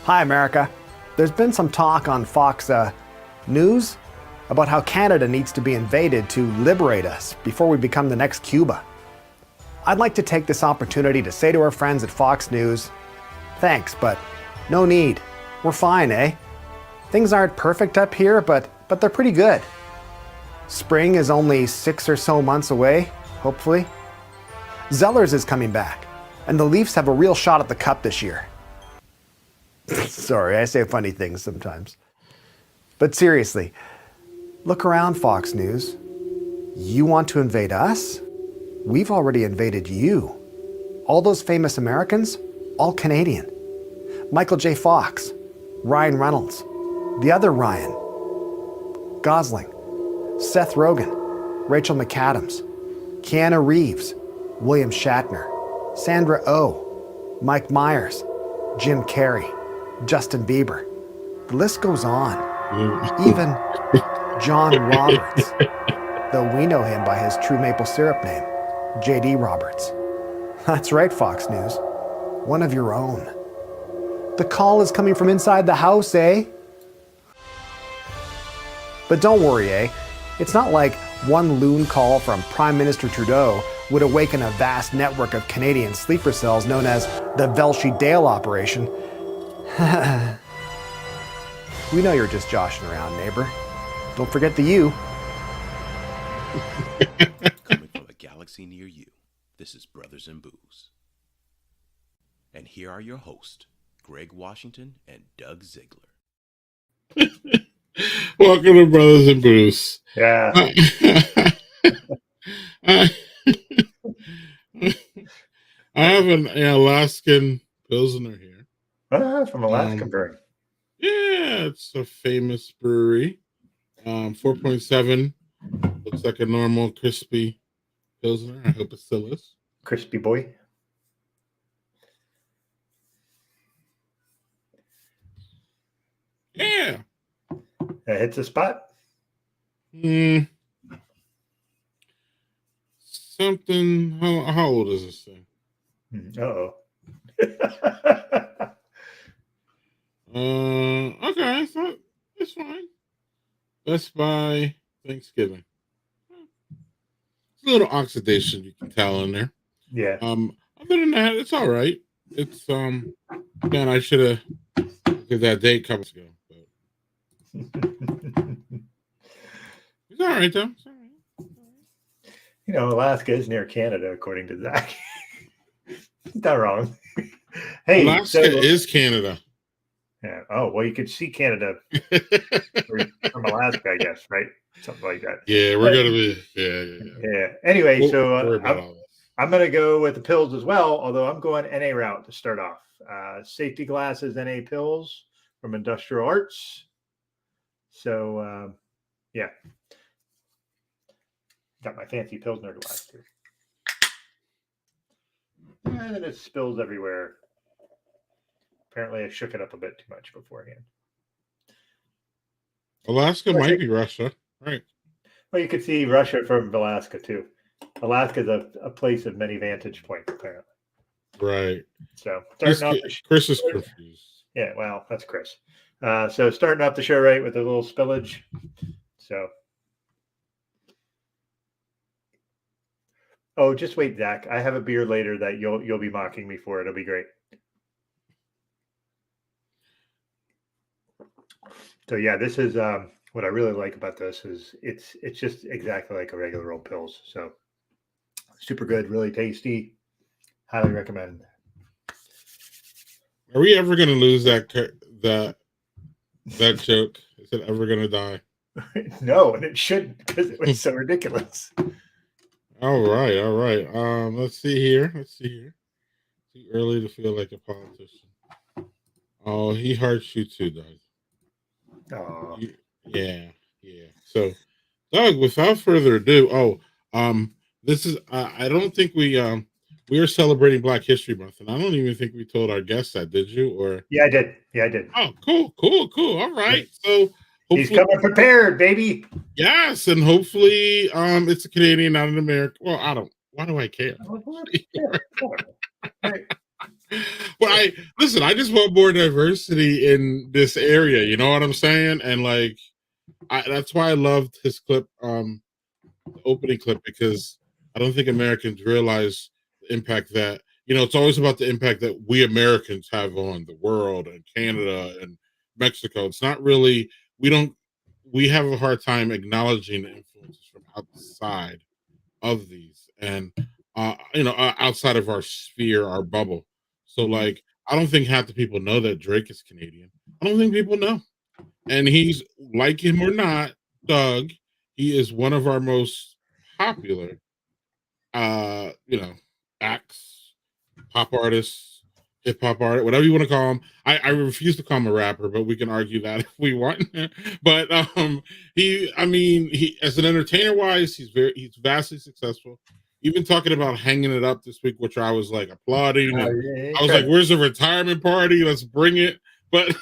Hi, America. There's been some talk on Fox News about how Canada needs to be invaded to liberate us before we become the next Cuba. I'd like to take this opportunity to say to our friends at Fox News, thanks, but no need. We're fine, eh? Things aren't perfect up here, but they're pretty good. Spring is only 6 or so months away, hopefully. Zellers is coming back, and the Leafs have a real shot at the Cup this year. Sorry, I say funny things sometimes. But seriously, look around, Fox News. You want to invade us? We've already invaded you. All those famous Americans, all Canadian. Michael J. Fox, Ryan Reynolds, the other Ryan, Gosling, Seth Rogen, Rachel McAdams, Keanu Reeves, William Shatner, Sandra Oh, Mike Myers, Jim Carrey, Justin Bieber. The list goes on. Even John Roberts, though we know him by his true maple syrup name, J.D. Roberts. That's right, Fox News. One of your own. The call is coming from inside the house, eh? But don't worry, eh? It's not like one loon call from Prime Minister Trudeau would awaken a vast network of Canadian sleeper cells known as the Velshi Dale operation. We know you're just joshing around, neighbor. Don't forget the U. Coming from a galaxy near you, this is Brothers in Booze. And here are your hosts, Greg Washington and Doug Ziegler. Welcome to Brothers in Booze. Yeah. I have an Alaskan Pilsner here. From Alaska Brewing. Yeah, it's a famous brewery. 4.7. Looks like a normal crispy Pilsner. I hope it still is. Crispy boy. Yeah. That hits a spot. Something. How old is this thing? Uh-oh. Okay, so it's fine. Best by Thanksgiving. It's a little oxidation you can tell in there. Yeah. Other than that, it's all right. It's man, I should have looked at that date a couple ago, but it's all right though. It's all right. You know, Alaska is near Canada, according to Zach. Not wrong. Hey, Alaska is Canada. Yeah. Oh, well, you could see Canada from Alaska, I guess, right? Something like that. Yeah, we're gonna be. Yeah. Anyway, I'm going to go with the pills as well, although I'm going NA route to start off. Safety glasses, NA pills from Industrial Arts. So, yeah. Got my fancy Pilsner glass too. And then it spills everywhere. Apparently, I shook it up a bit too much beforehand. Alaska might be Russia, right? Well, you could see Russia from Alaska too. Alaska is a place of many vantage points, apparently. Right. So Chris is confused. Yeah, well, that's Chris. So starting off the show right with a little spillage. So, oh, just wait, Zach. I have a beer later that you'll be mocking me for. It'll be great. So yeah, this is what I really like about this is it's just exactly like a regular old pills. So super good, really tasty. Highly recommend. Are we ever going to lose that joke? Is it ever going to die? No, and it shouldn't because it was so ridiculous. All right. Let's see here. Too early to feel like a politician. Oh, he hearts you too, Doug. Oh. Yeah. So, Doug, without further ado, this is I don't think we are celebrating Black History Month, and I don't even think we told our guests that. Did you? Or yeah, I did. Oh, cool. All right. So he's coming prepared, baby. Yes, and hopefully, it's a Canadian, not an American. Well, I don't. Why do I care? Right. Well, I just want more diversity in this area. You know what I'm saying? And like, that's why I loved his clip, the opening clip, because I don't think Americans realize the impact that, it's always about the impact that we Americans have on the world and Canada and Mexico. It's not really, we have a hard time acknowledging the influences from outside of these, and outside of our sphere, our bubble. So like, I don't think half the people know that Drake is Canadian. I don't think people know. And he's, like him or not, Doug, he is one of our most popular acts, pop artists, hip hop artist, whatever you want to call him. I refuse to call him a rapper, but we can argue that if we want. But he as an entertainer wise, he's vastly successful. Even talking about hanging it up this week, which I was like applauding, and I was like, "Where's the retirement party? Let's bring it!" But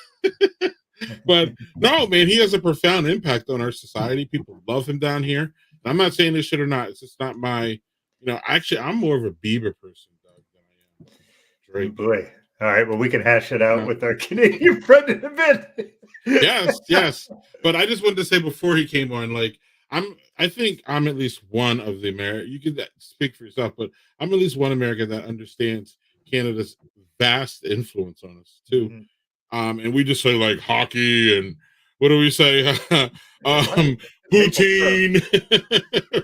but no, man, he has a profound impact on our society. People love him down here. And I'm not saying this shit or not. It's just not my, actually, I'm more of a Bieber person, Doug, than I am Drake. Boy. All right. Well, we can hash it out with our Canadian friend in a bit. Yes. But I just wanted to say before he came on, like, I think I'm at least one of the American. You can speak for yourself, but I'm at least one American that understands Canada's vast influence on us too. Mm-hmm. And we just say like hockey and what do we say? Poutine,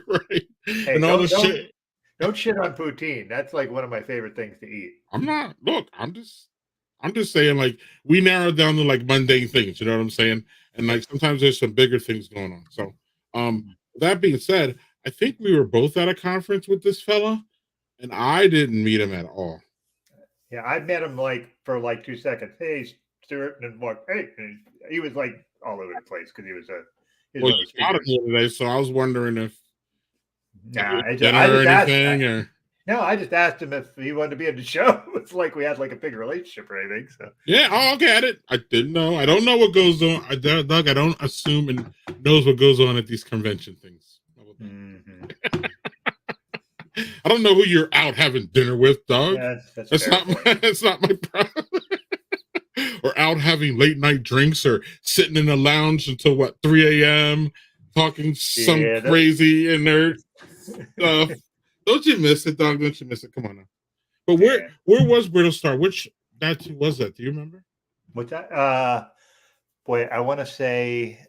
right? Hey, and all the shit. Don't shit on poutine. That's like one of my favorite things to eat. I'm not. Look, I'm just saying, like, we narrowed down to like mundane things. You know what I'm saying? And like sometimes there's some bigger things going on. So, that being said, I think we were both at a conference with this fella, and I didn't meet him at all. Yeah, I met him like for like 2 seconds. Hey, Stuart, and walk. Hey, and he was like all over the place because he was you got him here today, so I was wondering if I just asked him if he wanted to be in the show. It's like we had like a big relationship or anything. So yeah, okay, I didn't know. I don't know what goes on. Doug, I don't assume and knows what goes on at these convention things. Mm-hmm. I don't know who you're out having dinner with, Doug. Yeah, that's not my problem. Or out having late night drinks or sitting in a lounge until 3 a.m. talking some crazy in there stuff. Don't you miss it, Doug? Don't you miss it? Come on now. But where was Brittlestar? Which was that? Do you remember? What's that? Boy, I want to say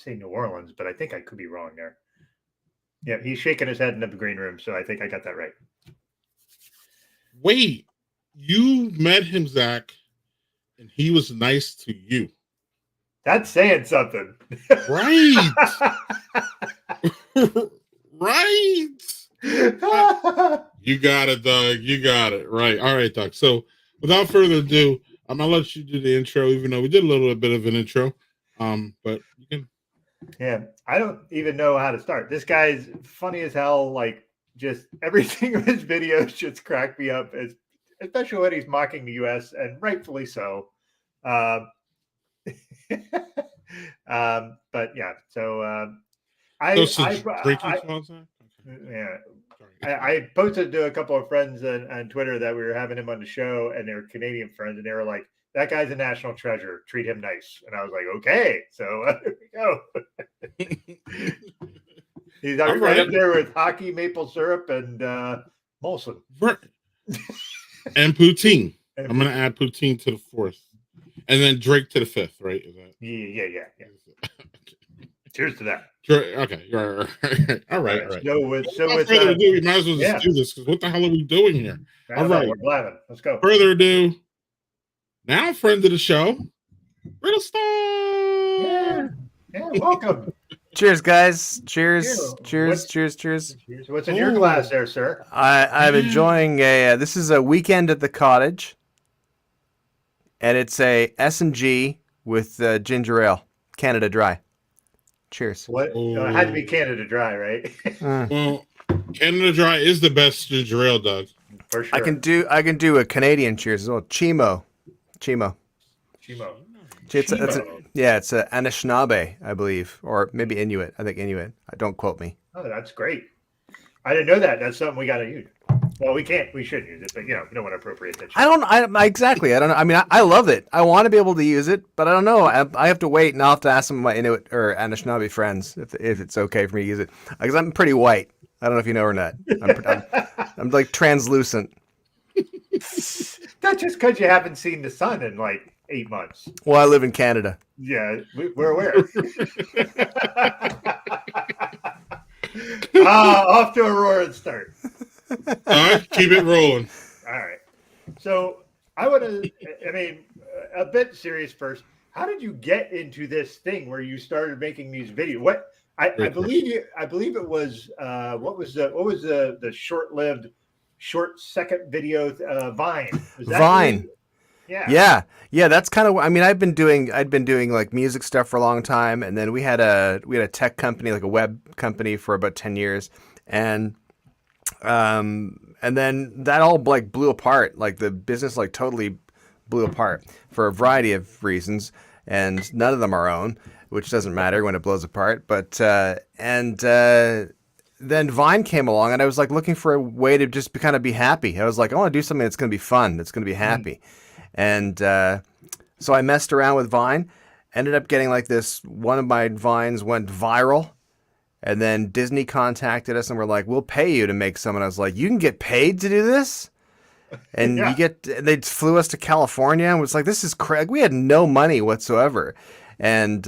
New Orleans, but I think I could be wrong there. Yeah, he's shaking his head in the green room, so I think I got that right. Wait, you met him, Zach, and he was nice to you. That's saying something. Right. Right. You got it, Doug. You got it. Right. All right, Doug. So without further ado, I'm gonna let you do the intro, even though we did a little bit of an intro. But you can. Yeah, I don't even know how to start. This guy's funny as hell. Like, just everything in his videos just crack me up, especially when he's mocking the U.S. and rightfully so. But yeah, so I posted to a couple of friends on Twitter that we were having him on the show, and they were Canadian friends, and they were like, "That guy's a national treasure. Treat him nice." And I was like, "Okay." So here we go. He's right up there with hockey, maple syrup, and Molson. Right. And poutine. I'm going to add poutine to the fourth. And then Drake to the fifth, right? Is that... Yeah. Cheers to that. Okay. All right. So further ado, we might as well just do this, because what the hell are we doing here? All right. We're blabbing. Let's go. Further ado, now friend of the show, Brittlestar. Yeah, welcome. Cheers, guys. Cheers. Cheers. What's in your glass there, sir? I'm enjoying this is a weekend at the cottage, and it's a S&G with ginger ale, Canada Dry. Cheers. What? It had to be Canada Dry, right? Well, Canada Dry is the best ginger ale, Doug. For sure. I can do a Canadian cheers as well. Chimo. It's a Anishinaabe, I believe, or maybe Inuit. I think Inuit. Don't quote me. Oh, that's great. I didn't know that. That's something we got to use. Well, we can't. We should use it, but you don't want to appropriate that. Exactly. I don't know. I mean, I love it. I want to be able to use it, but I don't know. I have to wait, and I'll have to ask some of my Inuit or Anishinaabe friends if it's okay for me to use it, because I'm pretty white. I don't know if you know or not. I'm like translucent. That's just because you haven't seen the sun in like 8 months. Well, I live in Canada. Yeah, we're aware. Off to a roaring start. All right, keep it rolling. All right. So I want to, a bit serious first. How did you get into this thing where you started making these videos? I believe it was what was the short-lived, short-second video Vine? Was that Vine. Yeah. That's kind of. I mean, I'd been doing like music stuff for a long time, and then we had a tech company, like a web company, for about 10 years, and then that all like blew apart. Like the business like totally blew apart for a variety of reasons, and none of them are our own, which doesn't matter when it blows apart. But then Vine came along, and I was like looking for a way to just kind of be happy. I was like, I want to do something that's going to be fun, that's going to be happy. And so I messed around with Vine, ended up getting like this. One of my Vines went viral, and then Disney contacted us and were like, we'll pay you to make some. And I was like, you can get paid to do this? And they flew us to California, and was like, this is crazy. We had no money whatsoever. And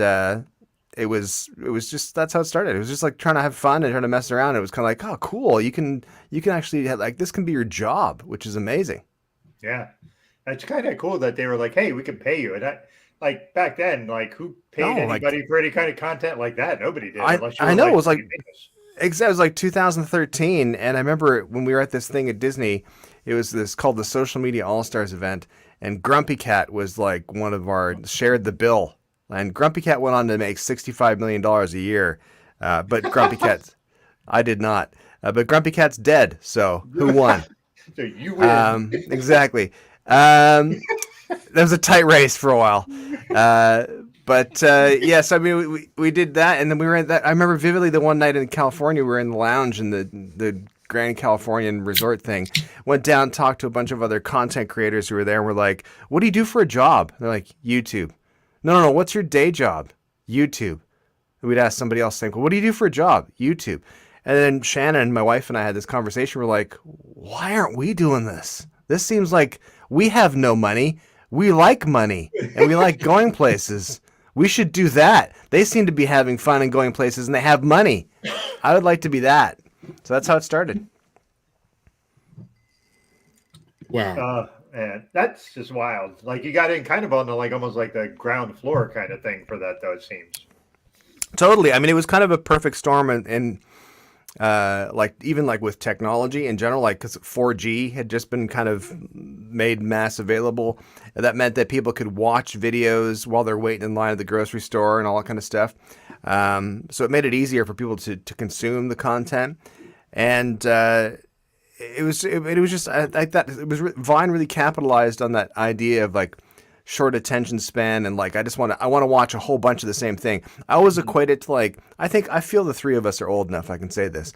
it was just, that's how it started. It was just like trying to have fun and trying to mess around. It was kind of like, oh, cool. You can actually have, like, this can be your job, which is amazing. Yeah. It's kind of cool that they were like, hey, we can pay you. And that, like, back then, like, who paid anybody for any kind of content like that? Nobody did. I know. It was like, exactly. It was like 2013. And I remember when we were at this thing at Disney, it was this called the Social Media All-Stars event. And Grumpy Cat was like one of our, shared the bill. And Grumpy Cat went on to make $65 million a year. But Grumpy Cat, I did not. But Grumpy Cat's dead. So who won? So you win. Exactly. That was a tight race for a while. Yes, I mean, we did that. And then we were at that. I remember vividly the one night in California, we were in the lounge in the Grand Californian resort thing. Went down, talked to a bunch of other content creators who were there, and we're like, what do you do for a job? They're like, YouTube. No. What's your day job? YouTube. And we'd ask somebody else, well, what do you do for a job? YouTube. And then Shannon, my wife, and I had this conversation. We're like, why aren't we doing this? This seems like we have no money. We like money, and we like going places. We should do that. They seem to be having fun and going places, and they have money. I would like to be that. So that's how it started. Wow. Man, that's just wild. Like, you got in kind of on the, like, almost like the ground floor kind of thing for that, though, it seems. Totally. I mean, it was kind of a perfect storm, and like, even like with technology in general, like, because 4G had just been kind of made mass available. And that meant that people could watch videos while they're waiting in line at the grocery store and all that kind of stuff. So it made it easier for people to consume the content. And it was just, I thought it was, Vine really capitalized on that idea of like short attention span, and like I want to watch a whole bunch of the same thing. I always equate it to, like, I feel the three of us are old enough, I can say this,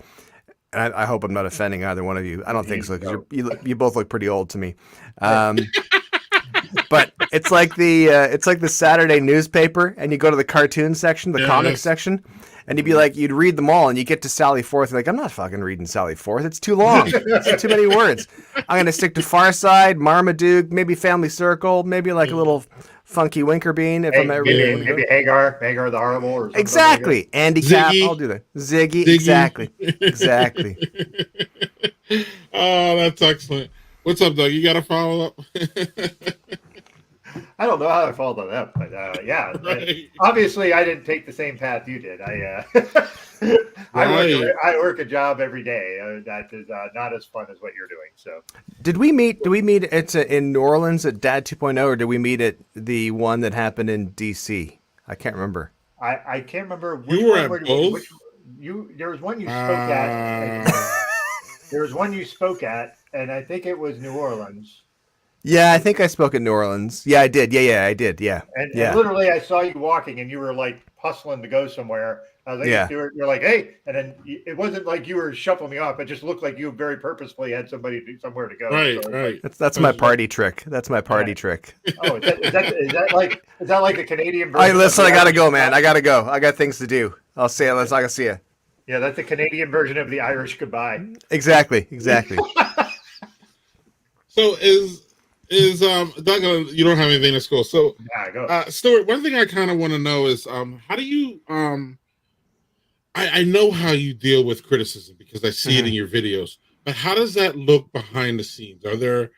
and I hope I'm not offending either one of you. I don't think so, because you both look pretty old to me. But it's like the Saturday newspaper, and you go to the cartoon section, the comics section, and you'd read them all, and you get to Sally Forth, like, I'm not fucking reading Sally Forth. It's too long. It's too many words. I'm going to stick to Far Side, Marmaduke, maybe Family Circle, maybe like a little funky Winkerbean. If I'm ever maybe Hagar the Horrible, or something. Exactly. Like Andy Cap, I'll do that. Ziggy. Exactly. Oh, that's excellent. What's up, Doug? You got a follow up? I don't know how I followed that up, but yeah. Right. Obviously, I didn't take the same path you did. I work a job every day that is not as fun as what you're doing. So, did we meet in New Orleans at Dad 2.0, or did we meet at the one that happened in DC? I can't remember. I can't remember. Which you were one at both. There was one you spoke at. There was one you spoke at, and I think it was New Orleans. Yeah, I think I spoke in New Orleans. Yeah, I did. Yeah, I did. Yeah. And literally, I saw you walking, and you were like hustling to go somewhere. I was like, Yeah. Stuart, you're like, hey, and then it wasn't like you were shuffling me off. It just looked like you very purposefully had somebody somewhere to go. Right, so right. That's my party trick. That's my party trick. Oh, is that like the Canadian All right, version? listen, of I the gotta Irish go, man. goodbye? I gotta go. I got things to do. I'll see you. Let's not see you. Yeah, that's the Canadian version of the Irish goodbye. Exactly. So Doug, you don't have anything to school. So Yeah, go. Stuart, one thing I kind of want to know is how do you I know how you deal with criticism because I see it in your videos, but how does that look behind the scenes? Are there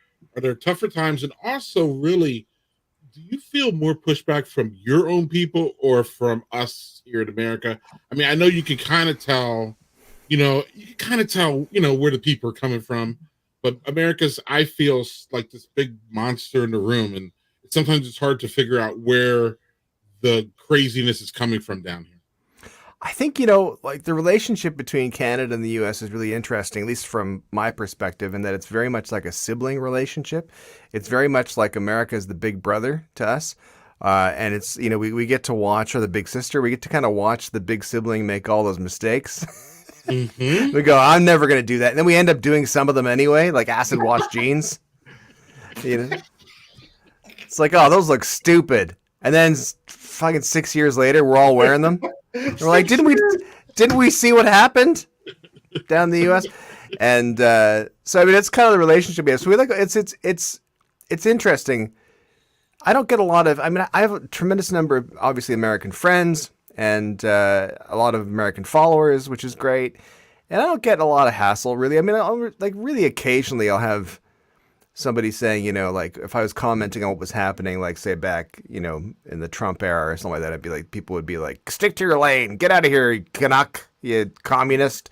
tougher times? And also, really, do you feel more pushback from your own people or from us here in America? I mean, I know you can kind of tell, where the people are coming from, but America's, I feel like this big monster in the room, and sometimes it's hard to figure out where the craziness is coming from down here. I think, like the relationship between Canada and the U.S. is really interesting, at least from my perspective, in that it's very much like a sibling relationship. It's very much like America is the big brother to us. And it's, we get to watch, or the big sister, we get to kind of watch the big sibling make all those mistakes. Mm-hmm. We go, I'm never going to do that. And then we end up doing some of them anyway, like acid wash jeans. It's like, oh, those look stupid. And then fucking 6 years later, we're all wearing them. We're like, didn't we see what happened down in the U.S.? And so I mean, it's kind of the relationship we have. So we like it's interesting. I don't get a lot of. I mean, I have a tremendous number of obviously American friends and a lot of American followers, which is great. And I don't get a lot of hassle really. I mean, really occasionally I'll have somebody saying, like if I was commenting on what was happening, like say back, in the Trump era or something like that, I'd be like, people would be like, stick to your lane, get out of here, you Canuck, you communist.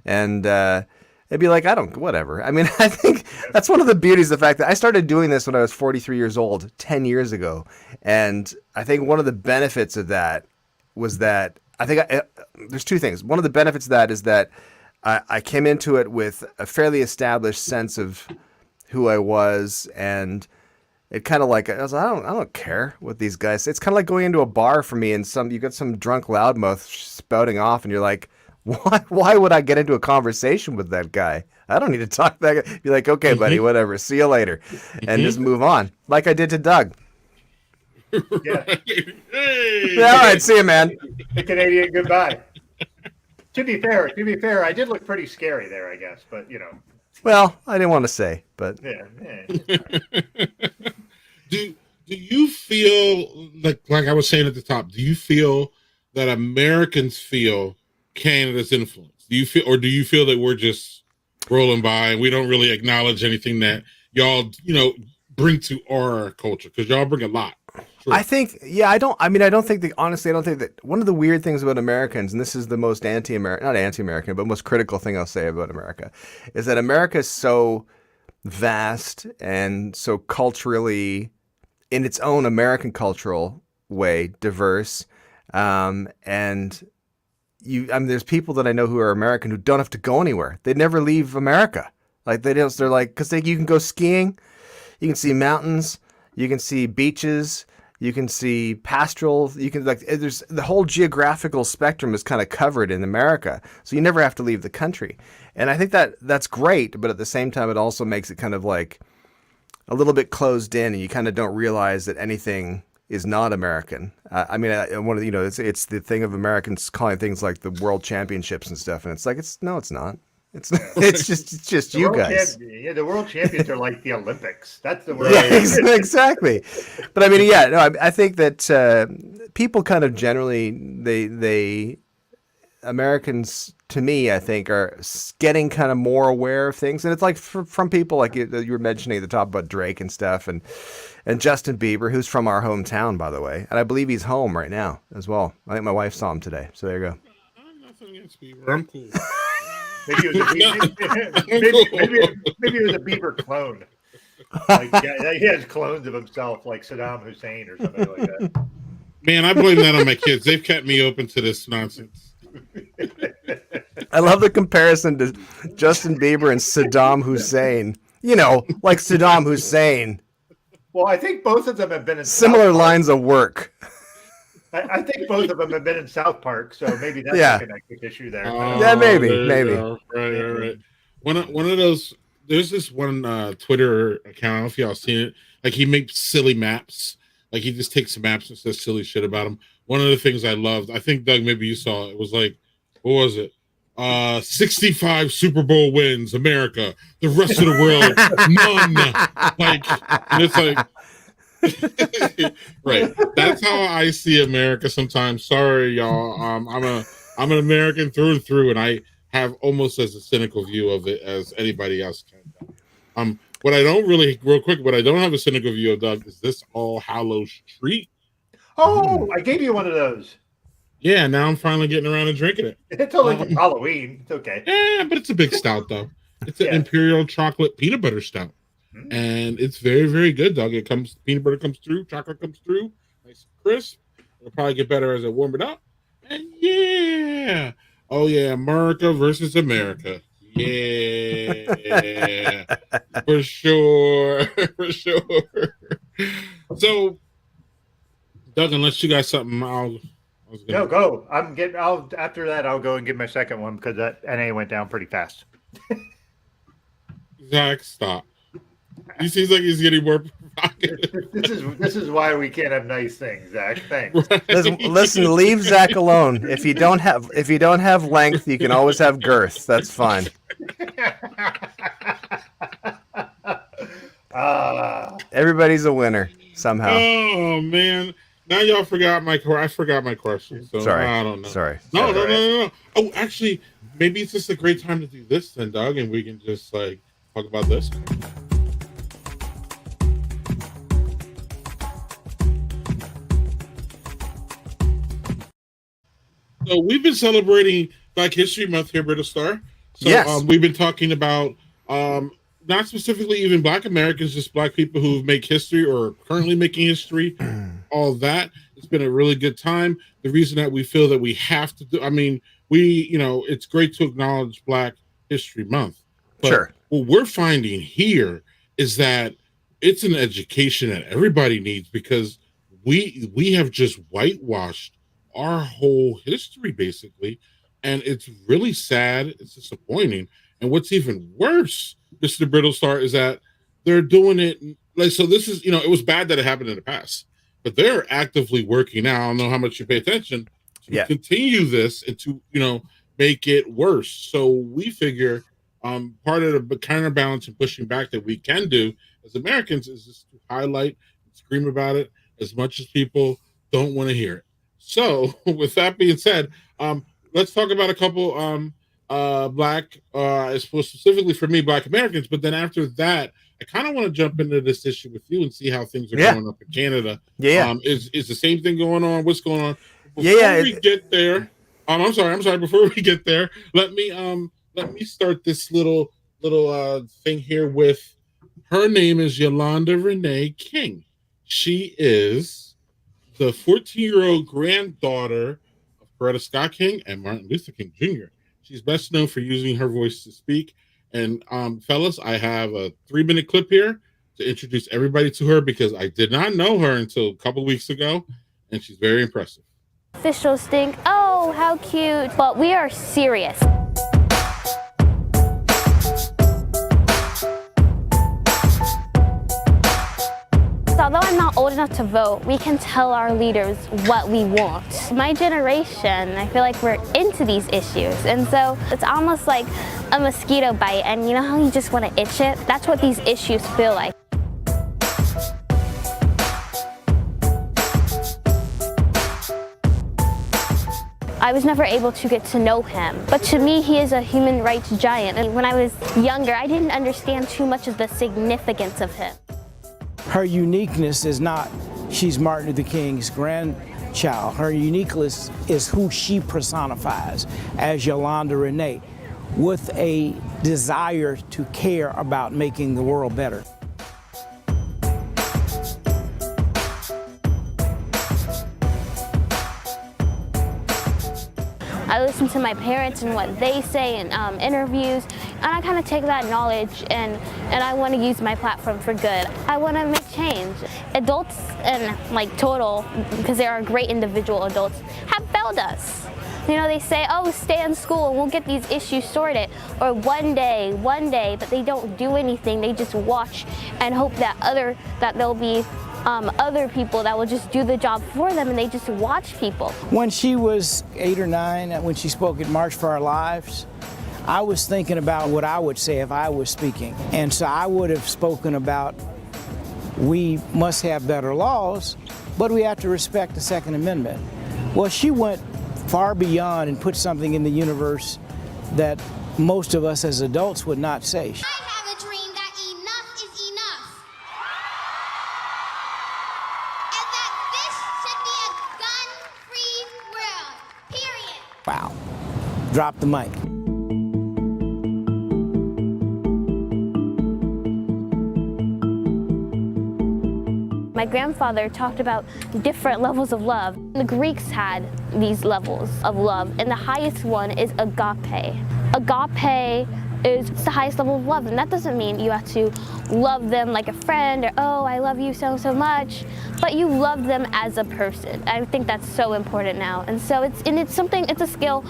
And it'd be like, whatever. I mean, I think that's one of the beauties of the fact that I started doing this when I was 43 years old, 10 years ago. And I think one of the benefits of that was that there's two things. One of the benefits of that is that I came into it with a fairly established sense of who I was, and it kind of like I don't care what these guys say. It's kind of like going into a bar for me, and you got some drunk loudmouth spouting off, and you're like, why would I get into a conversation with that guy? I don't need to talk to that guy. Be like, okay, buddy, whatever. See you later, and just move on, like I did to Doug. Yeah. Hey. Yeah, all right, see you, man. The Canadian goodbye. To be fair, I did look pretty scary there, I guess, but Well, I didn't want to say, but yeah. Do you feel like I was saying at the top? Do you feel that Americans feel Canada's influence? Do you feel that we're just rolling by and we don't really acknowledge anything that y'all bring to our culture? Because y'all bring a lot. Sure. I think, honestly, I don't think that one of the weird things about Americans, and this is the most not anti-American, but most critical thing I'll say about America, is that America is so vast and so culturally, in its own American cultural way, diverse. And there's people that I know who are American who don't have to go anywhere. They never leave America. Like they're like, because you can go skiing, you can see mountains, you can see beaches, you can see pastoral, there's the whole geographical spectrum is kind of covered in America. So you never have to leave the country. And I think that's great, but at the same time, it also makes it kind of like a little bit closed in, and you kind of don't realize that anything is not American. One of the, it's the thing of Americans calling things like the world championships and stuff. And it's like, it's not. It's just you guys. The world champions are like the Olympics. That's the world. Yeah, exactly. But I mean, I think that people kind of generally they Americans, to me, I think, are getting kind of more aware of things, and it's like from people like you were mentioning at the top about Drake and stuff, and Justin Bieber, who's from our hometown, by the way, and I believe he's home right now as well. I think my wife saw him today, so there you go. I'm nothing against Bieber. I'm cool. Maybe it was a Bieber clone. He has clones of himself, like Saddam Hussein or something like that. Man, I blame that on my kids. They've kept me open to this nonsense. I love the comparison to Justin Bieber and Saddam Hussein. Like Saddam Hussein. Well, I think both of them have been in similar lines of work. I think both of them have been in South Park, so maybe that's Yeah. a connective issue there. Yeah, maybe, there you maybe. go. Right. One of those. There's this one Twitter account. I don't know if y'all seen it. Like he makes silly maps. Like he just takes maps and says silly shit about them. One of the things I loved, I think Doug, maybe you saw it. It was like, what was it? 65 Super Bowl wins, America. The rest of the world, none. Like, and it's like, right. That's how I see America sometimes. Sorry, y'all. I'm an American through and through, and I have almost as a cynical view of it as anybody else can. What I don't really, real quick, what I don't have a cynical view of, Doug, is this All Hallows treat. Oh, I gave you one of those. Yeah, now I'm finally getting around to drinking it. It's only for Halloween. It's okay. Yeah, but it's a big stout, though. It's an Imperial chocolate peanut butter stout. And it's very, very good, Doug. It comes, peanut butter comes through, chocolate comes through, nice and crisp. It'll probably get better as I warm it up. And yeah. Oh, yeah, America versus America. Yeah. For sure. For sure. So, Doug, unless you got something, No, go. After that, I'll go and get my second one because that NA went down pretty fast. Zach, stop. He seems like he's getting more provocative. This is why we can't have nice things, Zach. Thanks. Right. Listen, leave Zach alone. If you don't have length, you can always have girth. That's fine. Everybody's a winner somehow. Oh man. Now y'all forgot I forgot my question. So Sorry. I don't know. Sorry. No. Oh, actually, maybe it's just a great time to do this then, Doug, and we can just like talk about this. So we've been celebrating Black History Month here, Brittlestar. So yes. We've been talking about not specifically even Black Americans, just Black people who make history or are currently making history. All that. It's been a really good time. The reason that we feel that we have to do, it's great to acknowledge Black History Month. But sure. What we're finding here is that it's an education that everybody needs because we have just whitewashed our whole history basically, and it's really sad. It's disappointing. And what's even worse, Mr. Brittlestar, is that they're doing it like, so this is, it was bad that it happened in the past, but they're actively working now. I don't know how much you pay attention to continue this and to, make it worse. So we figure part of the counterbalance and pushing back that we can do as Americans is just to highlight and scream about it as much as people don't want to hear it. So with that being said, let's talk about a couple Black, specifically for me, Black Americans. But then after that, I kind of want to jump into this issue with you and see how things are going up in Canada. Is the same thing going on? What's going on? Before we get there, I'm sorry. Before we get there, let me start this little thing here with her name is Yolanda Renee King. She is the 14-year-old granddaughter of Coretta Scott King and Martin Luther King Jr. She's best known for using her voice to speak. And fellas, I have a 3-minute clip here to introduce everybody to her because I did not know her until a couple weeks ago, and she's very impressive. Officials think, oh, how cute, but we are serious. Although I'm not old enough to vote, we can tell our leaders what we want. My generation, I feel like we're into these issues, and so it's almost like a mosquito bite, and you know how you just want to itch it? That's what these issues feel like. I was never able to get to know him, but to me he is a human rights giant. And when I was younger, I didn't understand too much of the significance of him. Her uniqueness is not she's Martin Luther King's grandchild. Her uniqueness is who she personifies as Yolanda Renee, with a desire to care about making the world better. I listen to my parents and what they say in interviews, and I kind of take that knowledge and I want to use my platform for good. I want to make change. Adults and like total, because they are great individual adults, have failed us. You know, they say, oh, stay in school and we'll get these issues sorted. Or one day, but they don't do anything. They just watch and hope that there'll be other people that will just do the job for them, and they just watch people. When she was 8 or 9, when she spoke at March for Our Lives, I was thinking about what I would say if I was speaking. And so I would have spoken about we must have better laws, but we have to respect the Second Amendment. Well, she went far beyond and put something in the universe that most of us as adults would not say. I have a dream that enough is enough. And that this should be a gun-free world, period. Wow. Drop the mic. My grandfather talked about different levels of love. The Greeks had these levels of love, and the highest one is agape. Agape is the highest level of love, and that doesn't mean you have to love them like a friend or, oh, I love you so much, but you love them as a person. I think that's so important now, and so it's a skill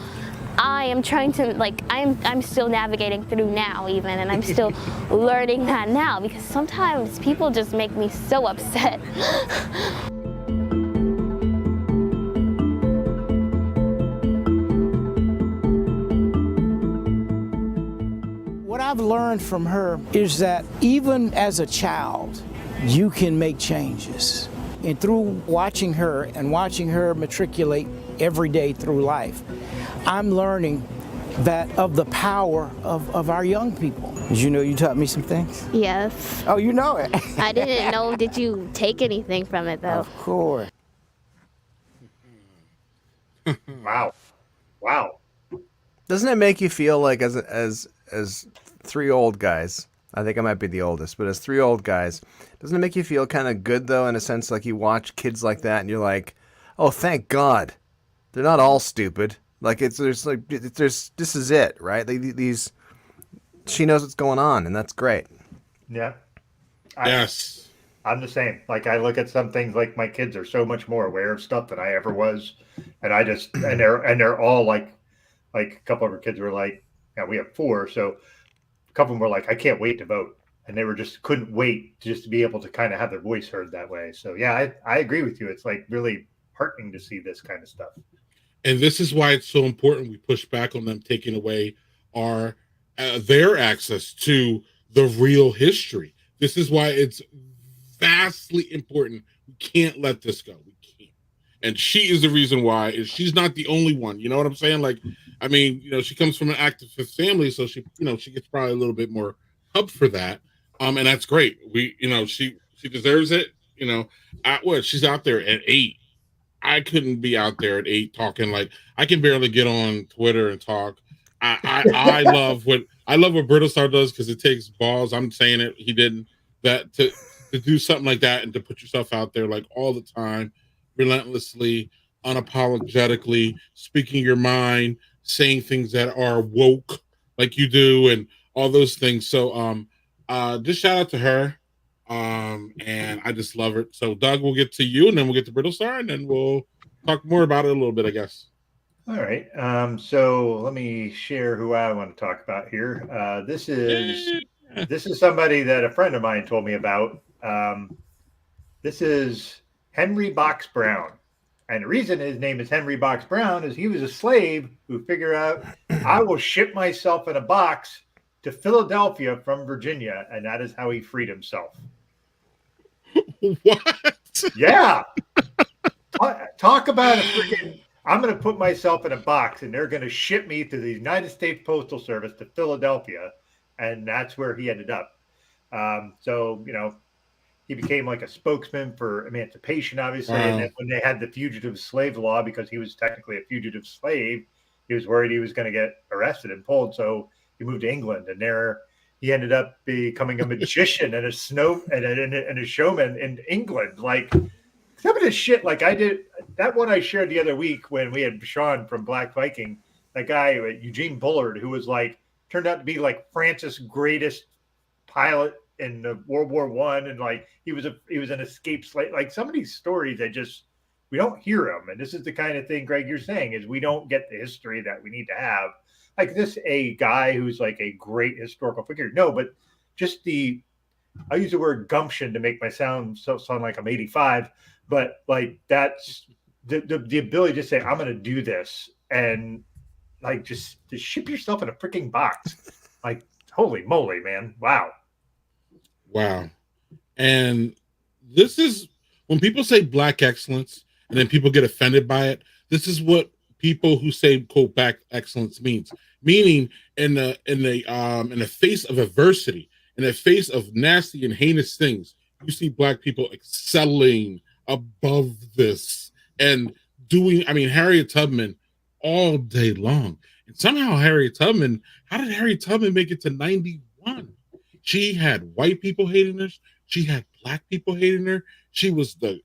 I am trying to, like, I'm still navigating through now even, and I'm still learning that now, because sometimes people just make me so upset. What I've learned from her is that even as a child, you can make changes. And through watching her and watching her matriculate every day through life, I'm learning that of the power of our young people. Did you know you taught me some things? Yes. Oh, you know it. I didn't know. Did you take anything from it, though? Of course. Wow. Doesn't it make you feel like as 3 old guys, I think I might be the oldest, but as 3 old guys, doesn't it make you feel kind of good though, in a sense, like you watch kids like that and you're like, oh, thank God, they're not all stupid. Like this is it, right? She knows what's going on, and that's great. Yeah. Yes. I'm the same. Like, I look at some things, like my kids are so much more aware of stuff than I ever was, and they're all like a couple of our kids were like, yeah, we have 4, so a couple of them were like, I can't wait to vote, and they were just couldn't wait just to be able to kind of have their voice heard that way. So yeah, I agree with you. It's like really heartening to see this kind of stuff. And this is why it's so important we push back on them taking away their access to the real history. This is why it's vastly important. We can't let this go. We can't. And she is the reason why. And she's not the only one. You know what I'm saying? Like, I mean, she comes from an activist family, so she gets probably a little bit more help for that. And that's great. She deserves it. She's out there at 8. I couldn't be out there at 8 talking. Like, I can barely get on Twitter and talk. I love what Brittlestar does, because it takes balls. I'm saying it. He didn't. That to do something like that and to put yourself out there like all the time, relentlessly, unapologetically, speaking your mind, saying things that are woke like you do, and all those things. So just shout out to her. And I just love it. So Doug, we'll get to you, and then we'll get to Brittlestar, and then we'll talk more about it a little bit, I guess. All right. So let me share who I want to talk about here. This is somebody that a friend of mine told me about. This is Henry Box Brown. And the reason his name is Henry Box Brown is he was a slave who figured out, I will ship myself in a box to Philadelphia from Virginia, and that is how he freed himself. What? Yeah. Talk about a freaking, I'm going to put myself in a box, and they're going to ship me to the United States Postal Service to Philadelphia, and that's where he ended up. He became like a spokesman for emancipation, obviously. Wow. And then when they had the fugitive slave law, because he was technically a fugitive slave, he was worried he was going to get arrested and pulled. So he moved to England, and there he ended up becoming a magician and a showman in England. Like, some of this shit, like I did, that one I shared the other week when we had Sean from Black Viking, that guy, Eugene Bullard, who was like, turned out to be like France's greatest pilot in the World War One, and like he was an escaped slave. Like some of these stories that just we don't hear them, and this is the kind of thing, Greg, you're saying is we don't get the history that we need to have. Like this, a guy who's like a great historical figure. No, but just I use the word gumption to make my sound like I'm 85, but like that's the ability to say I'm going to do this and like just to ship yourself in a freaking box. Like holy moly, man! Wow. And this is when people say black excellence and then people get offended by it. This is what people who say quote black excellence meaning in the face of adversity, in the face of nasty and heinous things, you see black people excelling above this and doing. I mean, Harriet Tubman all day long, and somehow how did Harriet Tubman make it to 91? She had white people hating her. She had black people hating her. She was the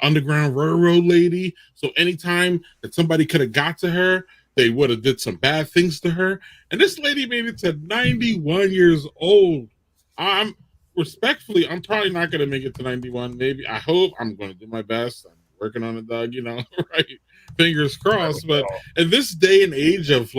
Underground Railroad lady. So anytime that somebody could have got to her, they would have did some bad things to her. And this lady made it to 91 years old. I'm probably not going to make it to 91. Maybe, I hope. I'm going to do my best. I'm working on it, Doug, right? Fingers crossed. But in this day and age of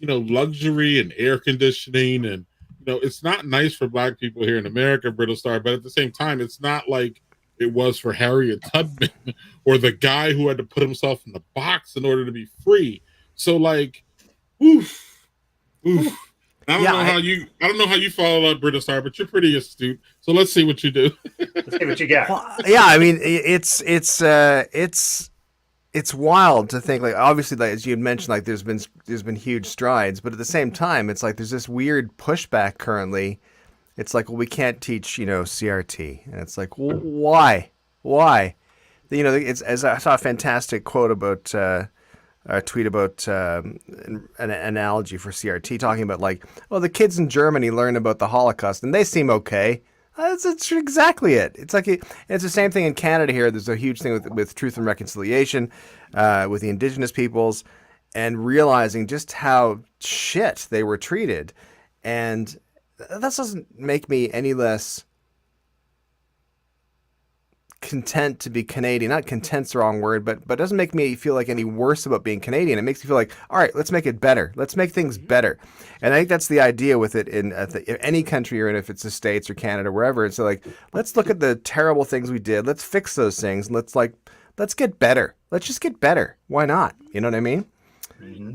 luxury and air conditioning and, it's not nice for black people here in America, Brittlestar, but at the same time, it's not like it was for Harriet Tubman or the guy who had to put himself in the box in order to be free. So oof. I don't know how you follow up Brittlestar, but you're pretty astute. So let's see what you do. Let's see what you got. Well, yeah, I mean, it's wild to think, like, obviously, like, as you had mentioned, like there's been huge strides, but at the same time, it's like there's this weird pushback currently. It's like, well, we can't teach, CRT, and it's like, well, why? It's, as I saw a fantastic quote about a tweet about an analogy for CRT, talking about like, well, the kids in Germany learn about the Holocaust and they seem okay. That's exactly it. It's like it's the same thing in Canada here. There's a huge thing with Truth and Reconciliation with the Indigenous peoples, and realizing just how shit they were treated. And that doesn't make me any less content to be Canadian. Not content's the wrong word, but it doesn't make me feel like any worse about being Canadian. It makes me feel like, all right, let's make it better. Let's make things better. And I think that's the idea with it in any country you're in, if it's the States or Canada, wherever. It's like, let's look at the terrible things we did. Let's fix those things. And let's get better. Let's just get better. Why not? You know what I mean? Mm-hmm.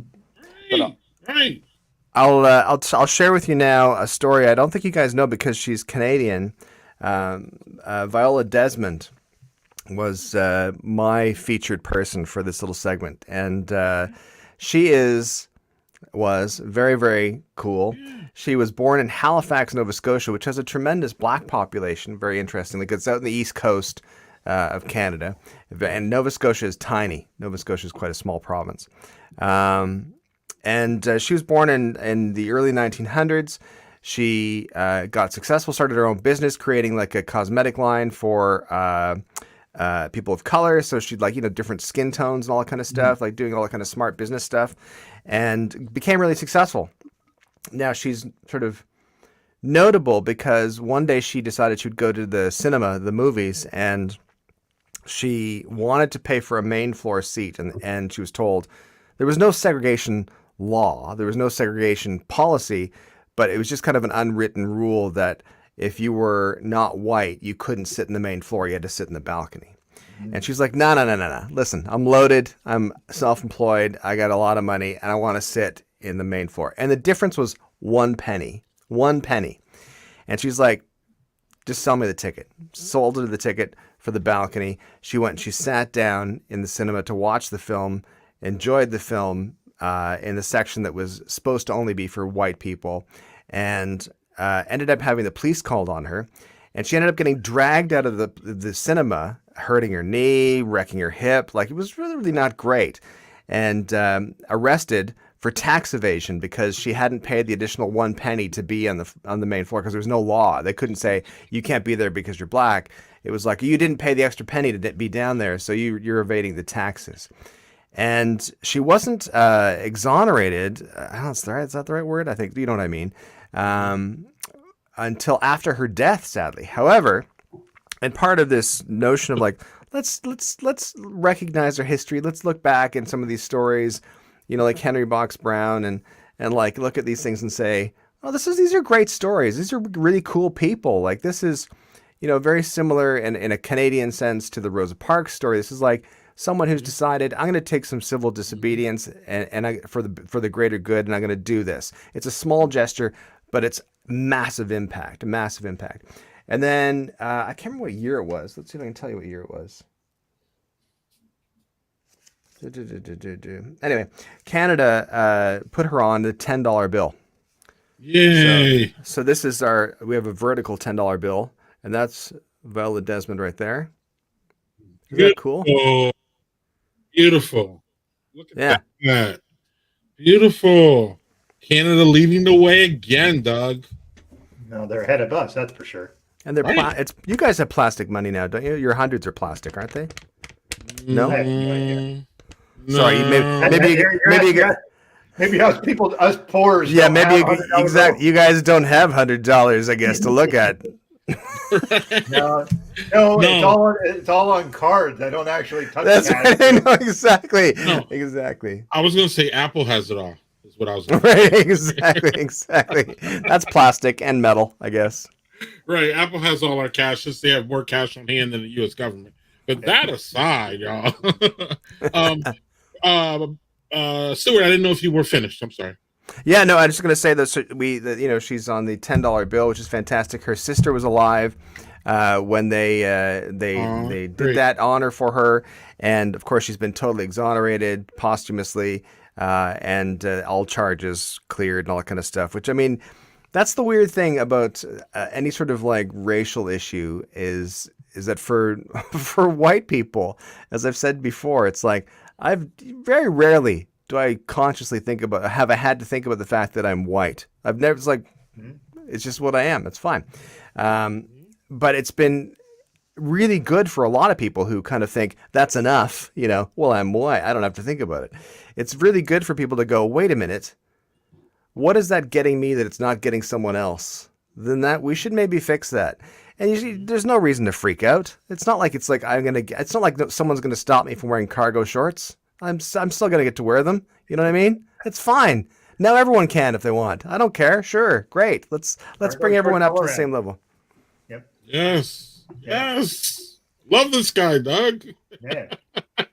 Right. I'll share with you now a story I don't think you guys know because she's Canadian. Viola Desmond was my featured person for this little segment, and she was very, very cool. She was born in Halifax, Nova Scotia, which has a tremendous black population, very interestingly, because it's out in the east coast of Canada, and Nova Scotia is tiny. Nova Scotia is quite a small province. And she was born in the early 1900s. She got successful, started her own business, creating like a cosmetic line for people of color. So she'd different skin tones and all that kind of stuff, like doing all that kind of smart business stuff, and became really successful. Now she's sort of notable because one day she decided she would go to the cinema, the movies, and she wanted to pay for a main floor seat. And she was told there was no segregation law, there was no segregation policy, but it was just kind of an unwritten rule that if you were not white, you couldn't sit in the main floor. You had to sit in the balcony. And she's like, no. Listen, I'm loaded. I'm self-employed. I got a lot of money, and I want to sit in the main floor. And the difference was 1 penny. 1 penny. And she's like, just sell me the ticket. Sold her the ticket for the balcony. She went and she sat down in the cinema to watch the film, enjoyed the film, in the section that was supposed to only be for white people, and ended up having the police called on her. And she ended up getting dragged out of the cinema, hurting her knee, wrecking her hip. Like, it was really, really not great. And arrested for tax evasion because she hadn't paid the additional 1 penny to be on the main floor, because there was no law. They couldn't say, you can't be there because you're black. It was like, you didn't pay the extra penny to be down there, so you're evading the taxes. And she wasn't exonerated. I don't know, is that the right word? I think, you know what I mean. until after her death, sadly. However, and part of this notion of like, let's recognize our history. Let's look back in some of these stories, like Henry Box Brown, and like look at these things and say, oh, these are great stories. These are really cool people. Like this is, very similar in a Canadian sense to the Rosa Parks story. This is like someone who's decided, I'm going to take some civil disobedience for the greater good, and I'm going to do this. It's a small gesture, but it's a massive impact. And then I can't remember what year it was. Let's see if I can tell you what year it was. Anyway, Canada put her on the $10 bill. Yay! So this is we have a vertical $10 bill, and that's Viola Desmond right there. Is that cool? Beautiful. Look at that. Beautiful. Canada leading the way again, Doug. No, they're ahead of us, that's for sure. And they're you guys have plastic money now, don't you? Your hundreds are plastic, aren't they? No. I have no idea. Sorry, maybe us poors. Yeah, maybe exactly. You guys don't have $100, I guess, to look at. No, it's all on cards. I don't actually touch. That's cash. right. I know exactly. No. Exactly. I was going to say Apple has it all. Is what I was. Right. Exactly. That's plastic and metal, I guess. Right. Apple has all our cash. They have more cash on hand than the U.S. government. But that aside, y'all. Stuart, I didn't know if you were finished. I'm sorry. Yeah, no, I'm just going to say that she's on the $10 bill, which is fantastic. Her sister was alive when they did that honor for her, and of course she's been totally exonerated posthumously, and all charges cleared and all that kind of stuff. Which, I mean, that's the weird thing about any sort of like racial issue is that for white people, as I've said before, it's like I've very rarely do I consciously have I had to think about the fact that I'm white. I've never, it's like, it's just what I am. It's fine. But it's been really good for a lot of people who kind of think that's enough, well, I'm white. I don't have to think about it. It's really good for people to go, wait a minute. What is that getting me that it's not getting someone else? Then we should maybe fix that. And there's no reason to freak out. It's not like it's not like someone's going to stop me from wearing cargo shorts. I'm still going to get to wear them. You know what I mean? It's fine. Now everyone can if they want. I don't care. Sure. Great. Let's bring everyone up to the same level. Yep. Yes. Love this guy, Doug. Yeah.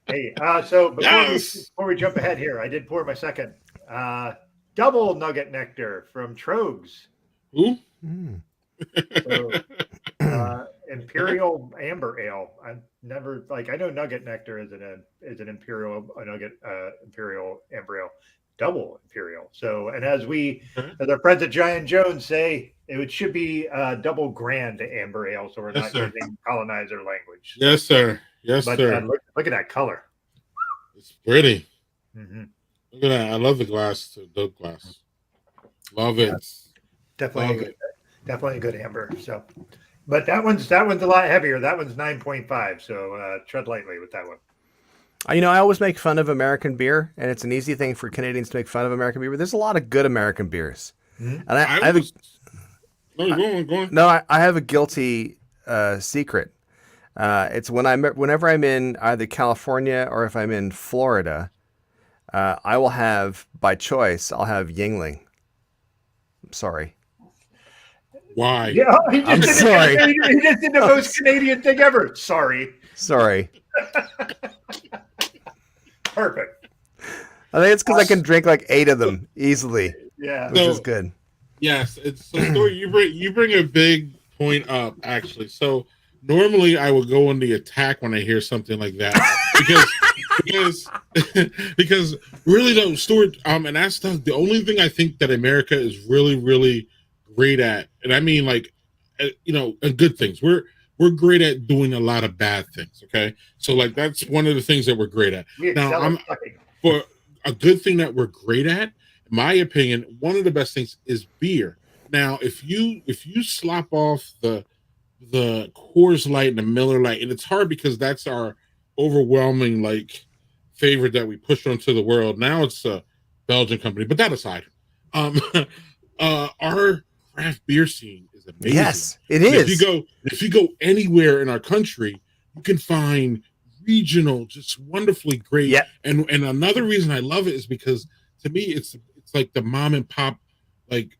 Hey, so before we jump ahead here, I did pour my second double nugget nectar from Trogs. Ooh. So, Imperial Amber Ale. I know Nugget Nectar is an Imperial Imperial Amber Ale, double Imperial. So, and as our friends at Giant Jones say, it should be double Grand Amber Ale. So we're not using colonizer language. Yes, sir. Yes, but, sir. Look at that color. It's pretty. Mm-hmm. Look at that. I love the glass, the dope glass. Love it. Definitely a good amber. So, but that one's a lot heavier. That one's 9.5. So tread lightly with that one. I always make fun of American beer, and it's an easy thing for Canadians to make fun of American beer. But there's a lot of good American beers, and I have I have a guilty secret. It's whenever I'm in either California or if I'm in Florida, I will have, by choice, I'll have Yingling. I'm sorry. Why? Yeah, I'm sorry. He just did the most Canadian thing ever. Sorry. Perfect. I think it's because I can drink like 8 of them easily. Yeah, which is good. Yes, it's so Story. You bring a big point up, actually. So normally I would go on the attack when I hear something like that because really though, Stuart, and that's the only thing I think that America is really, really great at, and I mean like, good things. We're great at doing a lot of bad things. Okay, so like that's one of the things that we're great at. Now, for a good thing that we're great at, in my opinion, one of the best things is beer. Now, if you slop off the Coors Light and the Miller Lite, and it's hard because that's our overwhelming like favorite that we push onto the world. Now it's a Belgian company, but that aside, our craft beer scene is amazing. Yes, it And is. if you go anywhere in our country, you can find regional, just wonderfully great. Yeah. And another reason I love it is because to me it's like the mom and pop like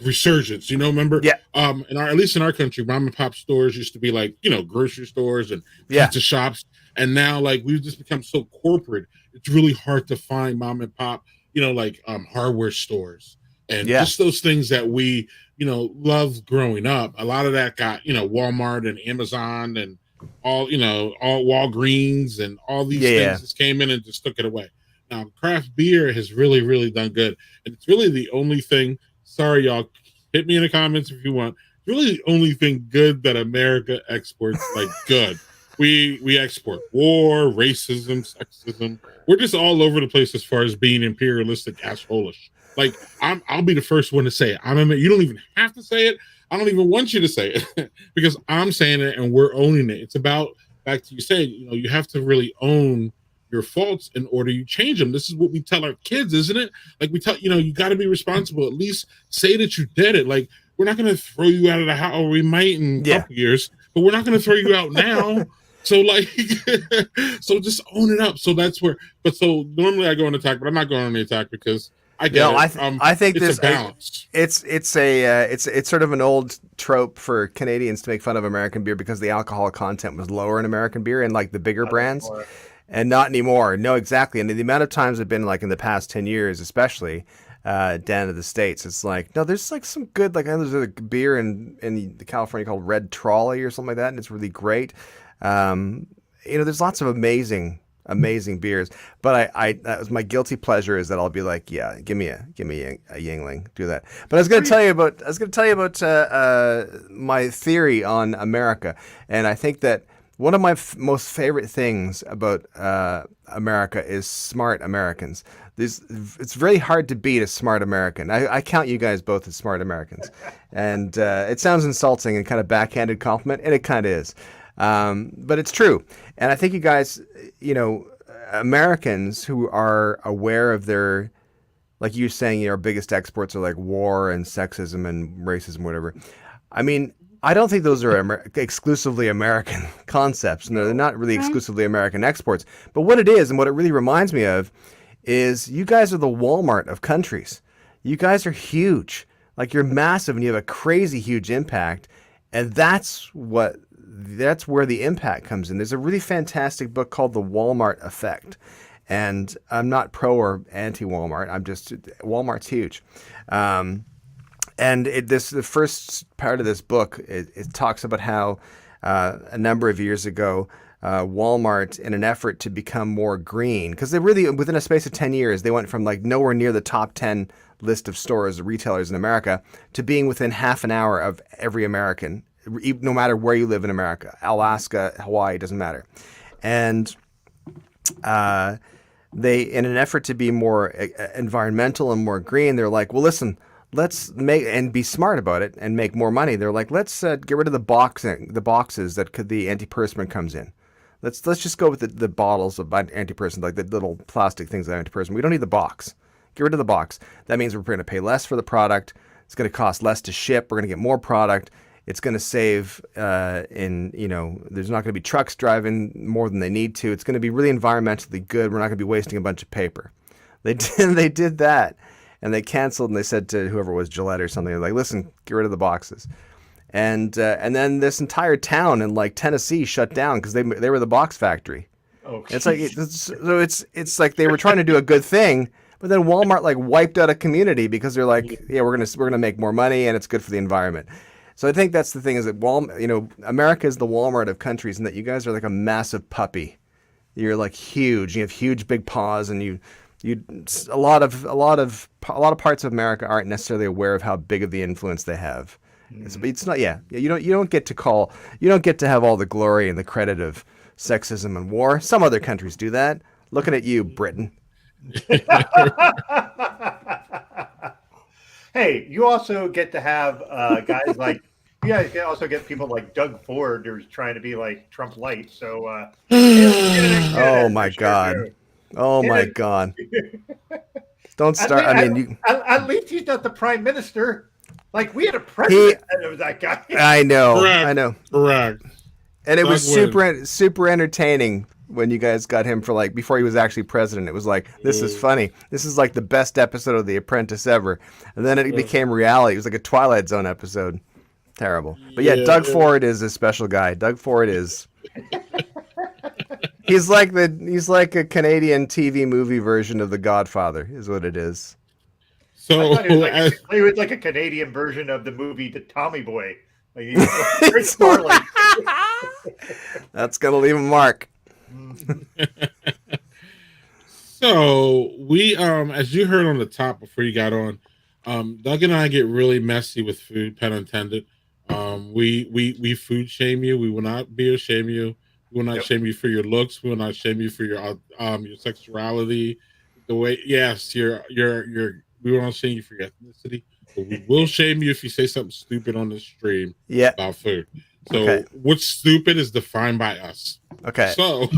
resurgence. Remember? Yeah. At least in our country, mom and pop stores used to be like, grocery stores and pizza shops. And now like we've just become so corporate, it's really hard to find mom and pop, like hardware stores and just those things that we, love growing up. A lot of that got, Walmart and Amazon and all Walgreens and all these things just came in and just took it away. Now craft beer has really, really done good. And it's really the only thing, sorry, y'all, hit me in the comments if you want. It's really the only thing good that America exports, like good. We export war, racism, sexism. We're just all over the place as far as being imperialistic, assholeish. Like I'll be the first one to say it. You don't even have to say it. I don't even want you to say it because I'm saying it and we're owning it. It's about, back to you saying, you have to really own your faults in order you change them. This is what we tell our kids, isn't it? Like we tell, you got to be responsible. At least say that you did it. Like we're not going to throw you out of the house, or we might in a couple years, but we're not going to throw you out now. So like, so just own it up. So that's where. But so normally I go on attack, but I'm not going on the attack because I get it. I think it's this a balance. It's sort of an old trope for Canadians to make fun of American beer because the alcohol content was lower in American beer and like the bigger brands. And not anymore. No, exactly. And the amount of times I've been like in the past 10 years, especially down to the States, it's like, no, there's like some good, like there's a beer in the California called Red Trolley or something like that. And it's really great. There's lots of amazing beers, but that was my guilty pleasure is that I'll be like, yeah, give me a Yingling, do that. But I was going to tell you about my theory on America. And I think that one of my most favorite things about America is smart Americans. It's very hard to beat a smart American. I count you guys both as smart Americans. And it sounds insulting and kind of backhanded compliment, and it kind of is. But it's true. And I think you guys, Americans who are aware of their, like you saying, our biggest exports are like war and sexism and racism, whatever. I mean, I don't think those are exclusively American concepts. No, they're not really exclusively American exports. But what it is and what it really reminds me of is you guys are the Walmart of countries. You guys are huge. Like you're massive and you have a crazy huge impact. And that's where the impact comes in. There's a really fantastic book called The Walmart Effect. And I'm not pro or anti-Walmart. Walmart's huge. And the first part of this book, it talks about how a number of years ago, Walmart, in an effort to become more green, because they really, within a space of 10 years, they went from like nowhere near the top 10 list of stores, retailers in America, to being within half an hour of every American, no matter where you live in America, Alaska, Hawaii, doesn't matter. And they, in an effort to be more environmental and more green, they're like, well, listen, let's make and be smart about it and make more money. They're like, let's get rid of the boxes that the antiperspirant comes in. Let's just go with the bottles of antiperspirant, like the little plastic things of antiperspirant. We don't need the box. Get rid of the box. That means we're going to pay less for the product. It's going to cost less to ship. We're going to get more product. It's going to save there's not going to be trucks driving more than they need to. It's going to be really environmentally good. We're not going to be wasting a bunch of paper. They did that. And they canceled, and they said to whoever it was, Gillette or something, they're like, listen, get rid of the boxes. And then this entire town in like Tennessee shut down because they were the box factory. Oh, it's like it's like they were trying to do a good thing, but then Walmart like wiped out a community because they're like, yeah, we're gonna make more money and it's good for the environment. So I think that's the thing is that America is the Walmart of countries, and that you guys are like a massive puppy. You're like huge. You have huge big paws, and a lot of parts of America aren't necessarily aware of how big of the influence they have. It's not. Yeah. You don't get to have all the glory and the credit of sexism and war. Some other countries do that. Looking at you, Britain. Hey, you also get to have guys like you guys can also get people like Doug Ford who's trying to be like Trump light. So oh my God. Oh my God. Don't start. At least he's not the prime minister. Like we had a president and it was that guy. I know. Correct. I know. Correct. And it Doug was super entertaining when you guys got him for like before he was actually president. It was like, this is funny. This is like the best episode of The Apprentice ever. And then it became reality. It was like a Twilight Zone episode. Terrible. But yeah, Doug Ford is a special guy. Doug Ford is. He's like a Canadian TV movie version of The Godfather, is what it is. So he was like a Canadian version of the movie The Tommy Boy. Like, he was Chris Farley. That's gonna leave a mark. So we, as you heard on the top before you got on, Doug and I get really messy with food, pun intended. We food shame you. We will not beer shame you. We will not shame you for your looks. We will not shame you for your sexuality. The way, yes, we will not shame you for your ethnicity, but we will shame you if you say something stupid on the stream about food. So what's stupid is defined by us. Okay. So and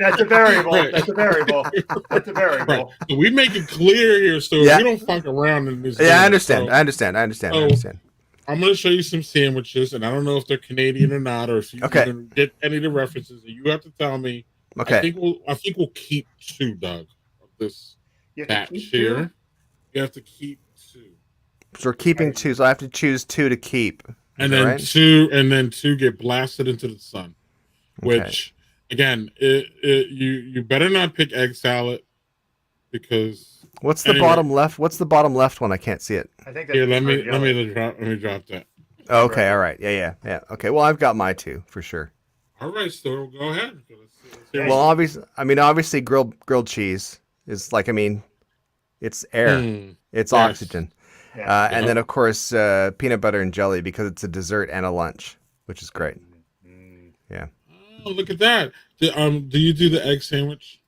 that's a variable. Right. That's a variable. That's a variable. Right. So we make it clear here, so we don't fuck around in this. Yeah, I understand. I understand. I understand. I'm going to show you some sandwiches, and I don't know if they're Canadian or not, or if you can get any of the references. And you have to tell me. Okay. I think we'll keep 2, Doug, of this batch here. You have to keep 2. So we're keeping 2, so I have to choose 2 to keep. And then 2 get blasted into the sun. Which again, you better not pick egg salad because what's the bottom left? What's the bottom left one? I can't see it. I think that's let me drop that. Oh, okay, all right. Yeah. Okay. Well, I've got my 2 for sure. All right, so go ahead. Well, obviously grilled cheese is like, it's air. It's oxygen. Yeah. And then, of course, peanut butter and jelly because it's a dessert and a lunch, which is great. Yeah. Oh, look at that. Do you do the egg sandwich?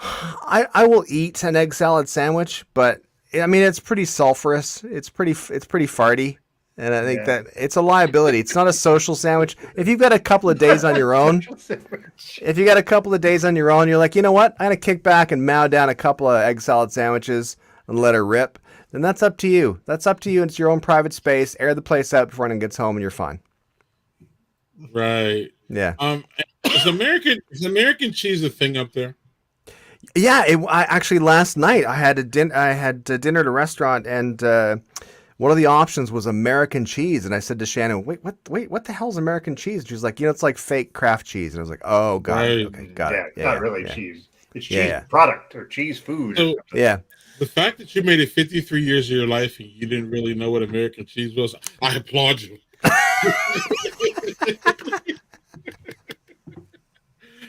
I will eat an egg salad sandwich, but it's pretty sulfurous. It's pretty farty. And I think that it's a liability. It's not a social sandwich. If you've got a couple of days on your own, you're like, you know what? I'm going to kick back and mow down a couple of egg salad sandwiches and let her rip. Then that's up to you. It's your own private space. Air the place out before anyone gets home and you're fine. Right. Yeah. Is American cheese a thing up there? Yeah. Actually, last night I had dinner at a restaurant and one of the options was American cheese, and I said to Shannon, "Wait, what the hell's American cheese?" She was like, "It's like fake Kraft cheese," and I was like, "Oh, got it. Okay, got it. Yeah, not really cheese. It's cheese product or cheese food." So, the fact that you made it 53 years of your life and you didn't really know what American cheese was, I applaud you.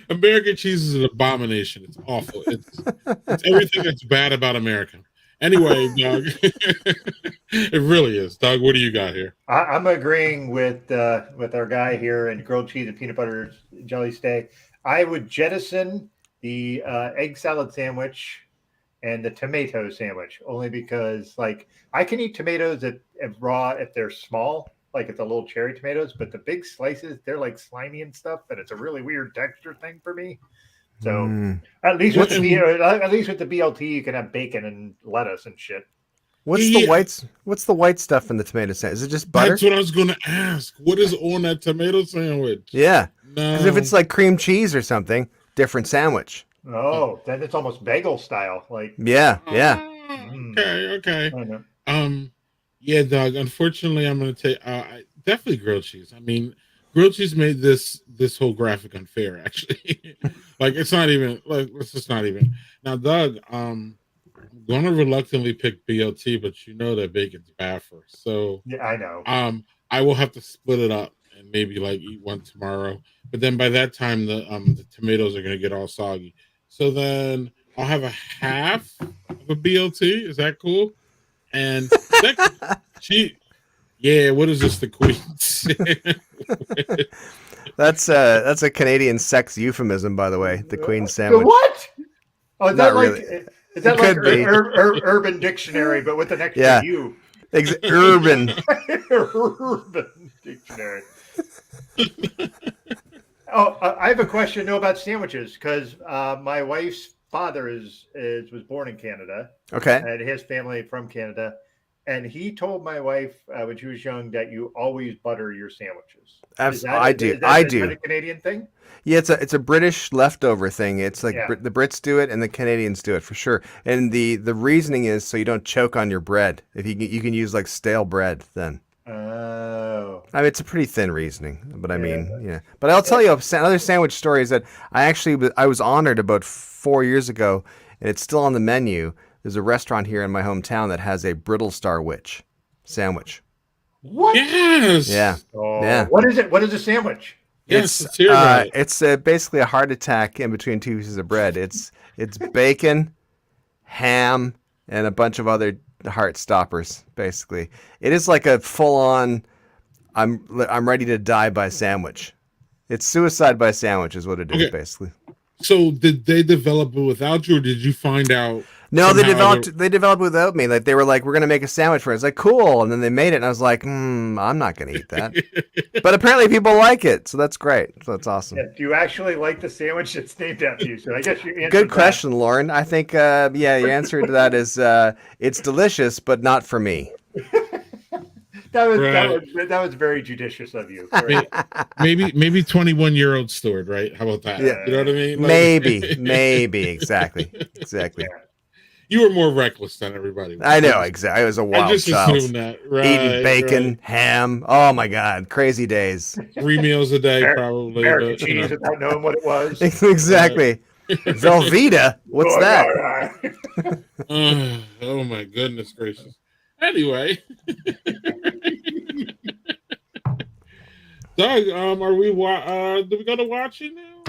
American cheese is an abomination. It's awful. It's everything that's bad about America. Anyway, Doug, it really is. Doug, what do you got here? I'm agreeing with our guy here and grilled cheese and peanut butter jelly steak. I would jettison the egg salad sandwich and the tomato sandwich only because, like, I can eat tomatoes at raw if they're small, like it's a little cherry tomatoes, but the big slices, they're like slimy and stuff, and it's a really weird texture thing for me. So at least with the BLT, you can have bacon and lettuce and shit. What's the white stuff in the tomato sandwich? Is it just butter? That's what I was going to ask. What is on that tomato sandwich? Yeah, because if it's like cream cheese or something, different sandwich. Oh, then it's almost bagel style. Like yeah. Okay. Yeah, Doug. Unfortunately, I'm going to take definitely grilled cheese. Grilled cheese made this whole graphic unfair, actually. Like, it's not even, like, it's just not even. Now, Doug, I'm going to reluctantly pick BLT, but you know that bacon's bad for us. So, yeah, I know. I will have to split it up and maybe, like, eat one tomorrow. But then by that time, the tomatoes are going to get all soggy. So then I'll have a half of a BLT. Is that cool? And what is this, the Queen's? That's a Canadian sex euphemism, by the way. The Queen's sandwich. The what? Oh, is that like really. Is that like Urban Dictionary, but with an extra U? Urban. Urban Dictionary. Oh, I have a question about sandwiches because my wife's father was born in Canada, Okay. and his family from Canada. And he told my wife when she was young that you always butter your sandwiches. I do. Is I that do. a Canadian thing? Yeah, it's a British leftover thing. It's like Yeah. The Brits do it and the Canadians do it for sure. And the reasoning is so you don't choke on your bread. If you can use like stale bread then. Oh. I mean, it's a pretty thin reasoning, but I Yeah. mean, yeah. But I'll tell you another sandwich story is that I was honored about 4 years ago, and it's still on the menu. There's a restaurant here in my hometown that has a Brittlestar witch sandwich. What? Yes. Yeah, Oh, yeah. what is it? What is a sandwich? Yes. Let's hear about it. It's basically a heart attack in between two pieces of bread. It's bacon, ham, and a bunch of other heart stoppers. Basically, it is like a full on. I'm ready to die by sandwich. It's suicide by sandwich is what it is, Okay. basically. So did they develop it without you, or did you find out? No, they somehow developed without me. Like they were like, we're gonna make a sandwich for it. It's like cool, and then they made it, and I was like, I'm not gonna eat that. But apparently people like it, so that's great. So that's awesome. Yeah, do you actually like the sandwich that's named after you? So I guess you answered Good that. question, Lauren. I think yeah, your answer to that is it's delicious, but not for me. That was very judicious of you. maybe 21-year-old Stewart, right? How about that? Yeah. You know what I mean? Like- Maybe exactly. You were more reckless than everybody. I know exactly. I was a I wild just child. assumed that. Right, Eating bacon, right. ham. Oh my God, crazy days. 3 meals a day, probably. American but, you know. cheese without knowing what it was. Exactly. Velveeta. What's that? Oh my goodness gracious. Anyway, Doug, are we? Do we go to watching now?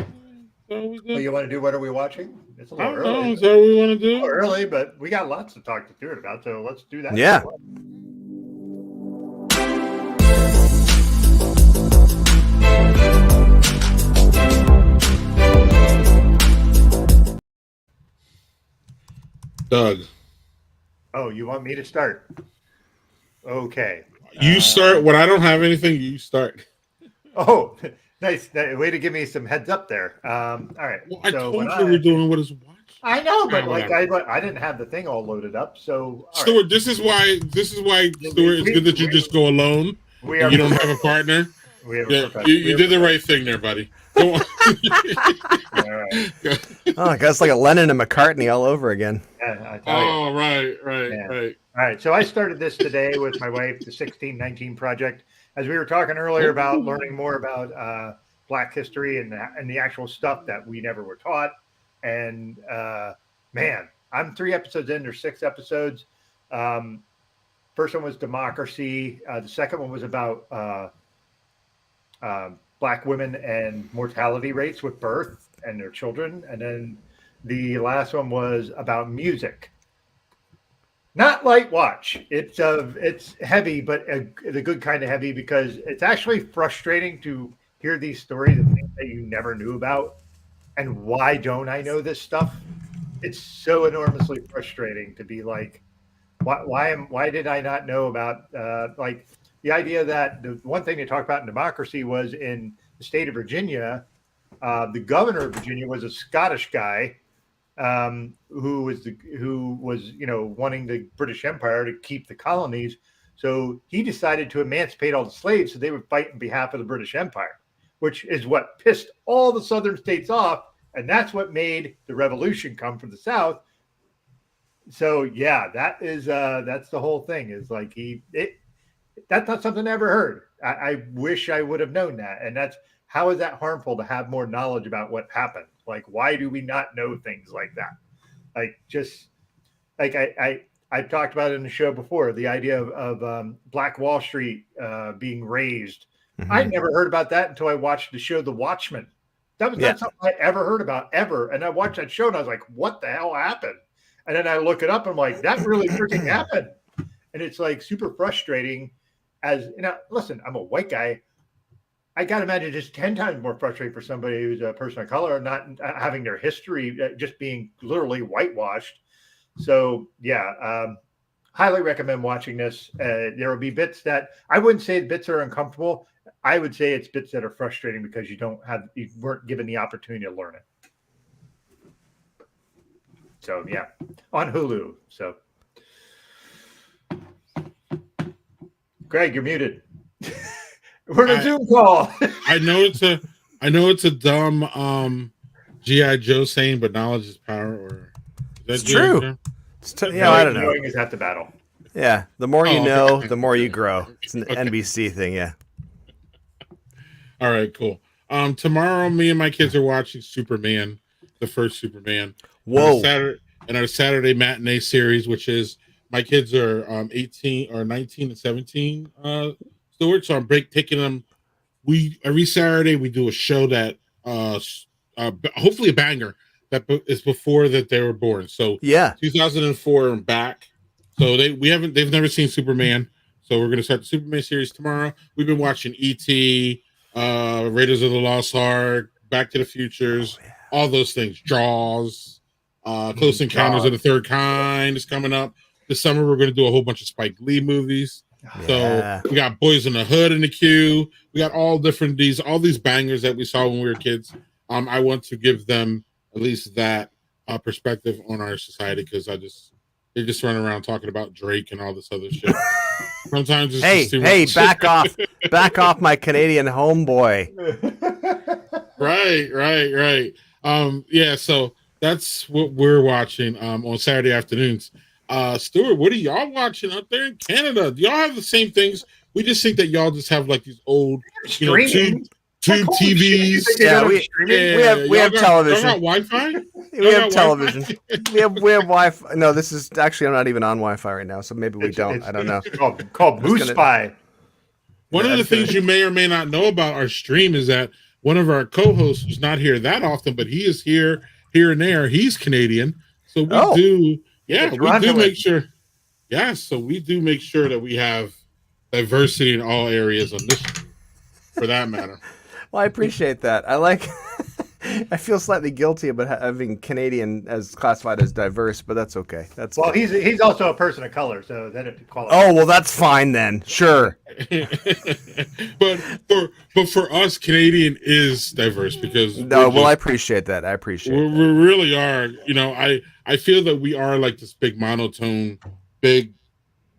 Are we good? Oh, you want to do what are we watching? It's a I little don't know. early. Is that what we want to A little do? early, but we got lots to talk to Stuart about, so let's do that. Yeah. Doug, Oh, you want me to start? Okay. you start. When I don't have anything, you start. Oh, nice. Way to give me some heads up there. All right. Well, I So told when you we're doing what is watch. I know, but Whatever. I didn't have the thing all loaded up. So all Stuart, right. this is why Stuart, it's good that you just go alone. We And are you don't have a partner. We have Yeah, a you did the right thing there, buddy. Go on. All right. Oh, God, it's like a Lennon and McCartney all over again. Yeah, I tell you. Oh, right. All right. So I started this today with my wife, the 1619 Project. As we were talking earlier about learning more about Black history and the actual stuff that we never were taught. And man, I'm 3 episodes in. There's 6 episodes. First one was democracy. The second one was about Black women and mortality rates with birth and their children. And then the last one was about music. Not light watch. It's heavy, but the good kind of heavy, because it's actually frustrating to hear these stories of things that you never knew about. And why don't I know this stuff? It's so enormously frustrating to be like, why did I not know about like the idea that the one thing they talked about in democracy was in the state of Virginia, the governor of Virginia was a Scottish guy who was wanting the British Empire to keep the colonies. So he decided to emancipate all the slaves so they would fight on behalf of the British Empire, which is what pissed all the southern states off. And that's what made the revolution come from the South. So yeah, that's the whole thing, is like that's not something I ever heard. I wish I would have known that. And how is that harmful to have more knowledge about what happened? Like, why do we not know things like that? Like, just like I've talked about it in the show before, the idea of Black Wall Street being raised. Mm-hmm. I never heard about that until I watched the show The Watchmen. That was not something I ever heard about, ever. And I watched that show and I was like, what the hell happened? And then I look it up and I'm like, that really freaking happened. And it's like super frustrating. Listen, I'm a white guy. I got to imagine just 10 times more frustrating for somebody who's a person of color, not having their history just being literally whitewashed. So yeah, highly recommend watching this. There will be bits that I wouldn't say bits are uncomfortable. I would say it's bits that are frustrating because you weren't given the opportunity to learn it. So yeah, on Hulu. So, Greg, you're muted. We're in a Zoom call. I know it's a dumb GI Joe saying, but knowledge is power. Or is that It's G.I. true. Joe? I don't know. Knowing is half the battle. Yeah, the more you Oh, know, okay. the more you grow. It's an NBC thing, yeah. All right, cool. Tomorrow, me and my kids are watching Superman, the first Superman. Whoa. And our Saturday matinee series, which is my kids are 18 or 19 and 17 stewards, so I'm taking them. Every Saturday we do a show that hopefully a banger that is before that they were born. So Yeah. 2004 and back. So they've never seen Superman. So we're gonna start the Superman series tomorrow. We've been watching E.T., Raiders of the Lost Ark, Back to the Futures, all those things. Jaws, Close Encounters of the Third Kind is coming up. This summer we're gonna do a whole bunch of Spike Lee movies. Yeah. So we got Boys in the Hood in the queue. We got all these bangers that we saw when we were kids. I want to give them at least that perspective on our society because they just run around talking about Drake and all this other shit. Sometimes it's just too much. back off my Canadian homeboy. Right. Yeah, so that's what we're watching on Saturday afternoons. Stuart, what are y'all watching up there in Canada? Do y'all have the same things? We just think that y'all just have like these old, tube TVs. Yeah, we have television. Y'all got Wi-Fi? We have television. we have Wi-Fi. No, this is actually I'm not even on Wi-Fi right now, so maybe we don't. I don't know. It's called Moose Spy. One of the things you may or may not know about our stream is that one of our co-hosts who's not here that often, but he is here and there. He's Canadian, so we do. Yeah, we do make sure. Yeah, so we do make sure that we have diversity in all areas on this, for that matter. Well, I appreciate that. I feel slightly guilty about having Canadian as classified as diverse, but that's okay. Well, he's also a person of color, so that it qualifies. Oh, well, that's fine then. Sure. but for us, Canadian is diverse because I appreciate that. We really are. I feel that we are like this big monotone, big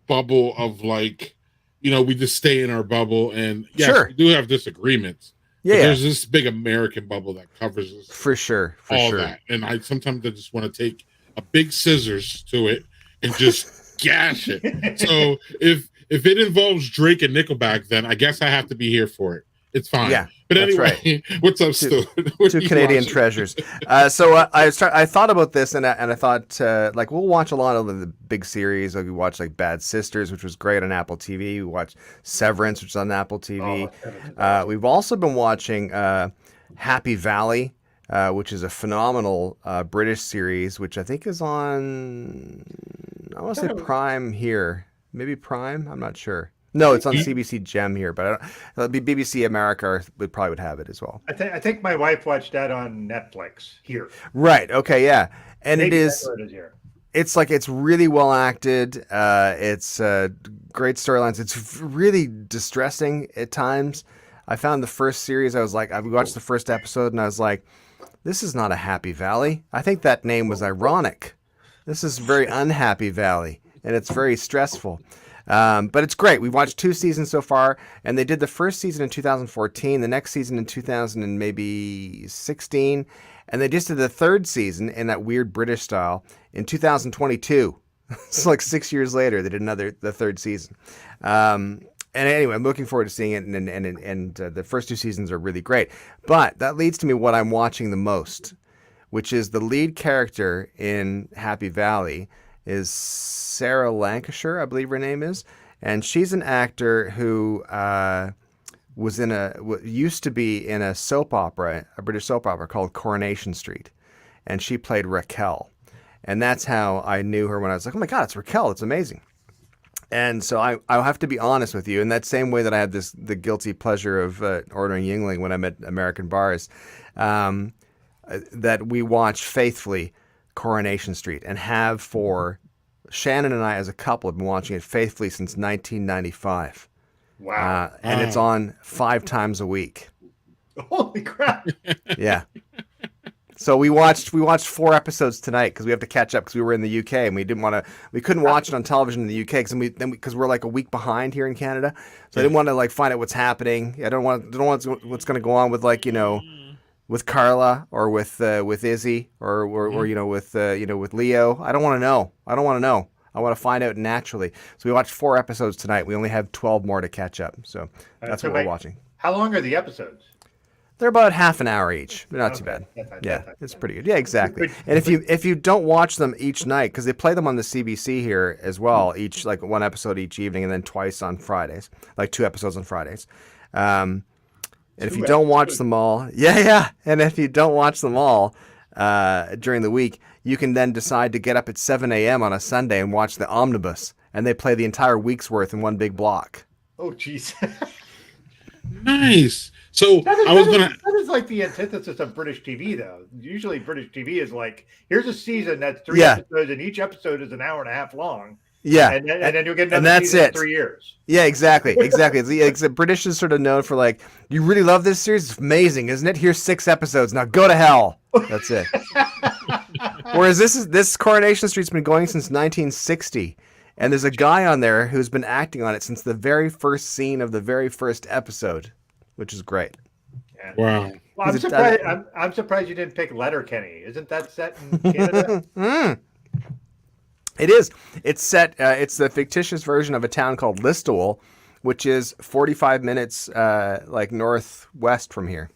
bubble of like, we just stay in our bubble, and yes, sure, we do have disagreements. Yeah, there's this big American bubble that covers us for sure. That, and I sometimes just want to take a big scissors to it and just gash it. So if it involves Drake and Nickelback, then I guess I have to be here for it. It's fine. Yeah, but anyway, right. What's up, Stu? Two Canadian treasures. So I thought about this, and I thought we'll watch a lot of the big series. Like we watched like Bad Sisters, which was great on Apple TV. We watched Severance, which is on Apple TV. We've also been watching Happy Valley, which is a phenomenal British series, which I think is on. I want to say Prime here, maybe Prime. I'm not sure. No, it's on CBC Gem here, but BBC America would probably have it as well. I think my wife watched that on Netflix here. Right. Okay. Yeah. And Maybe it's really well acted. It's great storylines. It's really distressing at times. I found the first series. I watched the first episode and I was like, this is not a Happy Valley. I think that name was ironic. This is very unhappy Valley, and it's very stressful. But it's great. We've watched 2 seasons so far, and they did the first season in 2014, the next season in 2016, and they just did the 3rd season in that weird British style in 2022. It's like 6 years later they did the 3rd season. And anyway, I'm looking forward to seeing it, and the first 2 seasons are really great. But that leads to me what I'm watching the most, which is the lead character in Happy Valley is Sarah Lancashire, I believe her name is, and she's an actor who used to be in a soap opera, a British soap opera called Coronation Street, and she played Raquel, and that's how I knew her when I was like, oh my God, it's Raquel, it's amazing. And so I'll have to be honest with you, in that same way that I had the guilty pleasure of ordering Yingling when I'm at American bars, that we watch faithfully Coronation Street, and have for Shannon and I as a couple have been watching it faithfully since 1995. Wow. And it's on 5 times a week. Holy crap. Yeah. So we watched 4 episodes tonight because we have to catch up because we were in the UK and we couldn't watch it on television in the UK because we're like a week behind here in Canada. So I didn't want to like find out what's happening. I don't want what's going to go on with like with Carla or with Izzy or with Leo. I don't want to know. I want to find out naturally. So we watched 4 episodes tonight. We only have 12 more to catch up. So that's what we're watching. How long are the episodes? They're about half an hour each. They're not too bad. It's pretty good. Yeah, exactly. And if you don't watch them each night, because they play them on the CBC here as well, each like 1 episode each evening, and then twice on Fridays, like 2 episodes on Fridays. And if you don't watch them all, and if you don't watch them all during the week, you can then decide to get up at 7 a.m. on a Sunday and watch the Omnibus, and they play the entire week's worth in one big block. Oh, jeez. Nice. So that is like the antithesis of British TV, though. Usually, British TV is like, here's a season that's 3 episodes, and each episode is an hour and a half long. Yeah, and then you'll get another season in 3 years. Yeah, exactly. It's the British is sort of known for like, you really love this series? It's amazing, isn't it? Here's 6 episodes. Now go to hell. That's it. Whereas this Coronation Street's been going since 1960. And there's a guy on there who's been acting on it since the very first scene of the very first episode, which is great. Yeah. Wow. Well, I'm surprised you didn't pick Letterkenny. Isn't that set in Canada? It is. It's set. It's the fictitious version of a town called Listowel, which is 45 minutes like northwest from here.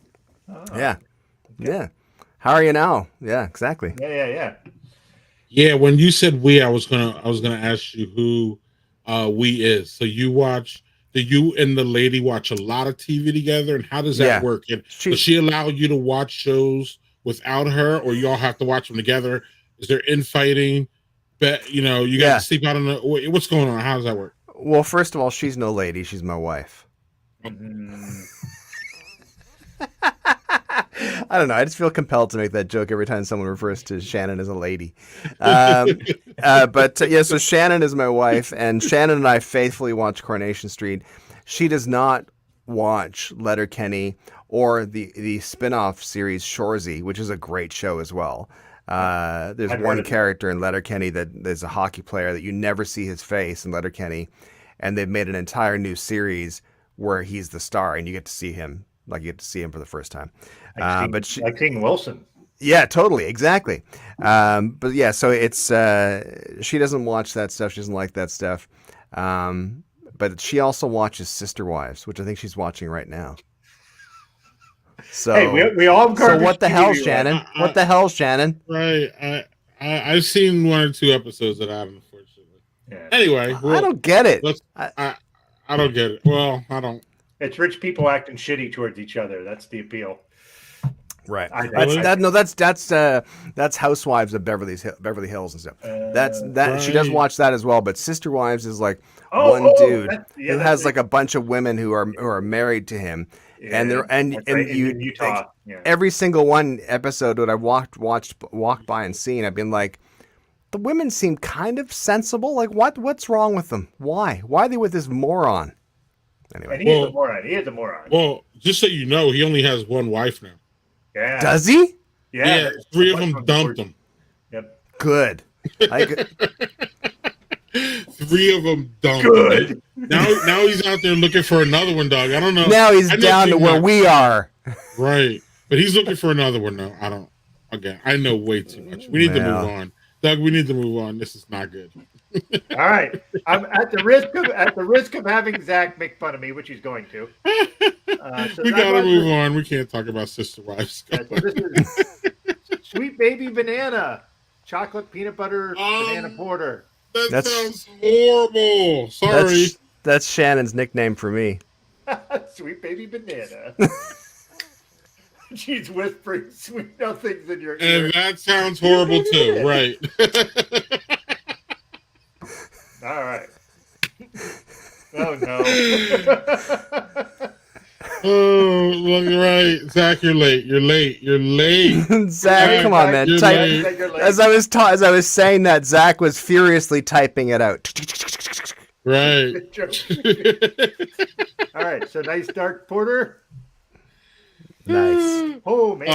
Oh, yeah. Okay. Yeah. How are you now? Yeah, exactly. Yeah. Yeah, when you said we, I was gonna ask you who we is. So do you and the lady watch a lot of TV together, and how does that work? And does she allow you to watch shows without her, or you all have to watch them together? Is there infighting? You got to sleep out on what's going on? How does that work? Well, first of all, she's no lady; she's my wife. I don't know. I just feel compelled to make that joke every time someone refers to Shannon as a lady. So Shannon is my wife, and Shannon and I faithfully watch Coronation Street. She does not watch Letterkenny or the spin-off series Shoresy, which is a great show as well. There's one character in Letterkenny that is a hockey player that you never see his face in Letterkenny, and they've made an entire new series where he's the star, and you get to see him. Like you get to see him for the first time. Like King Wilson. Yeah, totally. Exactly. So it's, she doesn't watch that stuff. She doesn't like that stuff. But she also watches Sister Wives, which I think she's watching right now. So, hey, we all so what the hell, Shannon? What the hell, Shannon? Right. I've seen 1 or 2 episodes that I haven't, unfortunately. Yeah. Anyway. I don't get it. I don't get it. Well, I don't. It's rich people acting shitty towards each other. That's the appeal. Right. That's Housewives of Beverly Hills and stuff. Right. She does watch that as well. But Sister Wives is like one dude who has like a bunch of women who are married to him, and they're in Utah. Every single one episode that I walked by and seen, I've been like, the women seem kind of sensible. Like what's wrong with them? Why are they with this moron? Anyway, and he is a moron. Well, just so you know, he only has one wife now. Yeah. Does he? Yeah. 3 of them dumped him. Yep. Good. 3 of them dumped him. Now he's out there looking for another one, dog. I don't know. Now he's down to where we are. Right. But he's looking for another one now. I know way too much. We need to move on. Doug, we need to move on. This is not good. All right. I'm at the risk of having Zach make fun of me, which he's going to. We gotta move on. We can't talk about Sister Wives. So this is Sweet Baby Banana, chocolate peanut butter banana porter. That sounds horrible. Sorry. That's Shannon's nickname for me. Sweet Baby Banana. She's whispering sweet nothings in your ear. And that sounds horrible too, right? All right. Oh no. Oh, well, you're right, Zach. You're late. Zach, come on, man. As I was saying that, Zach was furiously typing it out. Right. All right. So nice dark porter. Nice. Oh man.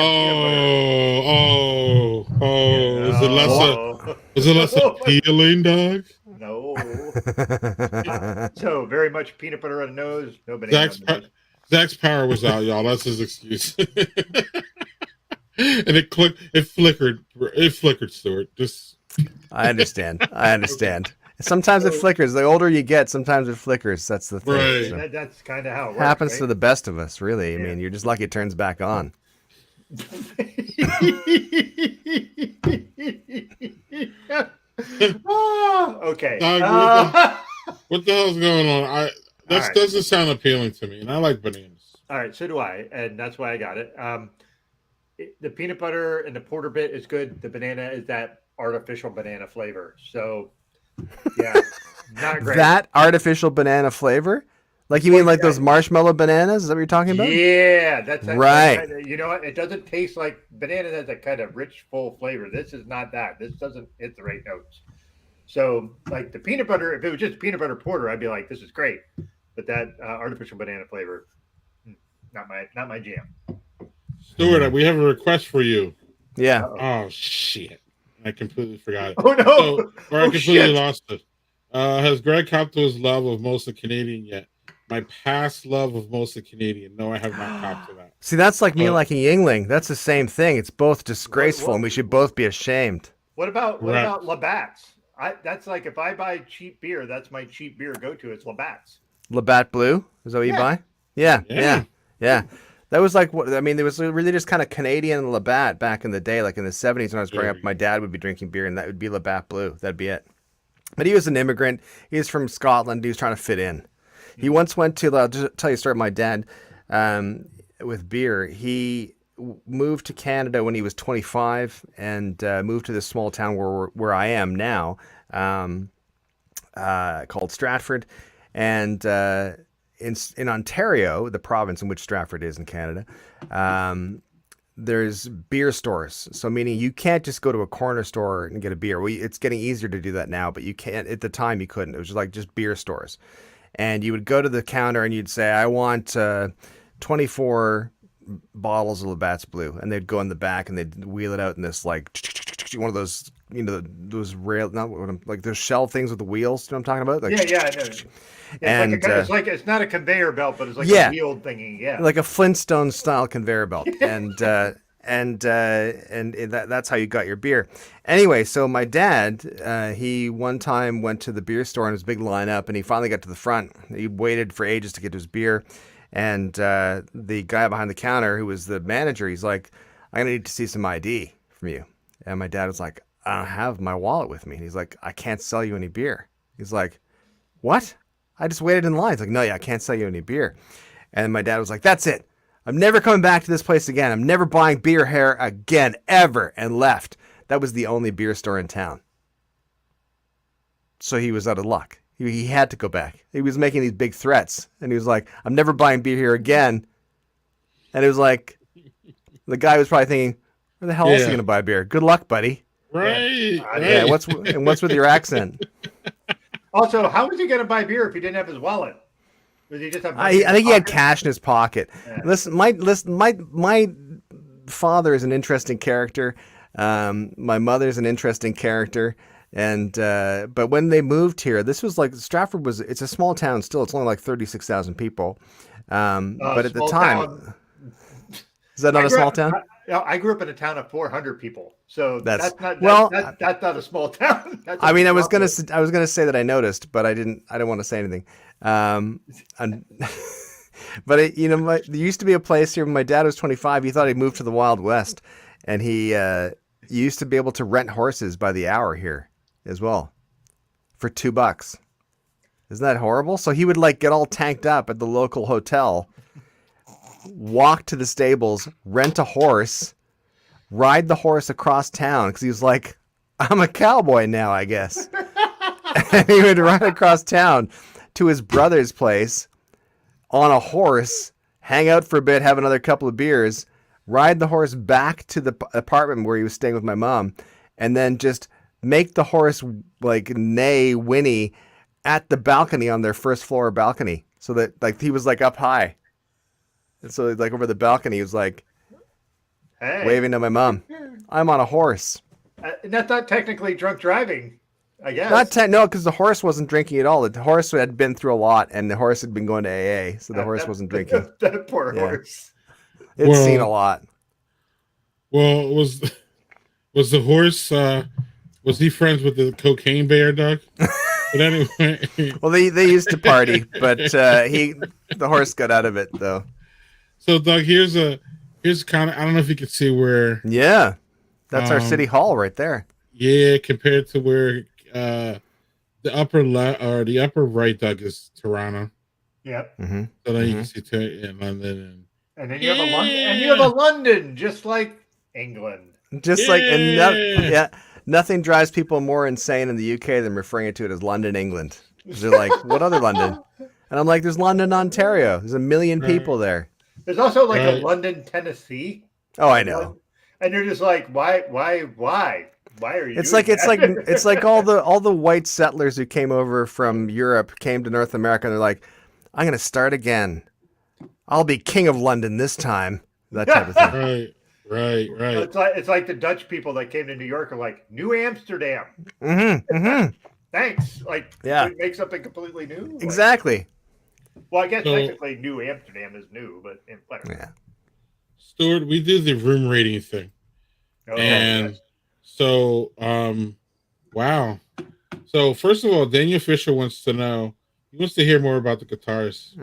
Oh, No. is it less appealing, dog? No. So very much peanut butter on the nose, no banana Zach's, on the nose. Zach's power was out, y'all. That's his excuse. And it flickered, Stuart. Just I understand. Sometimes it flickers. The older you get, sometimes it flickers. That's the thing. Right. So That's kind of how it works, happens to right? the best of us, really. I mean, you're just lucky it turns back on. Okay. Dog, what the hell's going on? That All right. doesn't sound appealing to me, and I like bananas. All right, so do I, and that's why I got it. The peanut butter and the porter bit is good. The banana is that artificial banana flavor. So, yeah, not great. That artificial banana flavor? Like you mean like those marshmallow bananas? Is that what you're talking about? Yeah, that's right. You know what? It doesn't taste like banana. Has a kind of rich, full flavor. This is not that. This doesn't hit the right notes. So, like the peanut butter, if it was just peanut butter porter, I'd be like, this is great. But that artificial banana flavor, not my jam. Stuart, we have a request for you. Yeah. Oh shit! I completely forgot it. Oh no! I completely lost it. Has Greg copped to his love of mostly Canadian yet? My past love of mostly Canadian. No, I have not copped to that. See, that's like me liking Yingling. That's the same thing. It's both disgraceful, and we should both be ashamed. What about Labatt's? That's like if I buy cheap beer, that's my cheap beer go to. It's Labatt's. Labatt Blue? Is that what you buy? Yeah. That was like what I mean. There was really just kind of Canadian Labatt back in the day, like in the 70s when I was growing up. My dad would be drinking beer, and that would be Labatt Blue. That'd be it. But he was an immigrant. He was from Scotland. He was trying to fit in. He once went to. I'll just tell you a story. My dad, with beer, he moved to Canada when he was 25 and moved to this small town where I am now, called Stratford, and in Ontario, the province in which Stratford is in Canada, there's beer stores. So meaning you can't just go to a corner store and get a beer. Well, it's getting easier to do that now, but you can't. At the time, you couldn't. It was just beer stores. And you would go to the counter and you'd say, I want 24 bottles of Labatt's Blue. And they'd go in the back and they'd wheel it out in this like one of those, those rail, not what I'm like those shell things with the wheels. You know what I'm talking about? Like, yeah, I know. It's like it's not a conveyor belt, but it's like a wheeled thingy. Yeah, like a Flintstone style conveyor belt. And that's how you got your beer. Anyway, so my dad, he one time went to the beer store and it was a big lineup, and he finally got to the front. He waited for ages to get his beer, and the guy behind the counter, who was the manager, he's like, "I'm gonna need to see some ID from you." And my dad was like, "I don't have my wallet with me." And he's like, "I can't sell you any beer." He's like, "What? I just waited in line." He's like, "No, I can't sell you any beer." And my dad was like, "That's it. I'm never coming back to this place again. I'm never buying beer here again, ever," and left. That was the only beer store in town. So he was out of luck. He had to go back. He was making these big threats, and he was like, "I'm never buying beer here again." And it was like, the guy was probably thinking, "Where the hell else are you going to buy beer? Good luck, buddy." Right. Yeah. What's with your accent? Also, how was he going to buy beer if he didn't have his wallet? Does he just have? I think he had cash in his pocket. Yeah. Listen, my father is an interesting character. My mother's an interesting character, and but when they moved here, this was like Stratford was. It's a small town still. It's only like 36,000 people. But at the time, is that not a small town? I grew up in a town of 400 people, so that's not a small town. I mean, I was gonna say that I noticed, but I didn't want to say anything. But there used to be a place here when my dad was 25. He thought he'd moved to the Wild West, and he used to be able to rent horses by the hour here as well for $2. Isn't that horrible? So he would like get all tanked up at the local hotel, walk to the stables, rent a horse, ride the horse across town because he was like, "I'm a cowboy now, I guess." And he would ride across town to his brother's place on a horse, hang out for a bit, have another couple of beers, ride the horse back to the apartment where he was staying with my mom, and then just make the horse like whinny at the balcony on their first floor balcony, so that like he was like up high. And so like over the balcony, he was like, "Hey," waving to my mom, "I'm on a horse." That's not technically drunk driving, I guess. No, because the horse wasn't drinking at all. The horse had been through a lot, and the horse had been going to AA, so the horse wasn't drinking. That poor horse. It's seen a lot. Well, was the horse? Was he friends with the cocaine bear, Doug? But anyway. Well, they used to party, but the horse got out of it though. So, Doug, here's kind of, I don't know if you can see where. Yeah, that's our city hall right there. Yeah, compared to where the upper left or the upper right, Doug, is Toronto. Yep. Mm-hmm. So then you can see London, and then you have a London, and you have a London, just like England. Just nothing drives people more insane in the UK than referring to it as London, England. They're like, what other London? And I'm like, there's London, Ontario. There's 1 million people there. There's also like a London, Tennessee. Oh, I know. And you're just like, why are you? It's like all the white settlers who came over from Europe came to North America, and they're like, I'm gonna start again. I'll be king of London this time. That type of thing. Right. It's like the Dutch people that came to New York are like, New Amsterdam. Thanks. Like, make something completely new. Exactly. Well, I guess technically New Amsterdam is new, but whatever. Yeah. Stuart, we do the room rating thing. And so, wow. So first of all, Daniel Fisher wants to know, he wants to hear more about the guitars.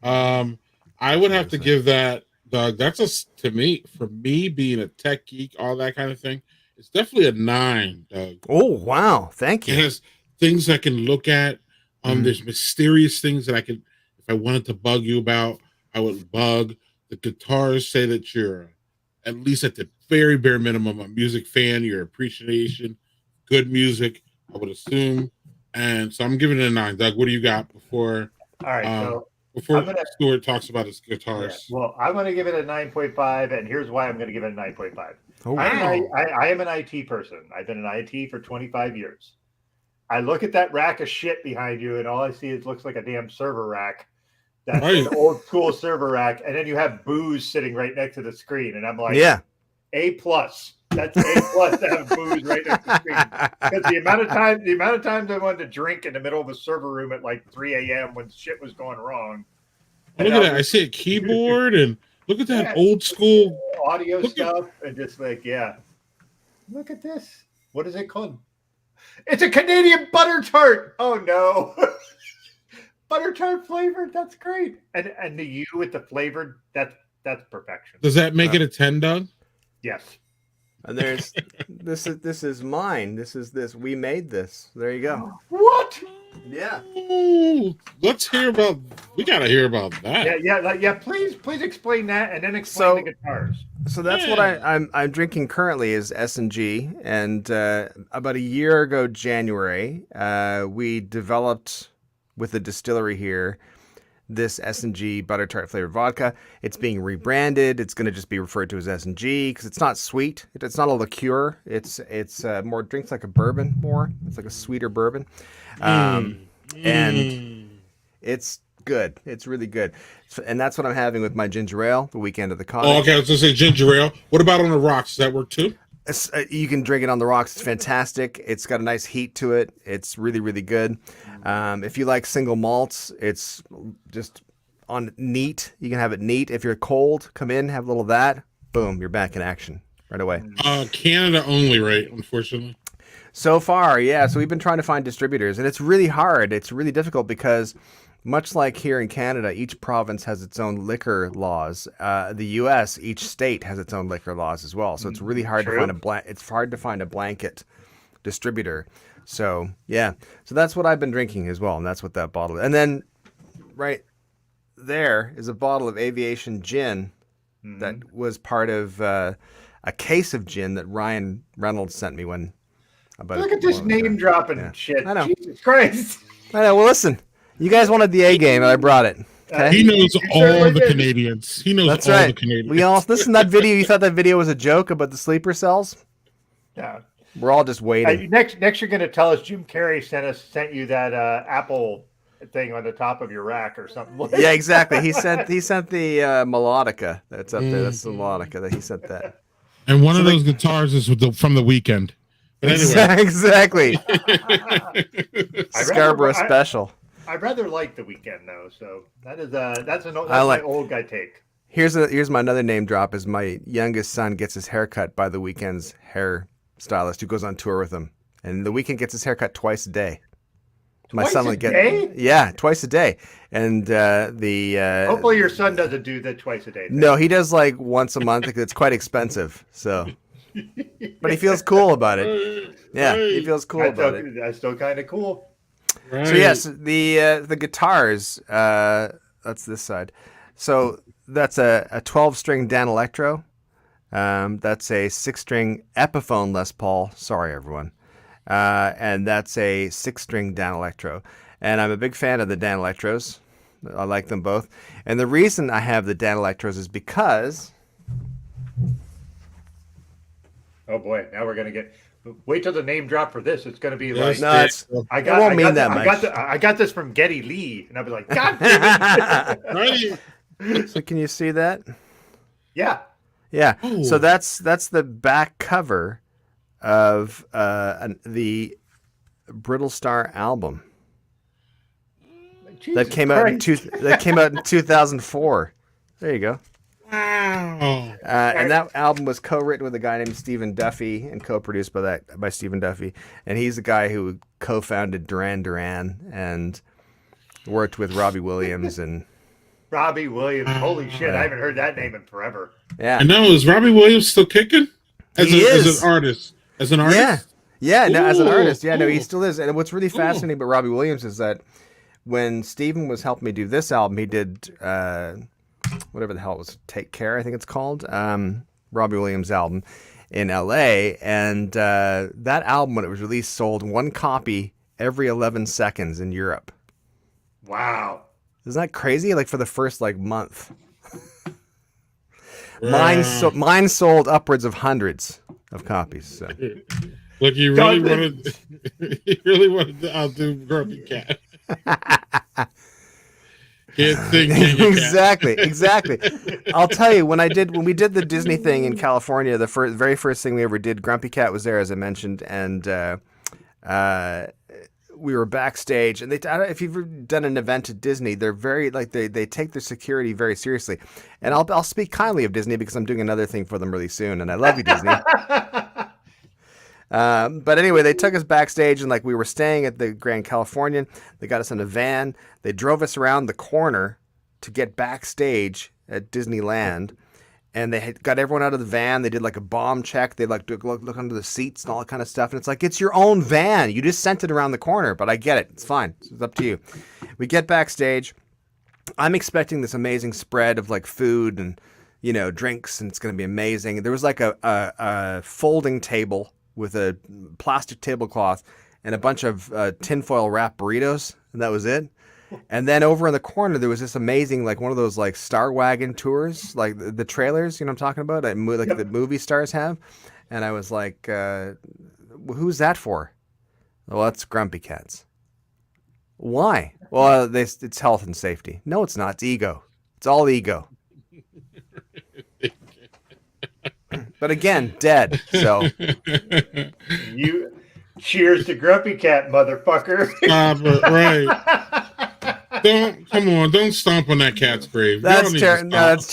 I would have to give that, Doug, that's to me, for me being a tech geek, all that kind of thing, it's definitely a 9, Doug. Oh, wow. Thank you. It has things I can look at. There's mysterious things that I could, if I wanted to bug you about, I would bug. The guitars say that you're, at least at the very bare minimum, a music fan, your appreciation, good music, I would assume. And so I'm giving it a 9. Doug, what do you got before? All right. Before Stuart talks about his guitars. Yeah, well, I'm going to give it a 9.5, and here's why I'm going to give it a 9.5. Oh, wow. I am an IT person. I've been in IT for 25 years. I look at that rack of shit behind you, and all I see looks like a damn server rack. That's an old school server rack, and then you have booze sitting right next to the screen, and I'm like, A+. That's A+ to have booze right next to the screen. Because the amount of times I wanted to drink in the middle of a server room at like 3 a.m. when shit was going wrong. Look at that! I see a keyboard, and look at that old school audio stuff, and just like, look at this. What is it called? It's a Canadian butter tart. Oh no. Butter tart flavored. That's great. And the U with the flavored, that's perfection. Does that make it a 10, Doug? Yes. And there's this is mine. This we made this. There you go. What? Yeah. Ooh, let's hear about. We gotta hear about that. Yeah. Please explain that, and then explain the guitars. So that's what I'm drinking currently is S&G, and about a year ago, January, we developed with the distillery here this S&G butter tart flavored vodka. It's being rebranded. It's going to just be referred to as S&G because it's not sweet. It's not a liqueur. It's more drinks like a bourbon more. It's like a sweeter bourbon. And it's good. It's really good. And that's what I'm having with my ginger ale the weekend of the cottage. Oh, okay. I was going to say ginger ale. What about on the rocks? Does that work too? You can drink it on the rocks. It's fantastic. It's got a nice heat to it. It's really, really good. If you like single malts, it's just on neat. You can have it neat. If you're cold, come in, have a little of that. Boom, you're back in action right away. Canada only, right? Unfortunately. So far, yeah. So we've been trying to find distributors, and it's really hard. It's really difficult because much like here in Canada, each province has its own liquor laws. The U.S., each state has its own liquor laws as well. So it's really hard to find it's hard to find a blanket distributor. So yeah, so that's what I've been drinking as well, and that's what that bottle is. And then right there is a bottle of aviation gin that was part of a case of gin that Ryan Reynolds sent me when. Look at this name dropping shit. I know. Jesus Christ. I know. Well, listen. You guys wanted the A game, and I brought it. Okay? He knows all the Canadians. He knows all the Canadians. We all listen. That video. You thought that video was a joke about the sleeper cells? Yeah. We're all just waiting. Next, you're going to tell us Jim Carrey sent you that Apple thing on the top of your rack or something. Yeah, exactly. He sent the melodica that's up there. That's the melodica that he sent that. And one of those guitars is from the Weekend. But anyway. Exactly. I'd Scarborough rather- special. I'd rather like the Weekend though, so that's I like- my old guy take. Here's my another name drop. Is my youngest son gets his hair cut by the Weekend's hair stylist who goes on tour with him, and the Weekend gets his hair cut twice a day. Twice a day? Yeah, twice a day, and Hopefully your son doesn't do that twice a day. No, he does like once a month. It's quite expensive, so. But he feels cool about it. Yeah, he feels cool about it. That's still kind of cool. Right. So yes, the guitars. That's this side. So that's a 12-string Dan Electro. That's a 6-string Epiphone Les Paul. Sorry, everyone. And that's a 6-string Dan Electro. And I'm a big fan of the Dan Electros. I like them both. And the reason I have the Dan Electros is because. Oh boy, now we're gonna get. Wait till the name drop for this. It's gonna be like. No, it won't mean that much. I got this from Geddy Lee, and I'll be like, God damn it. Right. So can you see that? Yeah. Yeah. Ooh. So that's the back cover of the Brittlestar album that came out in 2004. There you go. Wow. And that album was co-written with a guy named Stephen Duffy and co-produced by Stephen Duffy, and he's the guy who co-founded Duran Duran and worked with Robbie Williams and. Robbie Williams. Holy shit! I haven't heard that name in forever. Yeah. And now is Robbie Williams still kicking? As an artist. As an artist? Yeah. No, as an Ooh, artist. Yeah, no, he ooh. still is. And what's really fascinating about Robbie Williams is that when Stephen was helping me do this album, he did whatever the hell it was, Take Care, I think it's called, Robbie Williams' album in LA. And that album, when it was released, sold one copy every 11 seconds in Europe. Wow. Isn't that crazy? Like for the first month. Wow. Mine sold upwards of hundreds of copies. So. Look, you really wanted to outdo Grumpy Cat. Can't sing, can you, Cat? Exactly. I'll tell you, when we did the Disney thing in California, the very first thing we ever did, Grumpy Cat was there, as I mentioned, and we were backstage. And I don't know if you've ever done an event at Disney, they're very they take their security very seriously. And I'll speak kindly of Disney because I'm doing another thing for them really soon, and I love you, Disney. But anyway, they took us backstage, and we were staying at the Grand Californian. They got us in a van. They drove us around the corner to get backstage at Disneyland, and they had got everyone out of the van. They did a bomb check. They look under the seats and all that kind of stuff. And it's it's your own van. You just sent it around the corner, but I get it. It's fine. It's up to you. We get backstage. I'm expecting this amazing spread of food and drinks, and it's going to be amazing. There was a folding table with a plastic tablecloth and a bunch of tinfoil wrapped burritos, and that was it. And then over in the corner, there was this amazing, one of those Star Wagon tours, the trailers, you know what I'm talking about, the movie stars have. And I was like, who's that for? Well, that's Grumpy Cats. Why? Well, it's health and safety. No, it's not. It's ego. It's all ego. But again, dead. So you cheers to Grumpy Cat, motherfucker. Right. Don't stomp on that cat's grave. That's terrible. No, that's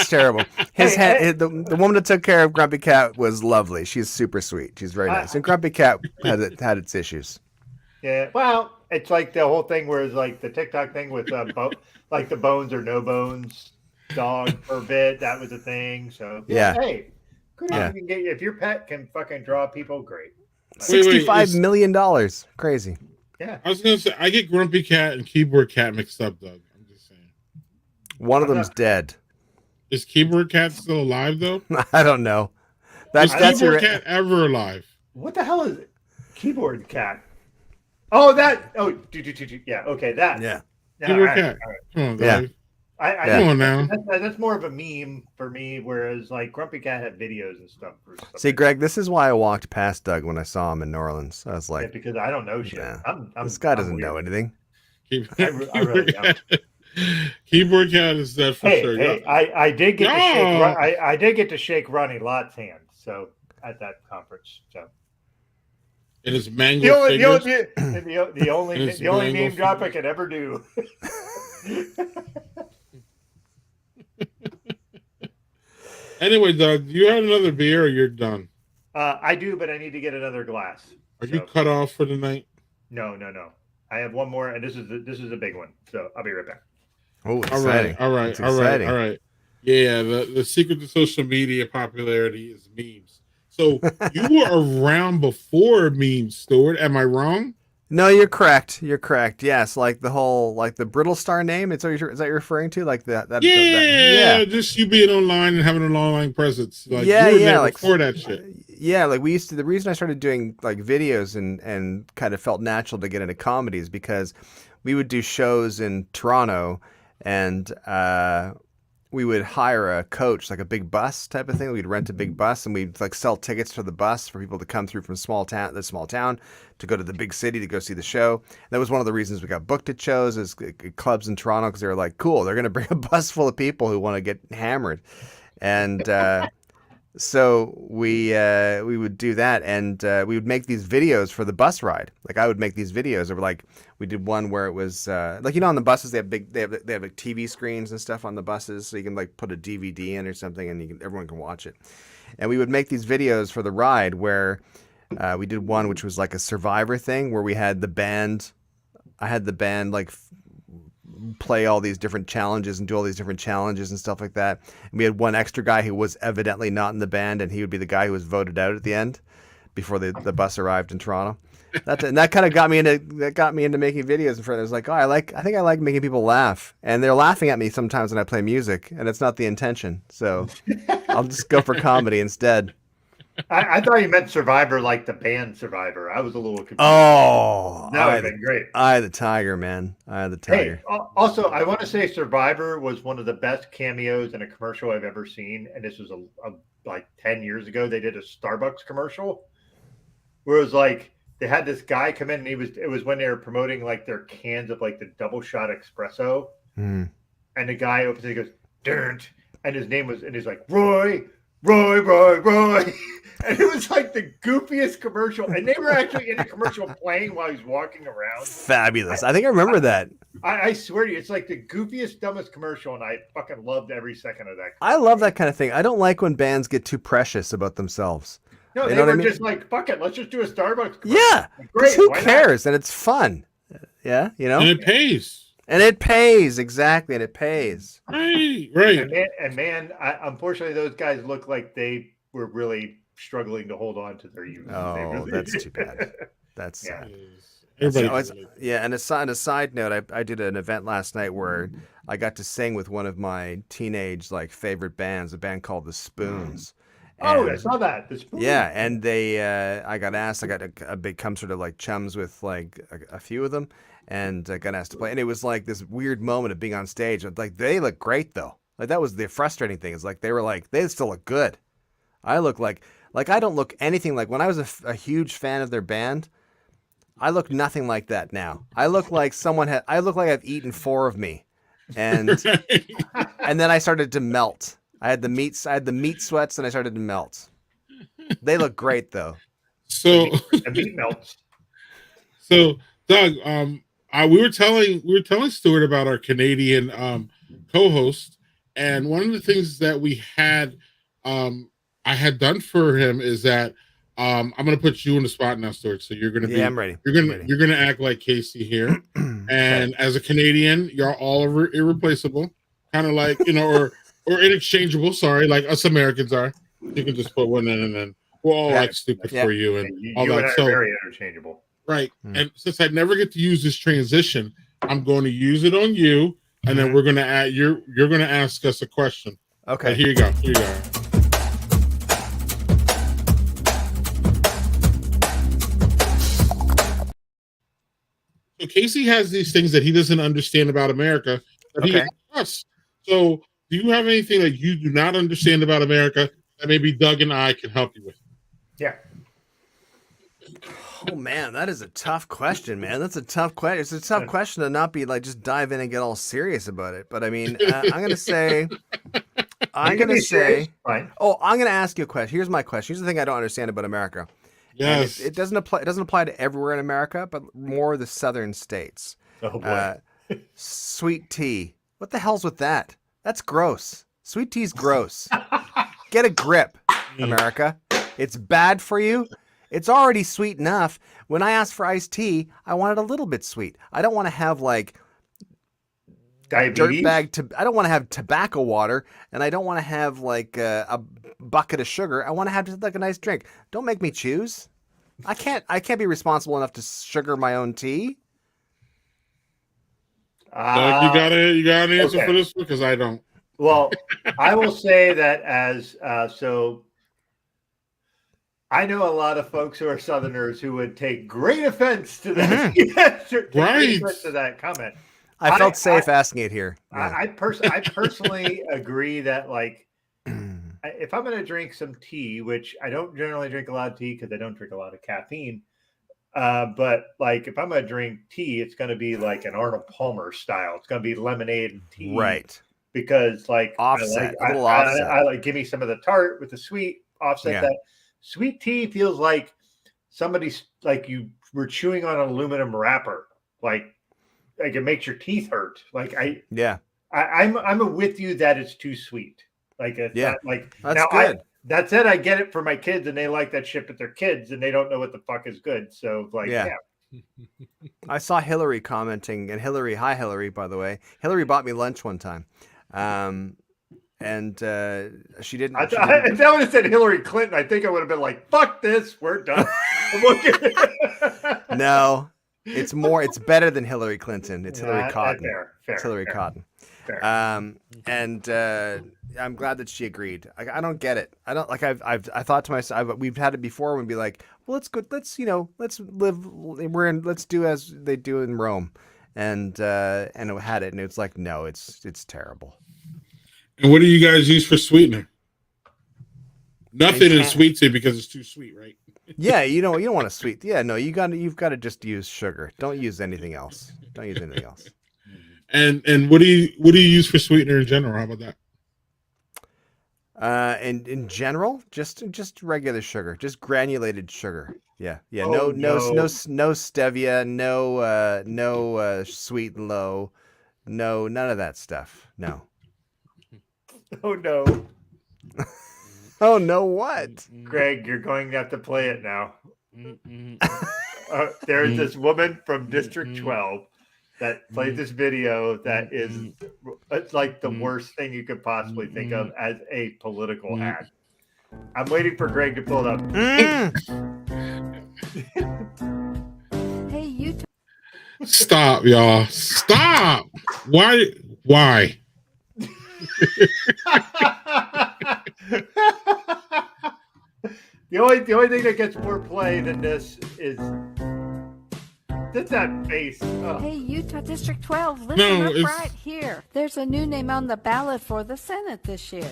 terrible. The woman that took care of Grumpy Cat was lovely. She's super sweet. She's very nice. And Grumpy Cat had its issues. Yeah. Well, it's like the whole thing where it's the TikTok thing with the bones or no bones dog per bit. That was a thing. So yeah. Hey, good on you can get if your pet can fucking draw people, great. $65 million. Crazy. Yeah. I was gonna say I get Grumpy Cat and Keyboard Cat mixed up, Doug. I'm just saying. One of them's dead. Is Keyboard Cat still alive though? I don't know. Is Keyboard Cat ever alive? What the hell is it? Keyboard Cat? Oh, that. Oh, yeah. Okay, that. Yeah. Keyboard Cat. All right. Come on, yeah. guys. Come on now. That's more of a meme for me, whereas Grumpy Cat had videos and stuff. See, Greg, this is why I walked past Doug when I saw him in New Orleans. I was like, because I don't know shit. This guy doesn't know anything. I really don't. Keyboard cat is that for sure. Hey, I did get to shake. Yeah. I did get to shake Ronnie Lott's hand. So at that conference. So And his the mangled only fingers. the only name drop I could ever do. Anyway, Doug, you had another beer or you're done? I do, but I need to get another glass. Are you cut off for the night? No. I have one more, and this is a big one. So I'll be right back. Oh, All right. Yeah, the secret to social media popularity is memes. So you were around before memes, Stuart. Am I wrong? No, you're correct. You're correct. Yes, like the Brittlestar name. Is that you're referring to? Like that? Yeah, just you being online and having an online presence. Like yeah, you were yeah, there like before that shit. Yeah, like we used to. The reason I started doing like videos and kind of felt natural to get into comedy is because we would do shows in Toronto, and we would hire a coach, like a big bus type of thing. We'd rent a big bus and we'd like sell tickets for the bus for people to come through from the small town to go to the big city to go see the show. And that was one of the reasons we got booked at shows as clubs in Toronto, because they were like, cool, they're going to bring a bus full of people who want to get hammered. And so we would do that, and we would make these videos for the bus ride. Like I would make these videos of like, we did one where it was like, on the buses they have like TV screens and stuff on the buses, so you can like put a DVD in or something, and everyone can watch it. And we would make these videos for the ride where we did one which was like a Survivor thing where we had the band. I had the band like play all these different challenges and do all these different challenges and stuff like that. And we had one extra guy who was evidently not in the band, and he would be the guy who was voted out at the end before the bus arrived in Toronto. That kind of got me into making videos in front. I was like, I think I like making people laugh, and they're laughing at me sometimes when I play music, and it's not the intention. So I'll just go for comedy instead. I thought you meant Survivor, like the band Survivor. I was a little confused. Oh, that would have been great. Eye of the Tiger, man. Eye of the Tiger. Hey, also, I want to say Survivor was one of the best cameos in a commercial I've ever seen. And this was like 10 years ago. They did a Starbucks commercial where it was like they had this guy come in, and it was when they were promoting like their cans of like the double shot espresso. Mm. And the guy opens it, he goes, "Dirt," and his name was, and he's like, Roy. And it was like the goofiest commercial. And they were actually in the commercial playing while he's walking around. Fabulous. I think I remember that. I swear to you, it's like the goofiest, dumbest commercial. And I fucking loved every second of that. I love that kind of thing. I don't like when bands get too precious about themselves. No, they were just like, fuck it, let's just do a Starbucks commercial. Yeah. Great. Who cares? And it's fun. Yeah. And it pays. And it pays, exactly, and it pays. Right. And man, unfortunately, those guys look like they were really struggling to hold on to their youth. Oh, that's too bad. That's yeah. Yeah, and a side note, I did an event last night where I got to sing with one of my teenage like favorite bands, a band called The Spoons. And, I saw that. The Spoons. Yeah, and they, I got asked. I got a become sort of like chums with like a few of them. And I got asked to play, and it was like this weird moment of being on stage. Like they look great though. Like that was the frustrating thing. Is like they still look good. I look like I don't look anything like when I was a huge fan of their band. I look nothing like that now. I look like I look like I've eaten 4 of me, and and then I started to melt. I had the meat sweats, and I started to melt. They look great though. So the meat melts. So Doug, we were telling Stuart about our Canadian co-host, and one of the things that we had I had done for him is that I'm going to put you in the spot now, Stuart. So you're going to be I'm ready. You're going to act like Casey here, and as a Canadian, you're all irreplaceable, kind of like or inexchangeable. Sorry, like us Americans are. You can just put one in, and then we're all like stupid for you and all that. So very interchangeable. Right. And since I never get to use this transition, I'm going to use it on you, and then we're going to add you're going to ask us a question. Okay. Here you go. So Casey has these things that he doesn't understand about America that he asks us. So do you have anything that you do not understand about America that maybe Doug and I can help you with? Yeah. Oh man, that is a tough question, man. That's a tough question. It's a tough question to not be like just dive in and get all serious about it. But I mean, I'm gonna say, You can be serious. Fine. Oh, I'm gonna ask you a question. Here's my question. Here's the thing I don't understand about America. And Yes. it doesn't apply. It doesn't apply to everywhere in America, but more the southern states. Oh boy. Sweet tea. What the hell's with that? That's gross. Sweet tea's gross. Get a grip, America. It's bad for you. It's already sweet enough. When I ask for iced tea, I want it a little bit sweet. I don't want to have like Diabetes. I don't want to have tobacco water, and I don't want to have like a bucket of sugar. I want to have just like a nice drink. Don't make me choose. I can't be responsible enough to sugar my own tea. Doug, you got an answer okay. for this one? Because I don't. Well, I will say that as so. I know a lot of folks who are Southerners who would take great offense to that. Right. To that comment. I felt safe asking it here. Yeah. I personally agree that like if I'm going to drink some tea, which I don't generally drink a lot of tea because I don't drink a lot of caffeine, but like if I'm going to drink tea, it's going to be like an Arnold Palmer style. It's going to be lemonade and tea, Right? Because like Offset, I like give me some of the tart with the sweet, offset that. Sweet tea feels like somebody's like you were chewing on an aluminum wrapper, like it makes your teeth hurt. Like I'm with you that it's too sweet. Like it's not like that's now good. That said, I get it for my kids, and they like that shit with their kids, and they don't know what the fuck is good. So like I saw Hillary commenting, and hi Hillary, by the way. Hillary bought me lunch one time. And she didn't. If I would have said Hillary Clinton, I think I would have been like, "Fuck this, we're done." No, it's better than Hillary Clinton. It's Hillary Cotton. Fair, it's Hillary Cotton. Fair. And I'm glad that she agreed. I don't get it. I don't like. I thought to myself, we've had it before. We'd be like, well, let's go. Let's live. Let's do as they do in Rome, and it had it, and it's like, no, it's terrible. And what do you guys use for sweetener? Nothing in sweet tea because it's too sweet, right? Yeah, you don't want to sweet. Yeah, no, you've got to just use sugar. Don't use anything else. And what do you use for sweetener in general? How about that? In general, just regular sugar, just granulated sugar. Yeah. Oh, no stevia, no sweet and low, no none of that stuff. No. Oh no. Oh no! What? Greg, you're going to have to play it now. There's this woman from District 12 that played this video that is it's like the worst thing you could possibly think of as a political ad. I'm waiting for Greg to pull it up. Hey, you. Stop, y'all! Stop! Why? The only thing that gets more play than this is just that face. Oh. Hey, Utah District 12, listen up right here. There's a new name on the ballot for the Senate this year.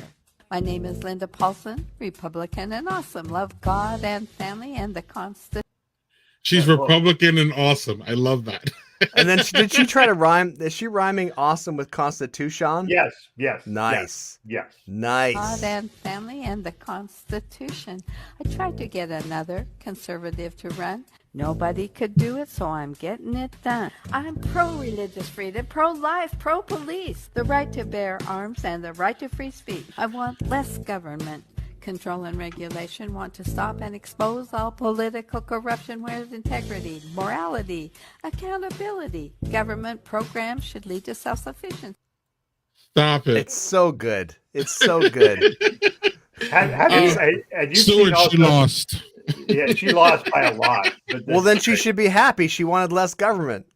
My name is Linda Paulson, Republican and awesome. Love God and family and the Constitution. She's Republican and awesome. I love that. And then did she try to rhyme? Is she rhyming awesome with Constitution? Yes. Nice. Yes. Nice. God and family and the Constitution. I tried to get another conservative to run. Nobody could do it, so I'm getting it done. I'm pro-religious freedom, pro-life, pro-police, the right to bear arms and the right to free speech. I want less government control and regulation, want to stop and expose all political corruption where integrity, morality, accountability. Government programs should lead to self-sufficiency. Stop it. It's so good. It's so good. She lost. Yeah, she lost by a lot. Well, then she should be happy. She wanted less government.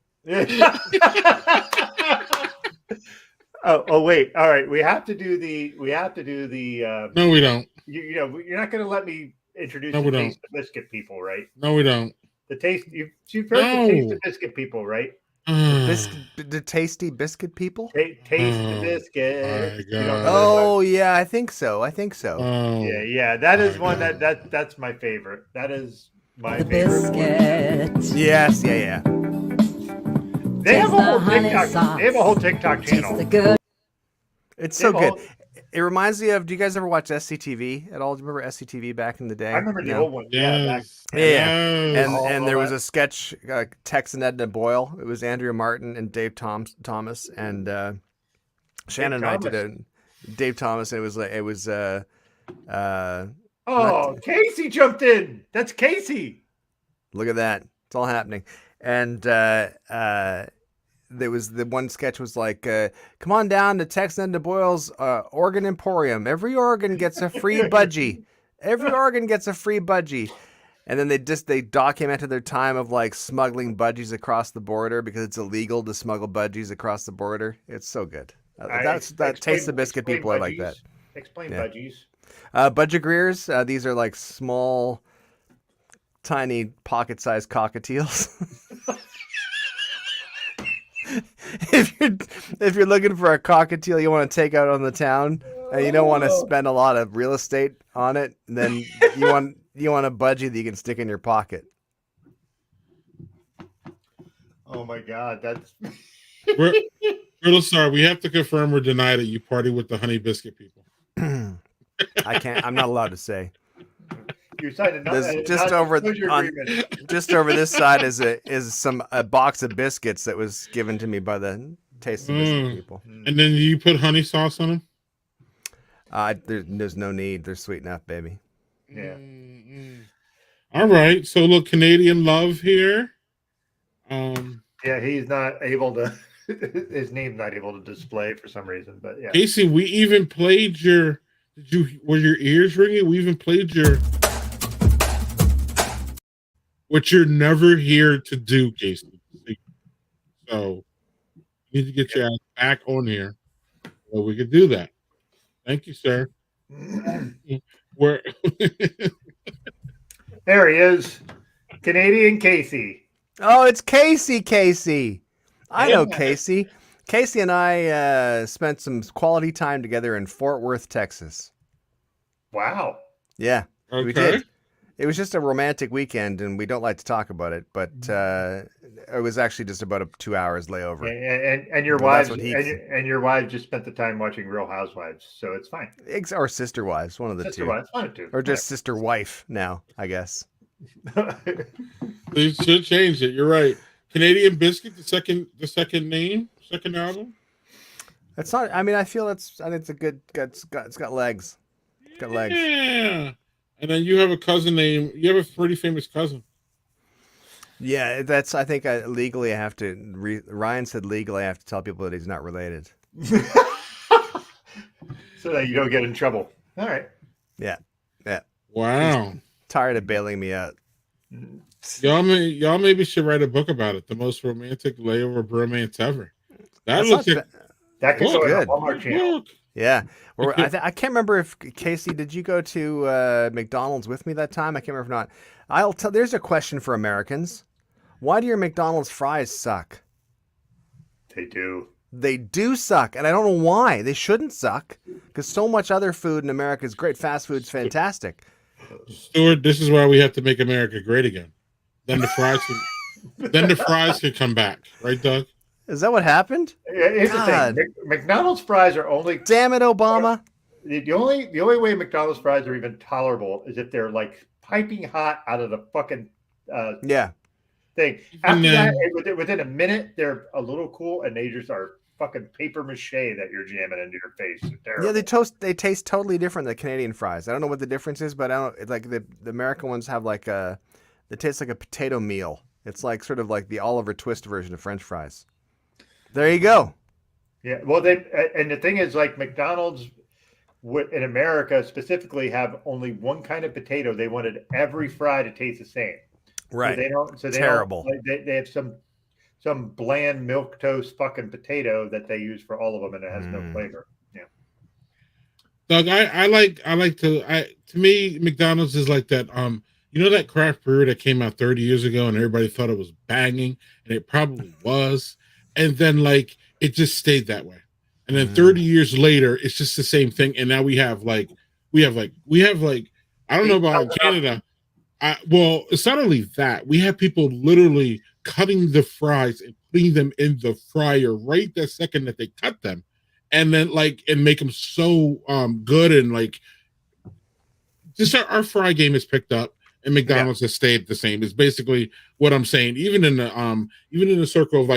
Oh, wait. All right. We have to do the. No, we don't. You're not going to let me introduce the Taste the Biscuit people, right? No, we don't. The taste. You've heard the Taste the Biscuit people, right? The tasty biscuit people. Taste the biscuit. Oh yeah, I think so. Yeah. That is one that's my favorite. That is my favorite. Yes, yeah. They have a whole TikTok. They have a whole TikTok channel. It's so good. It reminds me of. Do you guys ever watch SCTV at all? Do you remember SCTV back in the day? I remember the old one. Yes. Yeah. Yes. And there was a sketch, Tex and Edna Boyle. It was Andrea Martin and Dave Thomas and Shannon and I did it. Dave Thomas. And it was Casey jumped in. That's Casey. Look at that. It's all happening. And there was the one sketch was like, come on down to Tex and Edna Boyle's Organ Emporium. Every organ gets a free budgie. Every organ gets a free budgie. And then they documented their time of like smuggling budgies across the border because it's illegal to smuggle budgies across the border. It's so good. Taste the Biscuit people are like that. Explain budgies. Budgegreers. These are like small, tiny pocket-sized cockatiels. If you're looking for a cockatiel you want to take out on the town and you don't want to spend a lot of real estate on it, then you want a budgie that you can stick in your pocket. Oh my God, that's Brittlestar, we have to confirm or deny that you party with the Honey Biscuit people. I can't. I'm not allowed to say. You signed just over this side is a box of biscuits that was given to me by the Taste of Biscuit people. And then you put honey sauce on them? There's no need. They're sweet enough, baby. Yeah. All right. So look, Canadian love here. Yeah, he's not able to. His name's not able to display for some reason, but yeah. Casey, we even played your. Were your ears ringing? We even played your. What you're never here to do, Casey. So you need to get your ass back on here so we could do that. Thank you, sir. Where there he is. Canadian Casey. Oh, it's Casey. I know Casey. Casey and I spent some quality time together in Fort Worth, Texas. Wow. Yeah, okay. We did. It was just a romantic weekend, and we don't like to talk about it, but it was actually just about a 2 hours layover. And your wives and your wife just spent the time watching Real Housewives, so it's fine. Or Sister Wives, one of the two. Sister Wives, one or two. Or just Sister Wife now, I guess. They should change it. You're right. Canadian Biscuit, the second album. That's not. I mean, I feel it's a good. It's got legs. It's got legs. Yeah. And then you have a cousin named. You have a pretty famous cousin. Yeah, that's. I think legally I have to. Ryan said legally I have to tell people that he's not related. So that you don't get in trouble. All right. Yeah. Wow. He's tired of bailing me out. Y'all maybe should write a book about it. The most romantic layover bromance ever. That looks like that could go good. on the Hallmark channel. Yeah. I can't remember if Casey, did you go to McDonald's with me that time? I can't remember if not. I'll tell. There's a question for Americans. Why do your McDonald's fries suck? They do. They do suck, and I don't know why. They shouldn't suck because so much other food in America is great. Fast food's fantastic. Stuart, this is why we have to make America great again. Then the fries can come back, right, Doug? Is that what happened? Here's the thing. McDonald's fries are only. Damn it, Obama! The only way McDonald's fries are even tolerable is if they're like piping hot out of the fucking thing. After that, within a minute, they're a little cool, and they just are fucking paper mache that you're jamming into your face. Yeah, they taste totally different than Canadian fries. I don't know what the difference is, but I don't like the American ones have like they taste like a potato meal. It's like sort of like the Oliver Twist version of French fries. There you go. Yeah, well, and the thing is, like McDonald's in America specifically have only one kind of potato. They wanted every fry to taste the same. Right. So they terrible. They have some bland milk toast fucking potato that they use for all of them, and it has no flavor. Yeah. Doug, to me, McDonald's is like that. You know that craft brewer that came out 30 years ago and everybody thought it was banging, and it probably was. And then like it just stayed that way. And then 30 years later, it's just the same thing. And now we have I don't know about in Canada, Well, it's not only that. We have people literally cutting the fries and putting them in the fryer right the second that they cut them, and then and make them so good and just our fry game is picked up, and McDonald's has stayed the same. Is basically what I'm saying. Even in the circle of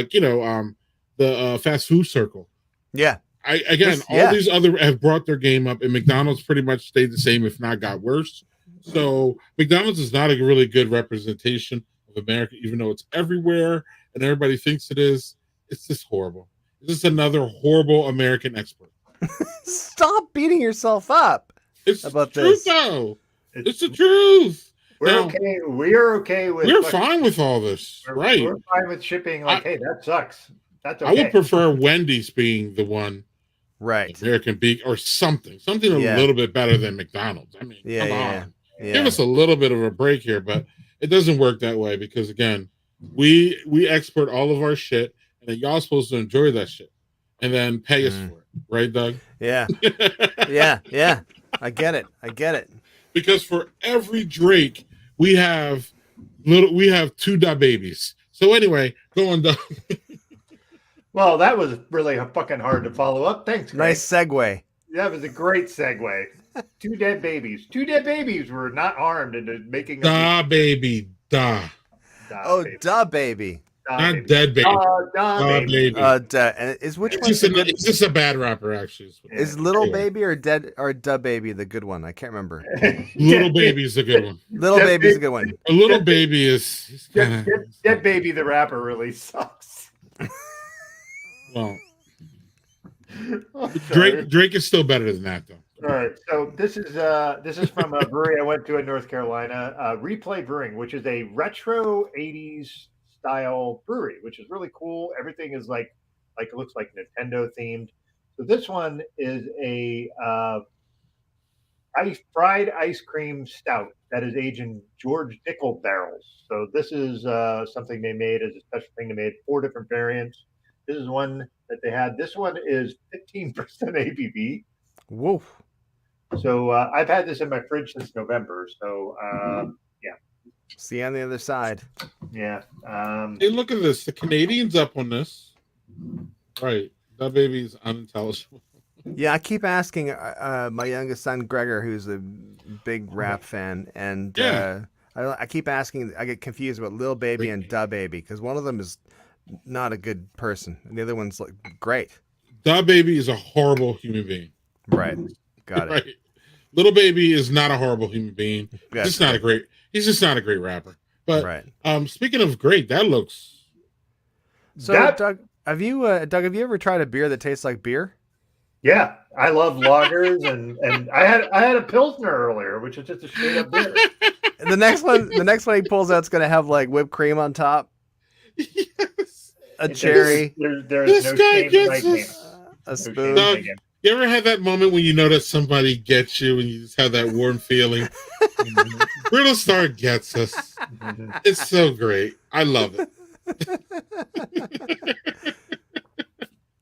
the fast food circle. Yeah. All these other have brought their game up, and McDonald's pretty much stayed the same, if not got worse. So McDonald's is not a really good representation of America, even though it's everywhere and everybody thinks it is. It's just horrible. It's just another horrible American export. Stop beating yourself up. It's about the truth, this. though. It's the truth. We're okay. We're okay with. We're fine with all this, right? We're fine with shipping. Hey, that sucks. That's okay. I would prefer Wendy's being the one, right? American beef or something a little bit better than McDonald's. I mean, come on. Give us a little bit of a break here, but it doesn't work that way because again, we export all of our shit, and then y'all supposed to enjoy that shit, and then pay us for it, right, Doug? Yeah, yeah. I get it. Because for every Drake, we have two da babies. So anyway, go on, Doug. Well, that was really fucking hard to follow up. Thanks, Greg. Nice segue. That was a great segue. Two dead babies. Two dead babies were not harmed into making da baby. Da. Oh, baby. Da baby. Da not baby. Dead baby. Da baby. And is which one? It's just a bad rapper, actually. Is Little Baby or Da Baby the good one? I can't remember. Little Baby is the good one. Little Baby's a good one. A Little Baby is Dead Baby the rapper really sucks. Well, Drake is still better than that, though. All right, so this is from a brewery I went to in North Carolina, Replay Brewing, which is a retro '80s style brewery, which is really cool. Everything is like it looks like Nintendo themed. So this one is a fried ice cream stout that is aged in George Dickel barrels. So this is something they made as a special thing. They made 4 different variants. This is one that they had. This one is 15% ABV. Whoa. So I've had this in my fridge since November. So yeah. See you on the other side. Yeah. Hey, look at this. The Canadian's up on this. Right. That baby's unintelligible. Yeah, I keep asking my youngest son, Gregor, who's a big rap fan, and I keep asking. I get confused about Lil Baby and Da Baby because one of them is not a good person, and the other one's great. Da Baby is a horrible human being. Right. Got it. Right. Little Baby is not a horrible human being. He's just not a great rapper. But speaking of great, that looks. So Doug, have you ever tried a beer that tastes like beer? Yeah, I love lagers, and I had a Pilsner earlier, which is just a straight up beer. The next one he pulls out is going to have whipped cream on top. Yes. A cherry. There's no shame in my game. A spoon. You ever had that moment when you know that somebody gets you and you just have that warm feeling? Brittlestar gets us. It's so great. I love it.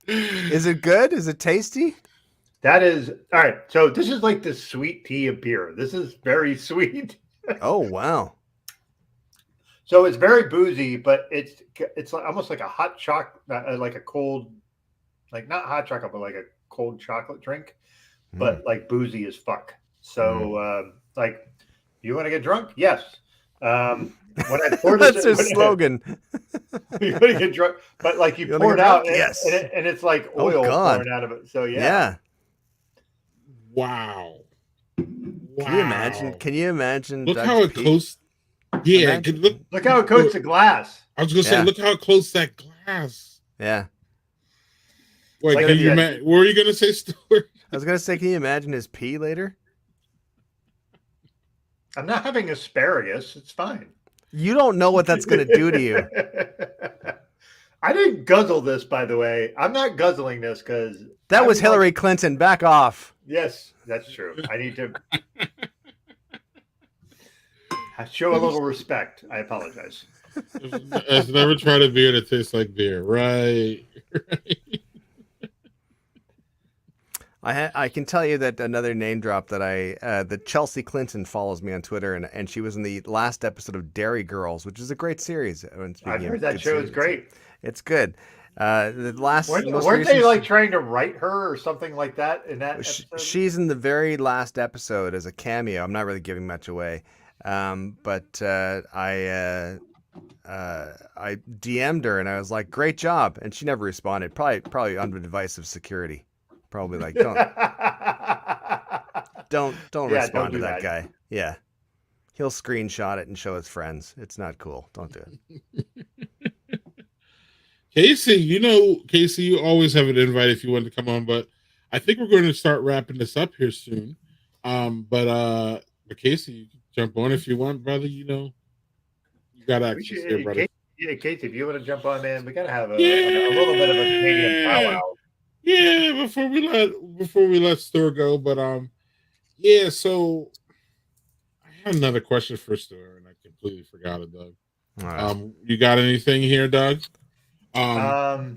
Is it good? Is it tasty? That is all right. So this is like the sweet tea of beer. This is very sweet. Oh wow. So it's very boozy, but it's almost like a hot chocolate, like a cold, not hot chocolate, but like a cold chocolate drink, but boozy as fuck. So you want to get drunk? Yes. When I poured that's their slogan. You want to get drunk, but you pour it out, yes, and it's like oil pouring out of it. So yeah. Wow. Can you imagine? Look how it coats. Yeah, look how it coats the glass. I was gonna say, look how it close that glass. Yeah. Wait, what were you gonna say, Stuart? I was gonna say, can you imagine his pee later? I'm not having asparagus. It's fine. You don't know what that's gonna do to you. I didn't guzzle this, by the way. I'm not guzzling this because that was Hillary Clinton. Back off. Yes, that's true. I need to show a little respect. I apologize. I've never tried a beer that tastes like beer. Right. I can tell you that another name drop that that Chelsea Clinton follows me on Twitter, and she was in the last episode of Dairy Girls, which is a great series. I've heard that show is great. It's good. The most Weren't they recent, like trying to write her or something like that in that episode? she's in the very last episode as a cameo. I'm not really giving much away, but I DM'd her and I was like, "Great job," and she never responded. Probably under advice of security. Probably like, don't Yeah, respond don't to do that that. guy. Yeah, he'll screenshot it and show his friends. It's not cool. Don't do it. Casey, Casey, you always have an invite if you want to come on, but I think we're going to start wrapping this up here soon. But Casey, you can jump on if you want, brother. You got access here, brother. Casey, if you want to jump on, man, we gotta have a little bit of a Canadian powwow. Yeah, before we let Stuart go, but yeah. So I had another question for Stuart, and I completely forgot it, Doug. All right. You got anything here, Doug? So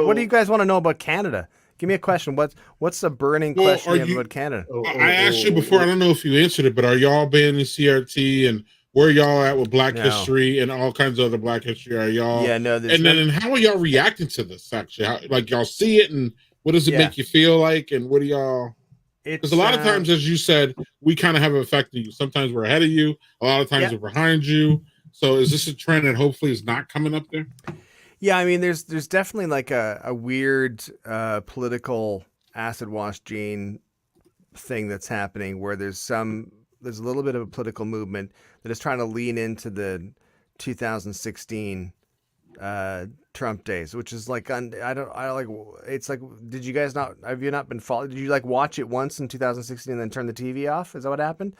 What do you guys want to know about Canada? Give me a question. What's the burning question you have about Canada? I asked you before. I don't know if you answered it, but are y'all banning CRT and where y'all at with Black History and all kinds of other Black History? Are y'all? Yeah, no. And how are y'all reacting to this? Actually, like y'all see it, and what does it make you feel like? And what do y'all? Because a lot of times, as you said, we kind of have an effect on you. Sometimes we're ahead of you. A lot of times we're behind you. So is this a trend that hopefully is not coming up there? Yeah, I mean, there's definitely like a weird political acid wash gene thing that's happening where there's a little bit of a political movement that is trying to lean into the 2016 Trump days, which is like it's like, did you guys have you not been following? Did you like watch it once in 2016 and then turn the TV off? Is that what happened?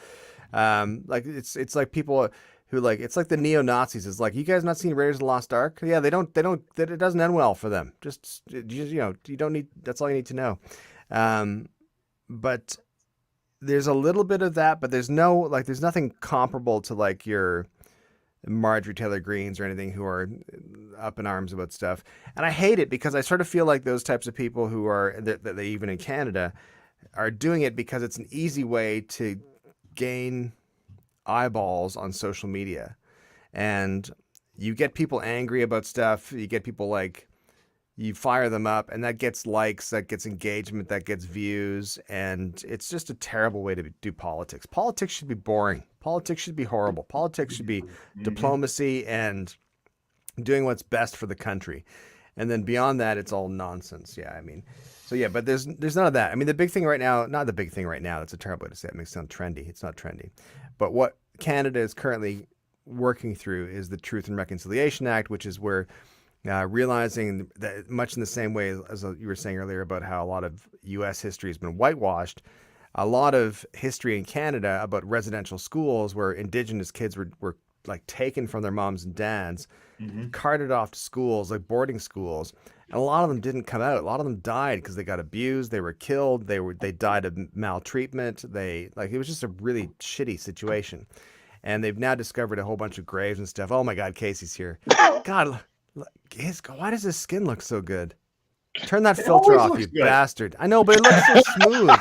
Like it's like people who like, it's like the neo-Nazis. It's like, you guys not seen Raiders of the Lost Ark? Yeah, it doesn't end well for them. You don't need, that's all you need to know. But there's a little bit of that, but there's nothing comparable to like your Marjorie Taylor Greens or anything who are up in arms about stuff. And I hate it because I sort of feel like those types of people who are, that they even in Canada, are doing it because it's an easy way to gain eyeballs on social media. And you get people angry about stuff. You get people like, you fire them up and that gets likes, that gets engagement, that gets views. And it's just a terrible way to do politics. Politics should be boring. Politics should be horrible. Politics should be diplomacy and doing what's best for the country. And then beyond that, it's all nonsense. Yeah, I mean, so yeah, but there's none of that. I mean, the big thing right now, not the big thing right now, that's a terrible way to say it. It makes it sound trendy. It's not trendy. But what Canada is currently working through is the Truth and Reconciliation Act, which is where realizing that, much in the same way as you were saying earlier about how a lot of U.S. history has been whitewashed, a lot of history in Canada about residential schools where Indigenous kids were like taken from their moms and dads, carted off to schools, like boarding schools. And a lot of them didn't come out. A lot of them died because they got abused. They were killed. They died of maltreatment. It was just a really shitty situation. And they've now discovered a whole bunch of graves and stuff. Oh my God, Casey's here. God, why does his skin look so good? Turn that filter off, you bastard. I know, but it looks so smooth.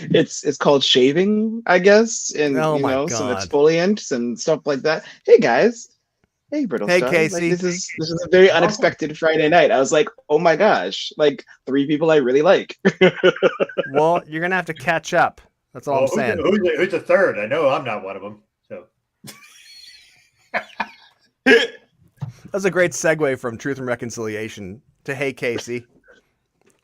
It's called shaving, I guess, and some exfoliants and stuff like that. Hey guys, hey Brittlestar. Hey Casey, this is a very unexpected Friday night. I was like, oh my gosh, like 3 people I really like. Well, you're gonna have to catch up. That's all I'm saying. Who's the third? I know I'm not one of them. So that's a great segue from Truth and Reconciliation to Hey Casey.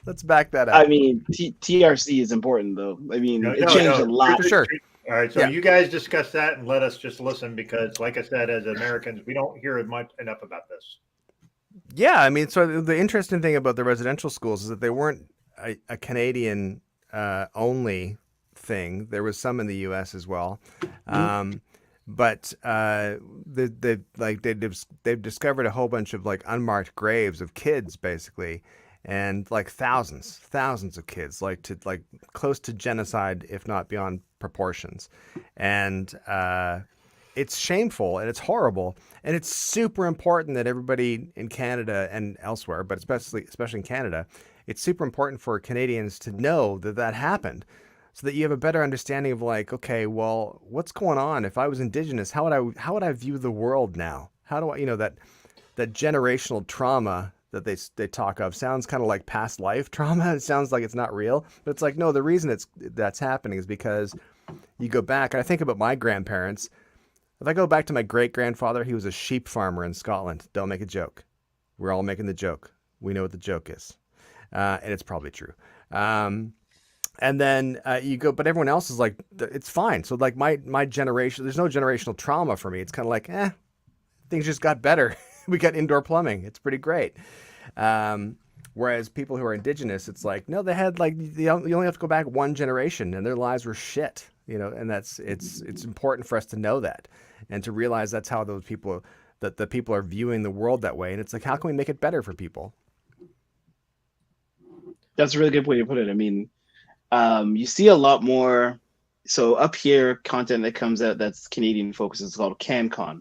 Let's back that up. I mean, TRC is important, though. I mean, it changed a lot. For sure. All right, so you guys discuss that and let us just listen because, like I said, as Americans, we don't hear enough about this. Yeah, I mean, so the interesting thing about the residential schools is that they weren't a Canadian only thing. There was some in the U.S. as well, but they've discovered a whole bunch of like unmarked graves of kids, basically. And like thousands of kids, like close to genocide, if not beyond proportions. And it's shameful and it's horrible. And it's super important that everybody in Canada and elsewhere, but especially in Canada, it's super important for Canadians to know that that happened, so that you have a better understanding of like, okay, well, what's going on? If I was Indigenous, how would I view the world now? How do I, that generational trauma that they talk of sounds kind of like past life trauma. It sounds like it's not real, but it's like, no, the reason that's happening is because you go back, and I think about my grandparents. If I go back to my great grandfather, he was a sheep farmer in Scotland. Don't make a joke. We're all making the joke. We know what the joke is, and it's probably true. And then you go, but everyone else is like, it's fine. So like my generation, there's no generational trauma for me. It's kind of like, things just got better. We got indoor plumbing. It's pretty great. Whereas people who are Indigenous, it's like, no, they had like, you only have to go back one generation and their lives were shit, and it's important for us to know that and to realize that's how those people, that the people are viewing the world that way. And it's like, how can we make it better for people? That's a really good way to put it. I mean, you see a lot more. So up here, content that comes out that's Canadian focused is called CanCon.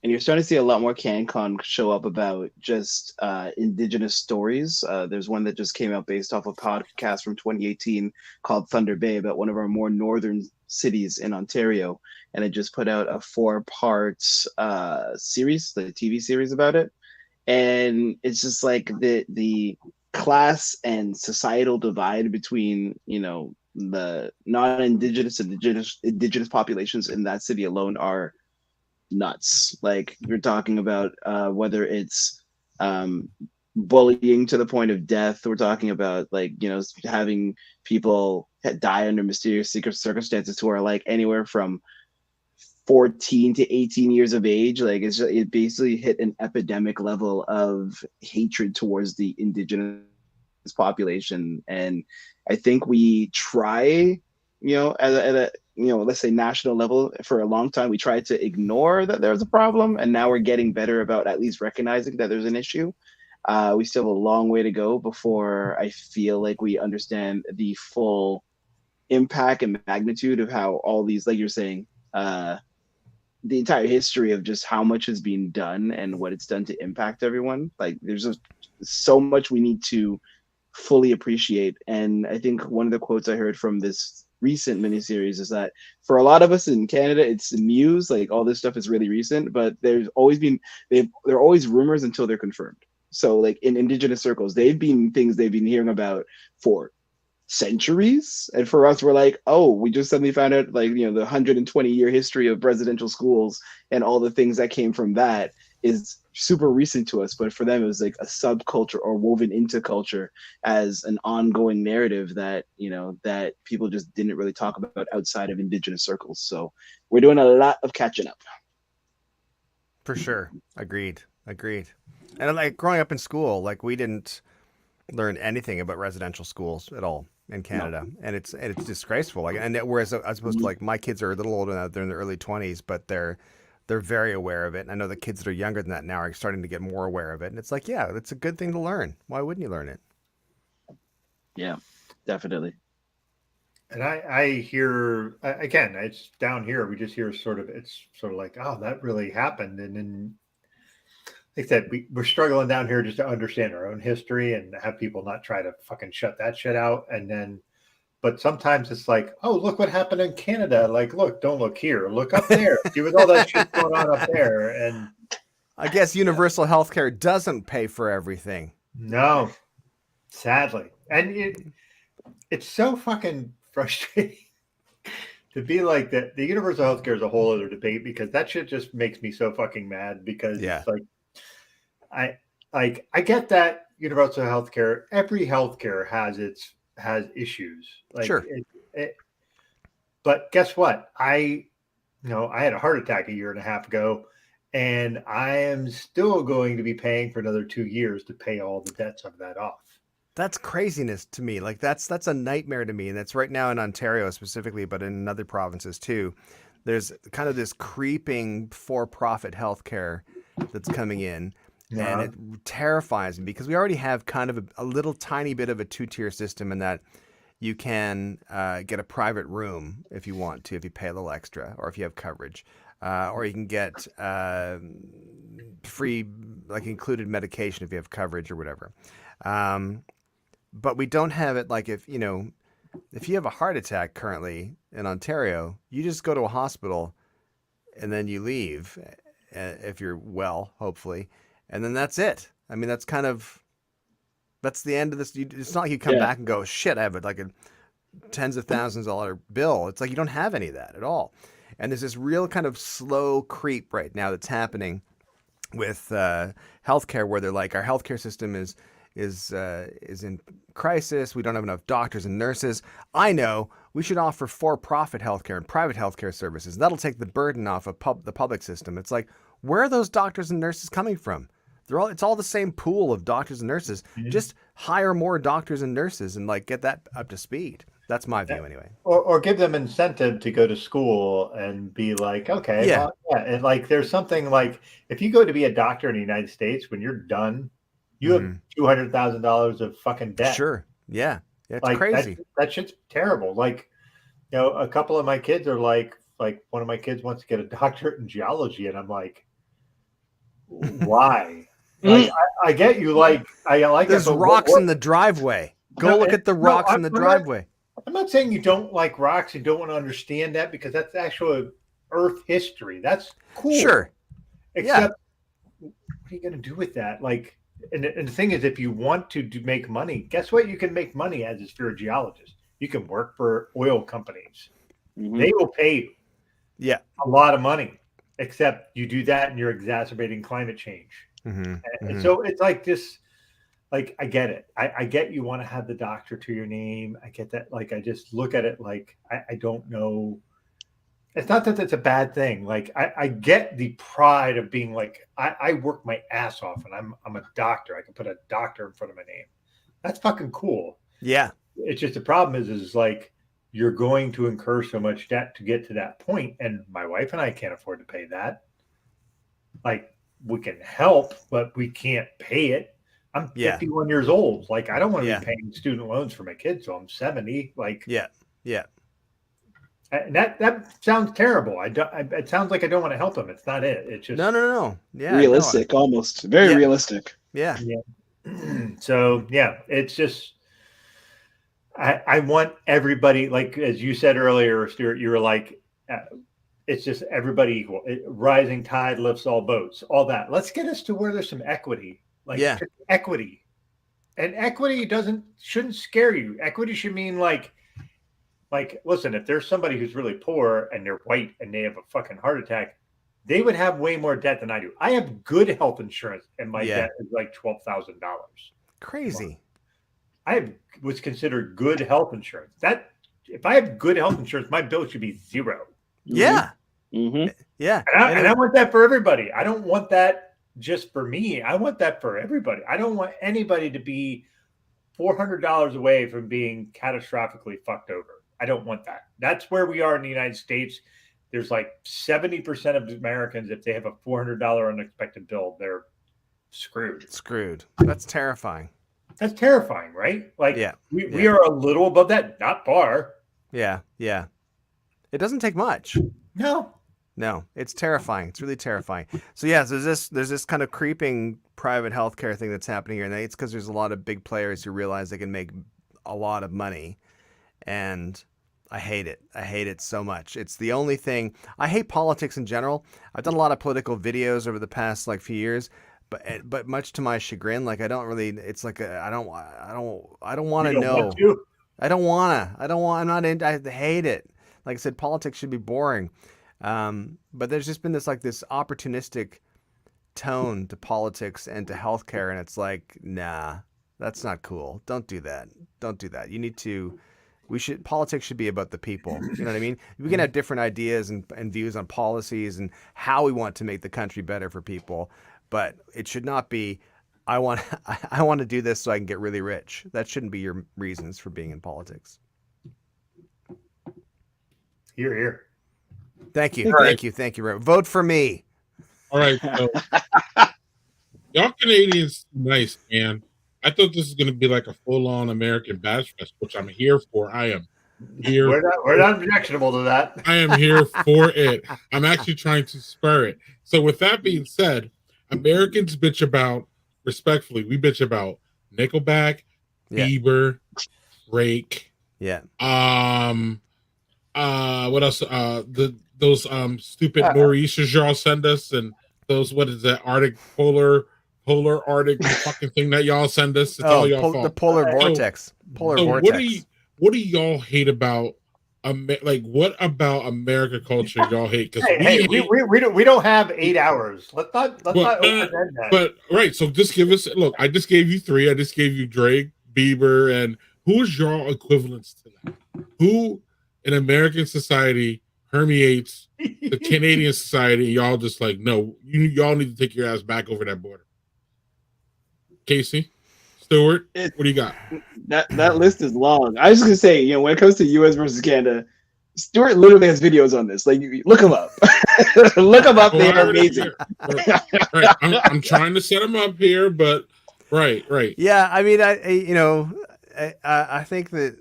And you're starting to see a lot more CanCon show up about just Indigenous stories. There's one that just came out based off a podcast from 2018 called Thunder Bay about one of our more northern cities in Ontario. And it just put out a 4-part series, the TV series about it. And it's just like the class and societal divide between, the non-Indigenous and Indigenous populations in that city alone are nuts. Like you're talking about whether it's bullying to the point of death. We're talking about like, having people die under mysterious secret circumstances who are like anywhere from 14 to 18 years of age. Like it basically hit an epidemic level of hatred towards the Indigenous population. And I think we try, at a let's say national level, for a long time, we tried to ignore that there's a problem. And now we're getting better about at least recognizing that there's an issue. We still have a long way to go before I feel like we understand the full impact and magnitude of how all these, like you're saying, the entire history of just how much has been done and what it's done to impact everyone. Like there's just so much we need to fully appreciate. And I think one of the quotes I heard from this recent miniseries is that for a lot of us in Canada, it's news, like all this stuff is really recent, but they're always rumors until they're confirmed. So like in Indigenous circles, they've been things they've been hearing about for centuries. And for us, we're like, oh, we just suddenly found out like, the 120-year history of residential schools and all the things that came from that is super recent to us. But for them, it was like a subculture or woven into culture as an ongoing narrative that, that people just didn't really talk about outside of Indigenous circles. So we're doing a lot of catching up. For sure. Agreed. And like growing up in school, like we didn't learn anything about residential schools at all in Canada. No. And it's disgraceful. Like, and whereas as opposed to like my kids are a little older now, they're in their early 20s, but they're very aware of it. And I know the kids that are younger than that now are starting to get more aware of it. And it's like, yeah, it's a good thing to learn. Why wouldn't you learn it? Yeah, definitely. And I hear, again, it's down here. We just hear it's sort of like, oh, that really happened. And then like I said, we're struggling down here just to understand our own history and have people not try to fucking shut that shit out. And then, but sometimes it's like, oh, look what happened in Canada. Like, look, don't look here. Look up there. See with all that shit going on up there. And I guess universal health care doesn't pay for everything. No, sadly. And it's so fucking frustrating to be like that. The universal health care is a whole other debate because that shit just makes me so fucking mad because it's like, I get that universal health care, every healthcare has issues. Like, sure. But guess what? I had a heart attack a year and a half ago, and I am still going to be paying for another 2 years to pay all the debts of that off. That's craziness to me. Like that's a nightmare to me. And that's right now in Ontario specifically, but in other provinces too. There's kind of this creeping for-profit healthcare that's coming in. Yeah. And it terrifies me because we already have kind of a little tiny bit of a 2-tier system in that you can get a private room if you want to, if you pay a little extra or if you have coverage. Or you can get free, like included medication if you have coverage or whatever. but we don't have it like if you have a heart attack currently in Ontario, you just go to a hospital and then you leave if you're well, hopefully, and then that's it. I mean, that's the end of this. It's not like you come back and go, shit, I have like a tens of thousands of dollar bill. It's like you don't have any of that at all. And there's this real kind of slow creep right now that's happening with healthcare, where they're like, our healthcare system is in crisis. We don't have enough doctors and nurses. I know we should offer for-profit healthcare and private healthcare services. That'll take the burden off of the public system. It's like, where are those doctors and nurses coming from? It's all the same pool of doctors and nurses. Mm-hmm. Just hire more doctors and nurses and like get that up to speed. That's my view anyway. Or give them incentive to go to school and be like, okay, well, yeah. And like, there's something like, if you go to be a doctor in the United States, when you're done, you have $200,000 of fucking debt. Sure. Yeah. It's like, crazy. That shit's terrible. Like, a couple of my kids are like one of my kids wants to get a doctorate in geology. And I'm like, why? Like, I get you. Like, I like there's rocks in the driveway. Go look at the rocks in the driveway. I'm not saying you don't like rocks and don't want to understand that, because that's actual Earth history. That's cool. Sure. Except, what are you going to do with that? Like, and the thing is, if you want to make money, guess what? You can make money as a geologist. You can work for oil companies. Mm-hmm. They will pay you a lot of money. Except you do that and you're exacerbating climate change. Mm-hmm. And so it's like this, like, I get it. I get you want to have the doctor to your name. I get that. Like, I just look at it like, I don't know. It's not that that's a bad thing. Like, I get the pride of being like, I work my ass off and I'm a doctor. I can put a doctor in front of my name. That's fucking cool. Yeah. It's just the problem is like, you're going to incur so much debt to get to that point. And my wife and I can't afford to pay that. Like, we can help, but we can't pay it. I'm 51 years old. Like, I don't want to be paying student loans for my kids till I'm 70. Like, yeah. And that sounds terrible. It sounds like I don't want to help them. It's not it. It's just no. Yeah, realistic, almost very realistic. Yeah. So it's just. I want everybody, like, as you said earlier, Stuart, you were like, it's just everybody equal. Rising tide lifts all boats, all that. Let's get us to where there's some equity, like equity. And equity shouldn't scare you. Equity should mean like, listen, if there's somebody who's really poor and they're white and they have a fucking heart attack, they would have way more debt than I do. I have good health insurance and my debt is like $12,000. Crazy. I have what's considered good health insurance. That if I have good health insurance, my bill should be zero. Yeah. Mm-hmm. Yeah. And I want that for everybody. I don't want that just for me. I want that for everybody. I don't want anybody to be $400 away from being catastrophically fucked over. I don't want that. That's where we are in the United States. There's like 70% of Americans, if they have a $400 unexpected bill, they're screwed. That's terrifying. That's terrifying, right? Like, we are a little above that, not far. Yeah. It doesn't take much. No, it's terrifying. It's really terrifying. So there's this kind of creeping private healthcare thing that's happening here, and it's because there's a lot of big players who realize they can make a lot of money, and I hate it. I hate it so much. It's the only thing. I hate politics in general. I've done a lot of political videos over the past few years. But much to my chagrin, like, I don't really. It's like I don't want to know. I don't want to. I'm not in. I hate it. Like I said, politics should be boring. But there's just been this opportunistic tone to politics and to healthcare, and it's like, nah, that's not cool. Don't do that. You need to. Politics should be about the people. You know what I mean? We can have different ideas and views on policies and how we want to make the country better for people. But it should not be, I want to do this so I can get really rich. That shouldn't be your reasons for being in politics. Here. Thank you. Thank you. Vote for me. All right. So, y'all Canadians, nice, man. I thought this was going to be like a full-on American Bash Fest, which I'm here for. I am here. We're not objectionable to that. I am here for it. I'm actually trying to spur it. So with that being said, Americans bitch about, respectfully, we bitch about Nickelback, Yeah. Bieber, Rake. Yeah. What else? Those stupid nor'easters y'all send us, and those, what is that, polar Arctic fucking thing that y'all send us. It's all y'all the fault. polar vortex. So what do y'all hate about like, what about America culture y'all hate? Because we don't have 8 hours. Let's not overextend that. But right, so just give us, look, I just gave you 3. I just gave you Drake, Bieber, and who's y'all equivalents to that? Who in American society permeates the Canadian society? Y'all just like, no, y'all need to take your ass back over that border. Casey, Stewart, what do you got? That list is long. I was just gonna say, you know, when it comes to U.S. versus Canada, Stuart literally has videos on this. Like, look him up. Look him up. They're amazing. Right. I'm trying to set him up here, but right. Yeah, I mean, I think that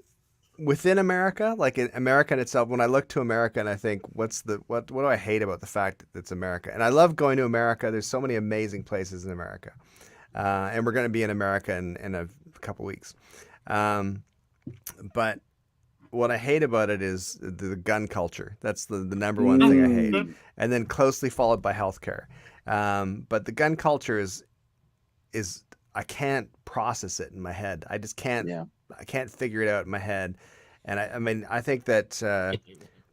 within America, like in America in itself, when I look to America and I think, what do I hate about the fact that it's America? And I love going to America. There's so many amazing places in America, and we're going to be in America in a couple weeks. But what I hate about it is the gun culture. That's the number one thing I hate, and then closely followed by healthcare. But the gun culture is I can't process it in my head. I just can't. Yeah. I can't figure it out in my head. And I mean, I think that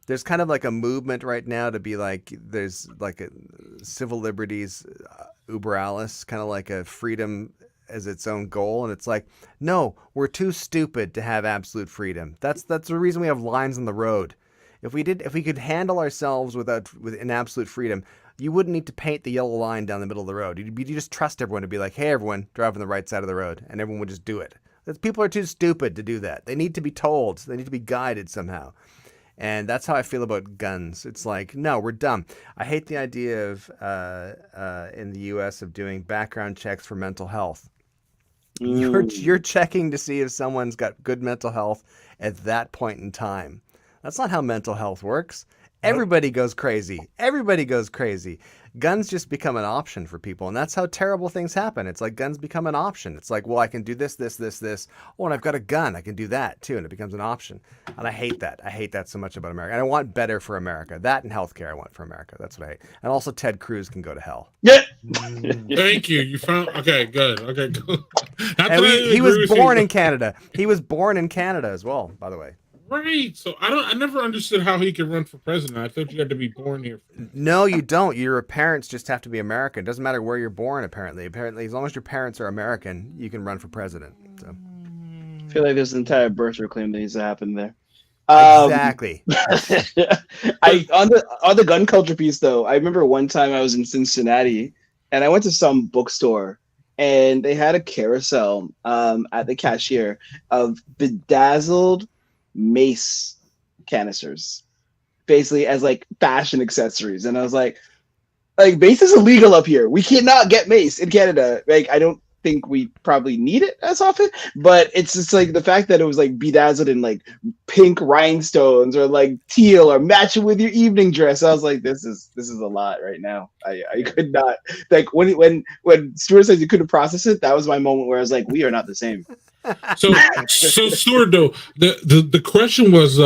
there's kind of like a movement right now to be like, there's like a civil liberties, uber alles, kind of like a freedom as its own goal. And it's like, no, we're too stupid to have absolute freedom. That's the reason we have lines on the road. If we could handle ourselves with absolute freedom, you wouldn't need to paint the yellow line down the middle of the road. You'd just trust everyone to be like, hey, everyone, drive on the right side of the road. And everyone would just do it. People are too stupid to do that. They need to be told. They need to be guided somehow. And that's how I feel about guns. It's like, no, we're dumb. I hate the idea of, in the U.S., of doing background checks for mental health. You're checking to see if someone's got good mental health at that point in time. That's not how mental health works. Everybody goes crazy. Everybody goes crazy. Guns just become an option for people, and that's how terrible things happen. It's like guns become an option. It's like, well, I can do this. Oh, and I've got a gun. I can do that too, and it becomes an option. And I hate that. I hate that so much about America. And I want better for America. That and healthcare I want for America. That's what I hate. And also Ted Cruz can go to hell. Yeah. Thank you. You found, okay, good. Okay, good. And he was born in Canada. He was born in Canada as well, by the way. Right. So I never understood how he could run for president. I thought you had to be born here. No, you don't. Your parents just have to be American. It doesn't matter where you're born, apparently. Apparently, as long as your parents are American, you can run for president. So I feel like there's an entire birth reclaim that needs to happen there. Exactly. On the gun culture piece, though, I remember one time I was in Cincinnati and I went to some bookstore and they had a carousel at the cashier of bedazzled mace canisters, basically as like fashion accessories. And I was like mace is illegal up here. We cannot get mace in Canada. Like, I don't think we probably need it as often, but it's just like the fact that it was like bedazzled in like pink rhinestones or like teal or match it with your evening dress. I was like, this is a lot right now. I could not, like, when Stuart says you couldn't process it, that was my moment where I was like, we are not the same. So Stuart, though, the question was,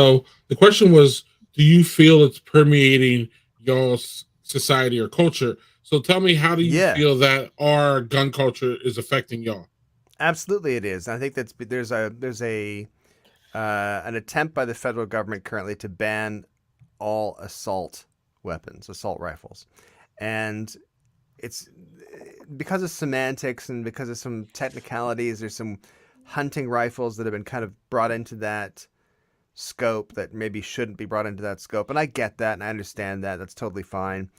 do you feel it's permeating y'all's society or culture? So tell me, how do you feel that our gun culture is affecting y'all? Absolutely, it is. I think there's an attempt by the federal government currently to ban all assault weapons, assault rifles, and it's because of semantics and because of some technicalities. There's some hunting rifles that have been kind of brought into that scope that maybe shouldn't be brought into that scope. And I get that and I understand that. That's totally fine.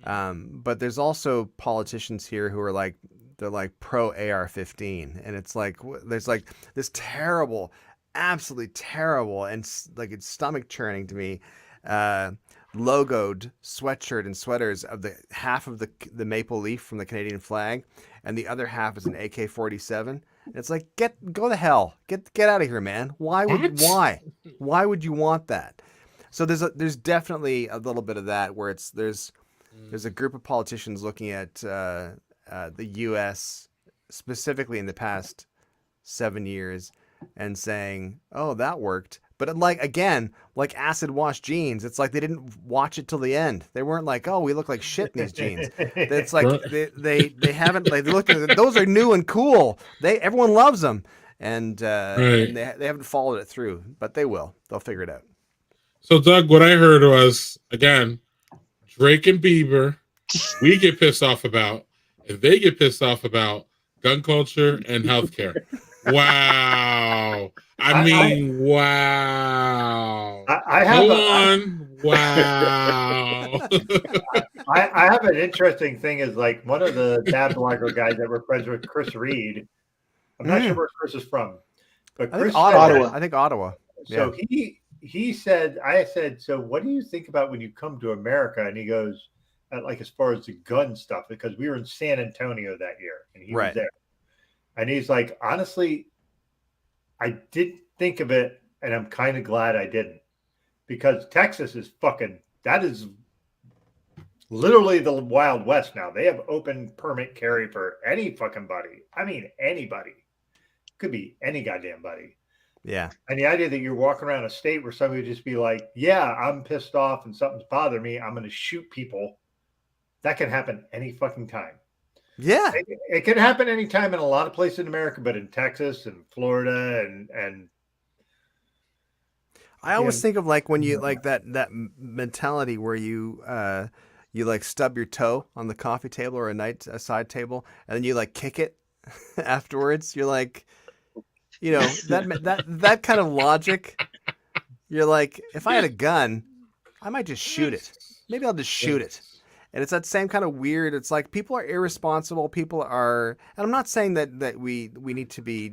But there's also politicians here who are like, they're like pro AR-15. And it's like, there's like this terrible, absolutely terrible, and like it's stomach churning to me, logoed sweatshirt and sweaters of the half of the maple leaf from the Canadian flag, and the other half is an AK-47. And it's like, go to hell, get out of here, man. Why would you want that? So there's definitely a little bit of that where there's a group of politicians looking at the U.S. specifically in the past 7 years and saying, "Oh, that worked." But like again, like acid wash jeans, it's like they didn't watch it till the end. They weren't like, "Oh, we look like shit in these jeans." It's like Right. they haven't like they looked at it, those are new and cool. Everyone loves them, and Right. they haven't followed it through, but they will. They'll figure it out. So, Doug, what I heard was, again, Drake and Bieber, we get pissed off about, and they get pissed off about gun culture and healthcare. Wow. I mean, wow. I have Go a, on. Wow. I have an interesting thing is like one of the dad blogger guys that we're friends with, Chris Reed. I'm not sure where Chris is from, but I Chris think Ottawa. said, I think Ottawa. so he said, I said, so what do you think about when you come to America? And he goes, like as far as the gun stuff, because we were in San Antonio that year and he was there. And he's like, honestly, I didn't think of it, and I'm kind of glad I didn't. Because Texas is that is literally the Wild West now. They have open permit carry for any fucking buddy. I mean, anybody. Could be any goddamn buddy. Yeah. And the idea that you're walking around a state where somebody would just be like, yeah, I'm pissed off and something's bothering me, I'm going to shoot people. That can happen any fucking time. Yeah. It can happen anytime in a lot of places in America, but in Texas and Florida and I always think of like when you like that mentality where you like stub your toe on the coffee table or a side table, and then you like kick it afterwards. You're like, that kind of logic. You're like, if I had a gun, I might just shoot it. Maybe I'll just shoot it. And it's that same kind of weird. It's like people are irresponsible. People are, and I'm not saying that we need to be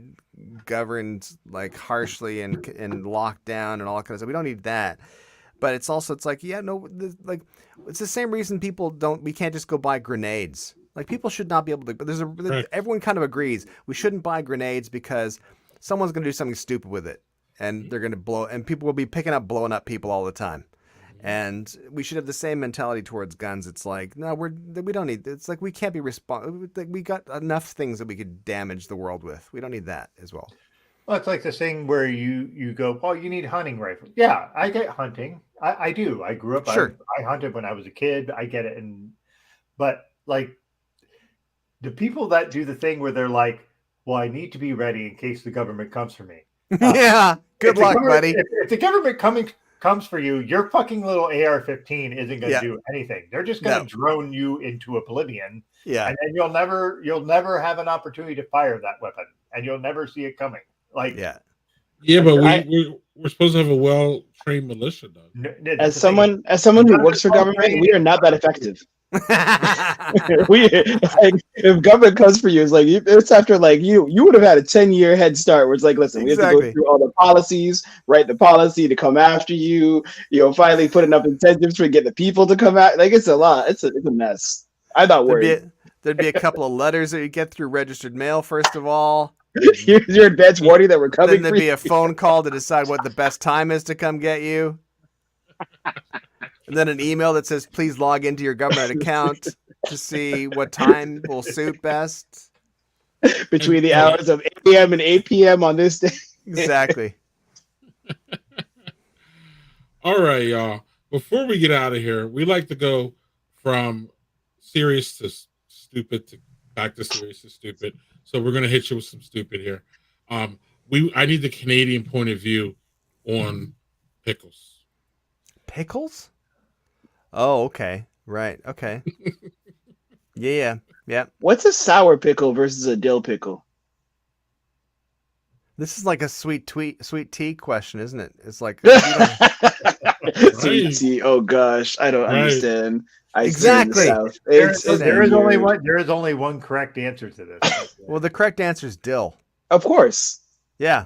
governed like harshly and locked down and all that kind of stuff. We don't need that. But it's also, it's like, like it's the same reason we can't just go buy grenades. Like people should not be able to. Everyone kind of agrees we shouldn't buy grenades because someone's going to do something stupid with it, and they're going to blow, and people will be picking up blowing up people all the time. And we should have the same mentality towards guns. It's like, no, we don't need. It's like we can't be we got enough things that we could damage the world with. We don't need that as well. Well, it's like the thing where you go, oh, you need hunting rifles. Yeah, I get hunting. I do. I grew up. Sure. I hunted when I was a kid. I get it. But like the people that do the thing where they're like, well, I need to be ready in case the government comes for me. Yeah. Good luck, buddy. If the government comes for you, your fucking little AR-15 isn't going to do anything. They're just going to drone you into oblivion. Yeah. And then you'll never have an opportunity to fire that weapon, and you'll never see it coming. Like, yeah, but we're supposed to have a well-trained militia, though. As someone who works for government, we are not that effective. If government comes for you, it's like it's after like you would have had a 10-year head start where it's like, listen, we have to go through all the policies, write the policy to come after you, finally put enough incentives to get the people to come out. Like it's a lot. It's a mess. I'm not worried. There'd be a couple of letters that you get through registered mail first of all. Here's your advance warning that we're coming. Then there'd be a phone call to decide what the best time is to come get you. And then an email that says, please log into your government account to see what time will suit best. Between the hours of 8 a.m. and 8 p.m. on this day. Exactly. All right, y'all. Before we get out of here, we like to go from serious to stupid to back to serious to stupid. So we're going to hit you with some stupid here. I need the Canadian point of view on pickles. Pickles? Oh, okay. Right. Okay. Yeah. What's a sour pickle versus a dill pickle? This is like a sweet tea question, isn't it? It's like sweet tea. Oh gosh, I don't understand. Exactly. There is only one correct answer to this. Well, the correct answer is dill. Of course. Yeah.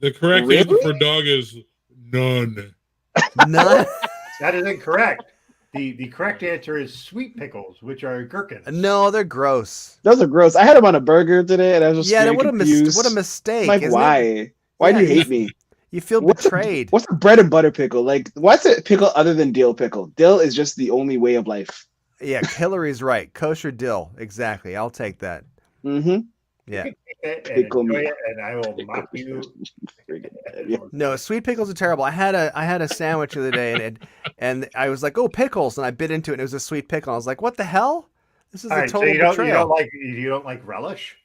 The correct answer for dog is none. None. That is incorrect. The correct answer is sweet pickles, which are gherkins. No, they're gross. Those are gross. I had them on a burger today, and I was just what confused. What a mistake! Like, why? Why do you hate me? You feel betrayed. What's a bread and butter pickle? Like, what's a pickle other than dill pickle? Dill is just the only way of life. Yeah, Hillary's right. Kosher dill. Exactly. I'll take that. Mm-hmm. Yeah. And Pickle enjoy me. it, and I will mock you. No, sweet pickles are terrible. I had a sandwich the other day, and I was like, oh, pickles, and I bit into it, and it was a sweet pickle. I was like, what the hell? This is All a right, so total you betrayal. don't like relish?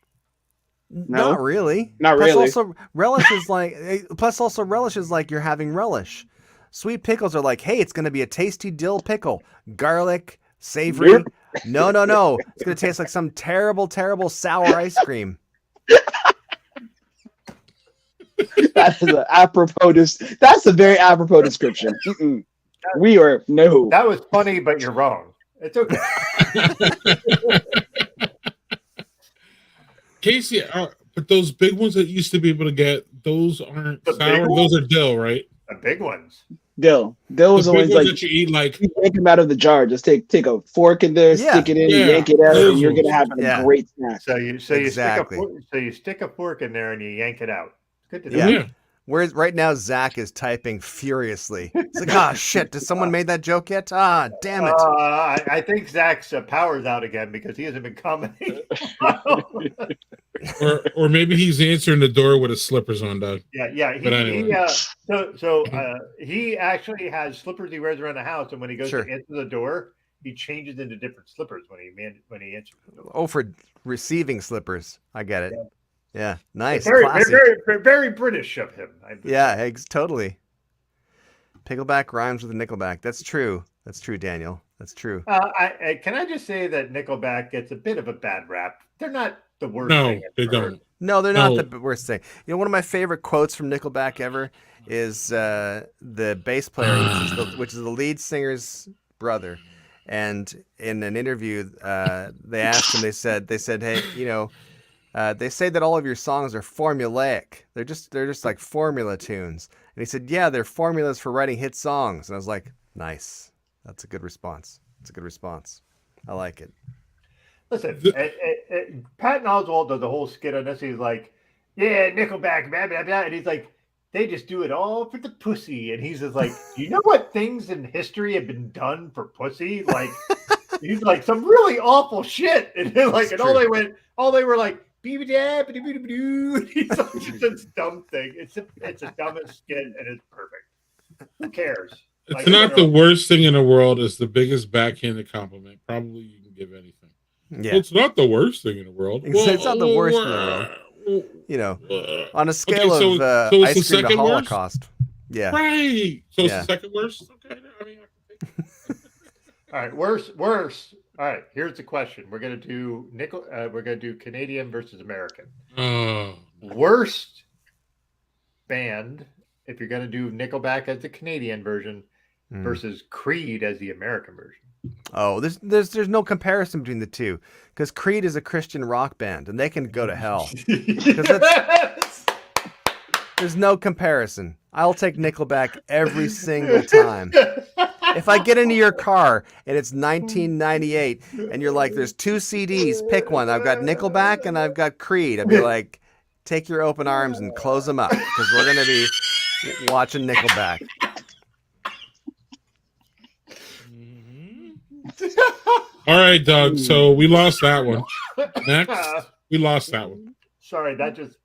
No, Not really. not Plus, really. also relish is like. Plus, also relish is like you're having relish. Sweet pickles are like, hey, it's going to be a tasty dill pickle, garlic, savory. Nope. No, no, no. It's going to taste like some terrible, terrible sour ice cream. That is that's a very apropos description. Mm-mm. We are no. That was funny, but you're wrong. It's okay. Casey, but those big ones that you used to be able to get, those aren't The big sour. ones? Those are dill, right? The big ones. Dill. Those The are big ones ones like that you eat, like you yank them out of the jar. Just take a fork in there, Yeah. stick it in, Yeah, yank it out, those and you're gonna ones. have Yeah. a great snack. So you Exactly. stick a fork in there and you yank it out. Good to know. Yeah. Yeah. Whereas right now Zach is typing furiously. It's like, ah, shit. Did someone made that joke yet? Ah, damn it. I think Zach's power's out again because he hasn't been commenting. or maybe he's answering the door with his slippers on, Doug. Yeah. But anyway. He actually has slippers he wears around the house, and when he goes Sure. to answer the door, he changes into different slippers when he answers the door. Oh, for receiving slippers. I get it. Yeah. Nice. Very, Classy. very British of him. Yeah, totally. Pickleback rhymes with Nickelback. That's true. That's true, Daniel. That's true. Can I just say that Nickelback gets a bit of a bad rap? They're not the worst. No, thing they I've heard. don't. No, they're not No. the worst thing. You know, one of my favorite quotes from Nickelback ever is the bass player, which is the lead singer's brother. And in an interview, they asked him. They said, hey, you know, they say that all of your songs are formulaic. They're just like formula tunes. And he said, yeah, they're formulas for writing hit songs. And I was like, nice. That's a good response. It's a good response. I like it. Listen, Patton Oswalt does the whole skit on this. He's like, yeah, Nickelback, blah, blah, blah. And he's like, they just do it all for the pussy. And he's just like, you know what things in history have been done for pussy? Like, he's like, some really awful shit. And then, like, and all they were like, he's like, just this dumb thing. It's the dumbest skit, and it's perfect. Who cares? It's Like, not the worst thing in the world. It's the biggest backhanded compliment probably you can give anything. Yeah. It's not the worst thing in the world. It's not the worst thing in the world. You know, on a scale so of it's ice the cream to second worst? Holocaust. Yeah. Right. So it's Yeah. the second worst? Okay. I mean, all right, worse. All right, here's the question. We're gonna do we're gonna do Canadian versus American. Worst band, if you're gonna do Nickelback as the Canadian version versus Creed as the American version. Oh, there's no comparison between the two, because Creed is a Christian rock band and they can go to hell. There's no comparison. I'll take Nickelback every single time. If I get into your car and it's 1998 and you're like, there's two CDs, pick one. I've got Nickelback and I've got Creed. I'd be like, take your open arms and close them up, because we're going to be watching Nickelback. all right, Doug. So we lost that one. Next, we lost that one. Sorry, that just.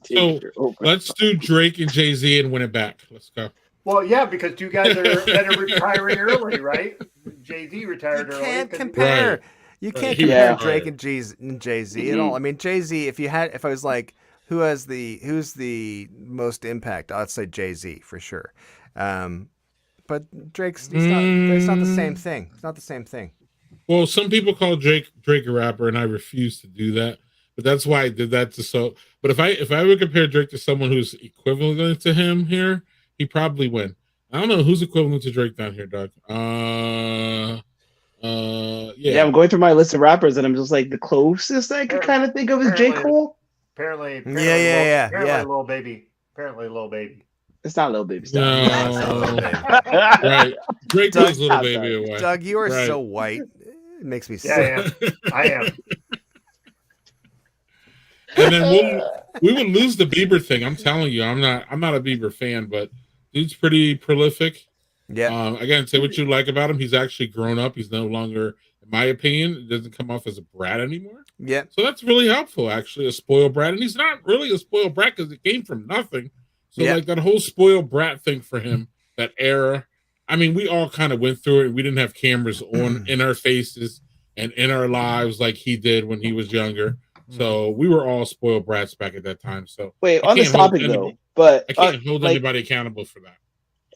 So let's do Drake and Jay-Z and win it back. Let's go. Well, yeah, because two guys that are retiring early, right? Jay-Z retired early. You can't 'cause- compare. Right. You can't Yeah. compare Drake and Jay-Z at all. I mean, Jay-Z, if I was like, who's the most impact? I'd say Jay-Z for sure. But Drake's it's not the same thing. It's not the same thing. Well, some people call Drake a rapper, and I refuse to do that. But that's why I did that But if I would compare Drake to someone who's equivalent to him here, he probably win. I don't know who's equivalent to Drake down here, Doug. Yeah, I'm going through my list of rappers, and I'm just like, the closest I could kind of think of is J. Cole. Apparently, yeah. Little Baby. Apparently, Little Baby. It's not Lil Baby stuff. No. Right. Drake Doug, goes Little Baby away. Doug, you are Right. so white. It makes me Yeah, sick. I am. And then we would lose the Bieber thing. I'm telling you, I'm not a Bieber fan, but dude's pretty prolific. Yeah. Again, say what you like about him. He's actually grown up. He's no longer a in my opinion, it doesn't come off as a brat anymore. Yeah. So that's really helpful, actually, a spoiled brat. And he's not really a spoiled brat because it came from nothing. So like that whole spoiled brat thing for him, that era. I mean, we all kind of went through it. We didn't have cameras on in our faces and in our lives like he did when he was younger. So we were all spoiled brats back at that time. So wait, on this topic though, but I can't hold anybody accountable for that.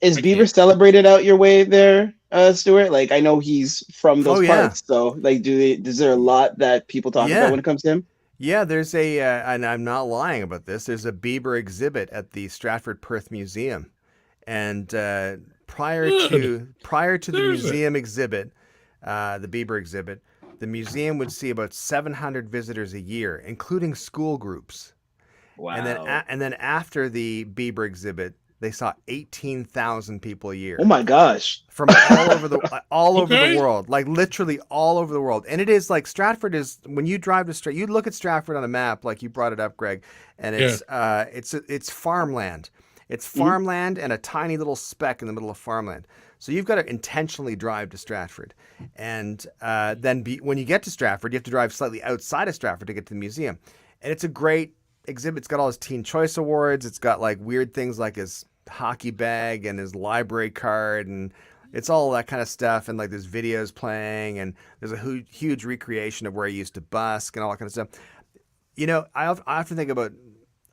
Is Bieber celebrated out your way there, Stuart? Like, I know he's from those parts, so like, is there a lot that people talk about when it comes to him? Yeah, there's and I'm not lying about this. There's a Bieber exhibit at the Stratford Perth Museum, and prior to the museum exhibit, the Bieber exhibit, the museum would see about 700 visitors a year, including school groups. Wow! And then after the Bieber exhibit, they saw 18,000 people a year. Oh my gosh! From all over the world, like literally all over the world. And it is like Stratford is, when you drive to Stratford, you look at Stratford on a map, like you brought it up, Greg, and it's farmland. It's farmland and a tiny little speck in the middle of farmland. So you've got to intentionally drive to Stratford. And then when you get to Stratford, you have to drive slightly outside of Stratford to get to the museum. And it's a great exhibit. It's got all his Teen Choice Awards. It's got like weird things like his hockey bag and his library card, and it's all that kind of stuff. And like there's videos playing, and there's a huge recreation of where he used to busk and all that kind of stuff. You know, I often think about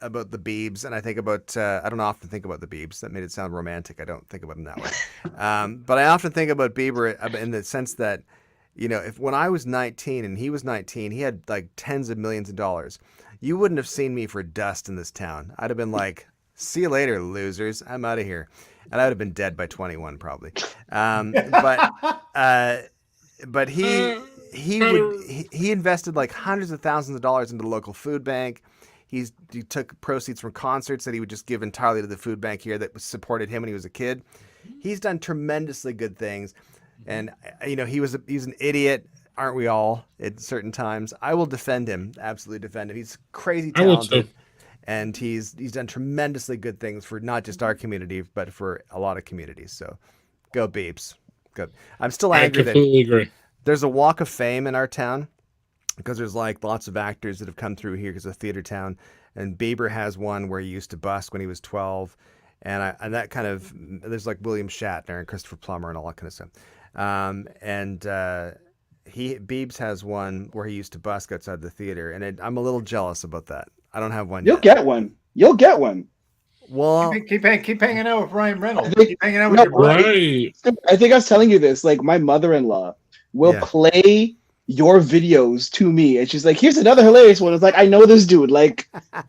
the Biebs, and I think about I don't often think about the Biebs. That made it sound romantic. I don't think about them that way. But I often think about Bieber in the sense that, you know, when I was 19 and he was 19, he had like tens of millions of dollars. You wouldn't have seen me for dust in this town. I'd have been like, see you later, losers. I'm out of here. And I would have been dead by 21 probably. But he invested like hundreds of thousands of dollars into the local food bank. He took proceeds from concerts that he would just give entirely to the food bank here that supported him when he was a kid. He's done tremendously good things. And, you know, he's an idiot. Aren't we all at certain times? I will defend him, absolutely defend him. He's crazy talented. And he's done tremendously good things for not just our community, but for a lot of communities. So go Biebs. Go. I'm still angry that agree. There's a walk of fame in our town because there's like lots of actors that have come through here because it's a theater town. And Bieber has one where he used to busk when he was 12. And that kind of, there's like William Shatner and Christopher Plummer and all that kind of stuff. Biebs has one where he used to busk outside the theater. And I'm a little jealous about that. I don't have one yet. You'll get one. Well, keep hanging out with Ryan Reynolds. Keep hanging out with your buddy. I think I was telling you this. Like, my mother-in-law will play your videos to me, and she's like, "Here's another hilarious one." It's like, I know this dude. Like,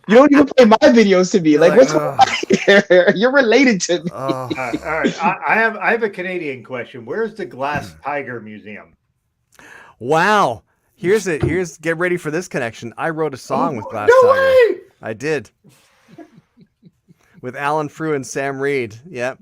you don't even play my videos to me. Like, what's going on here? You're related to me. All right. I have a Canadian question. Where's the Glass Tiger Museum? Wow. Here's get ready for this connection. I wrote a song with Glass Tiger. Way! I did. With Alan Frew and Sam Reed. Yep.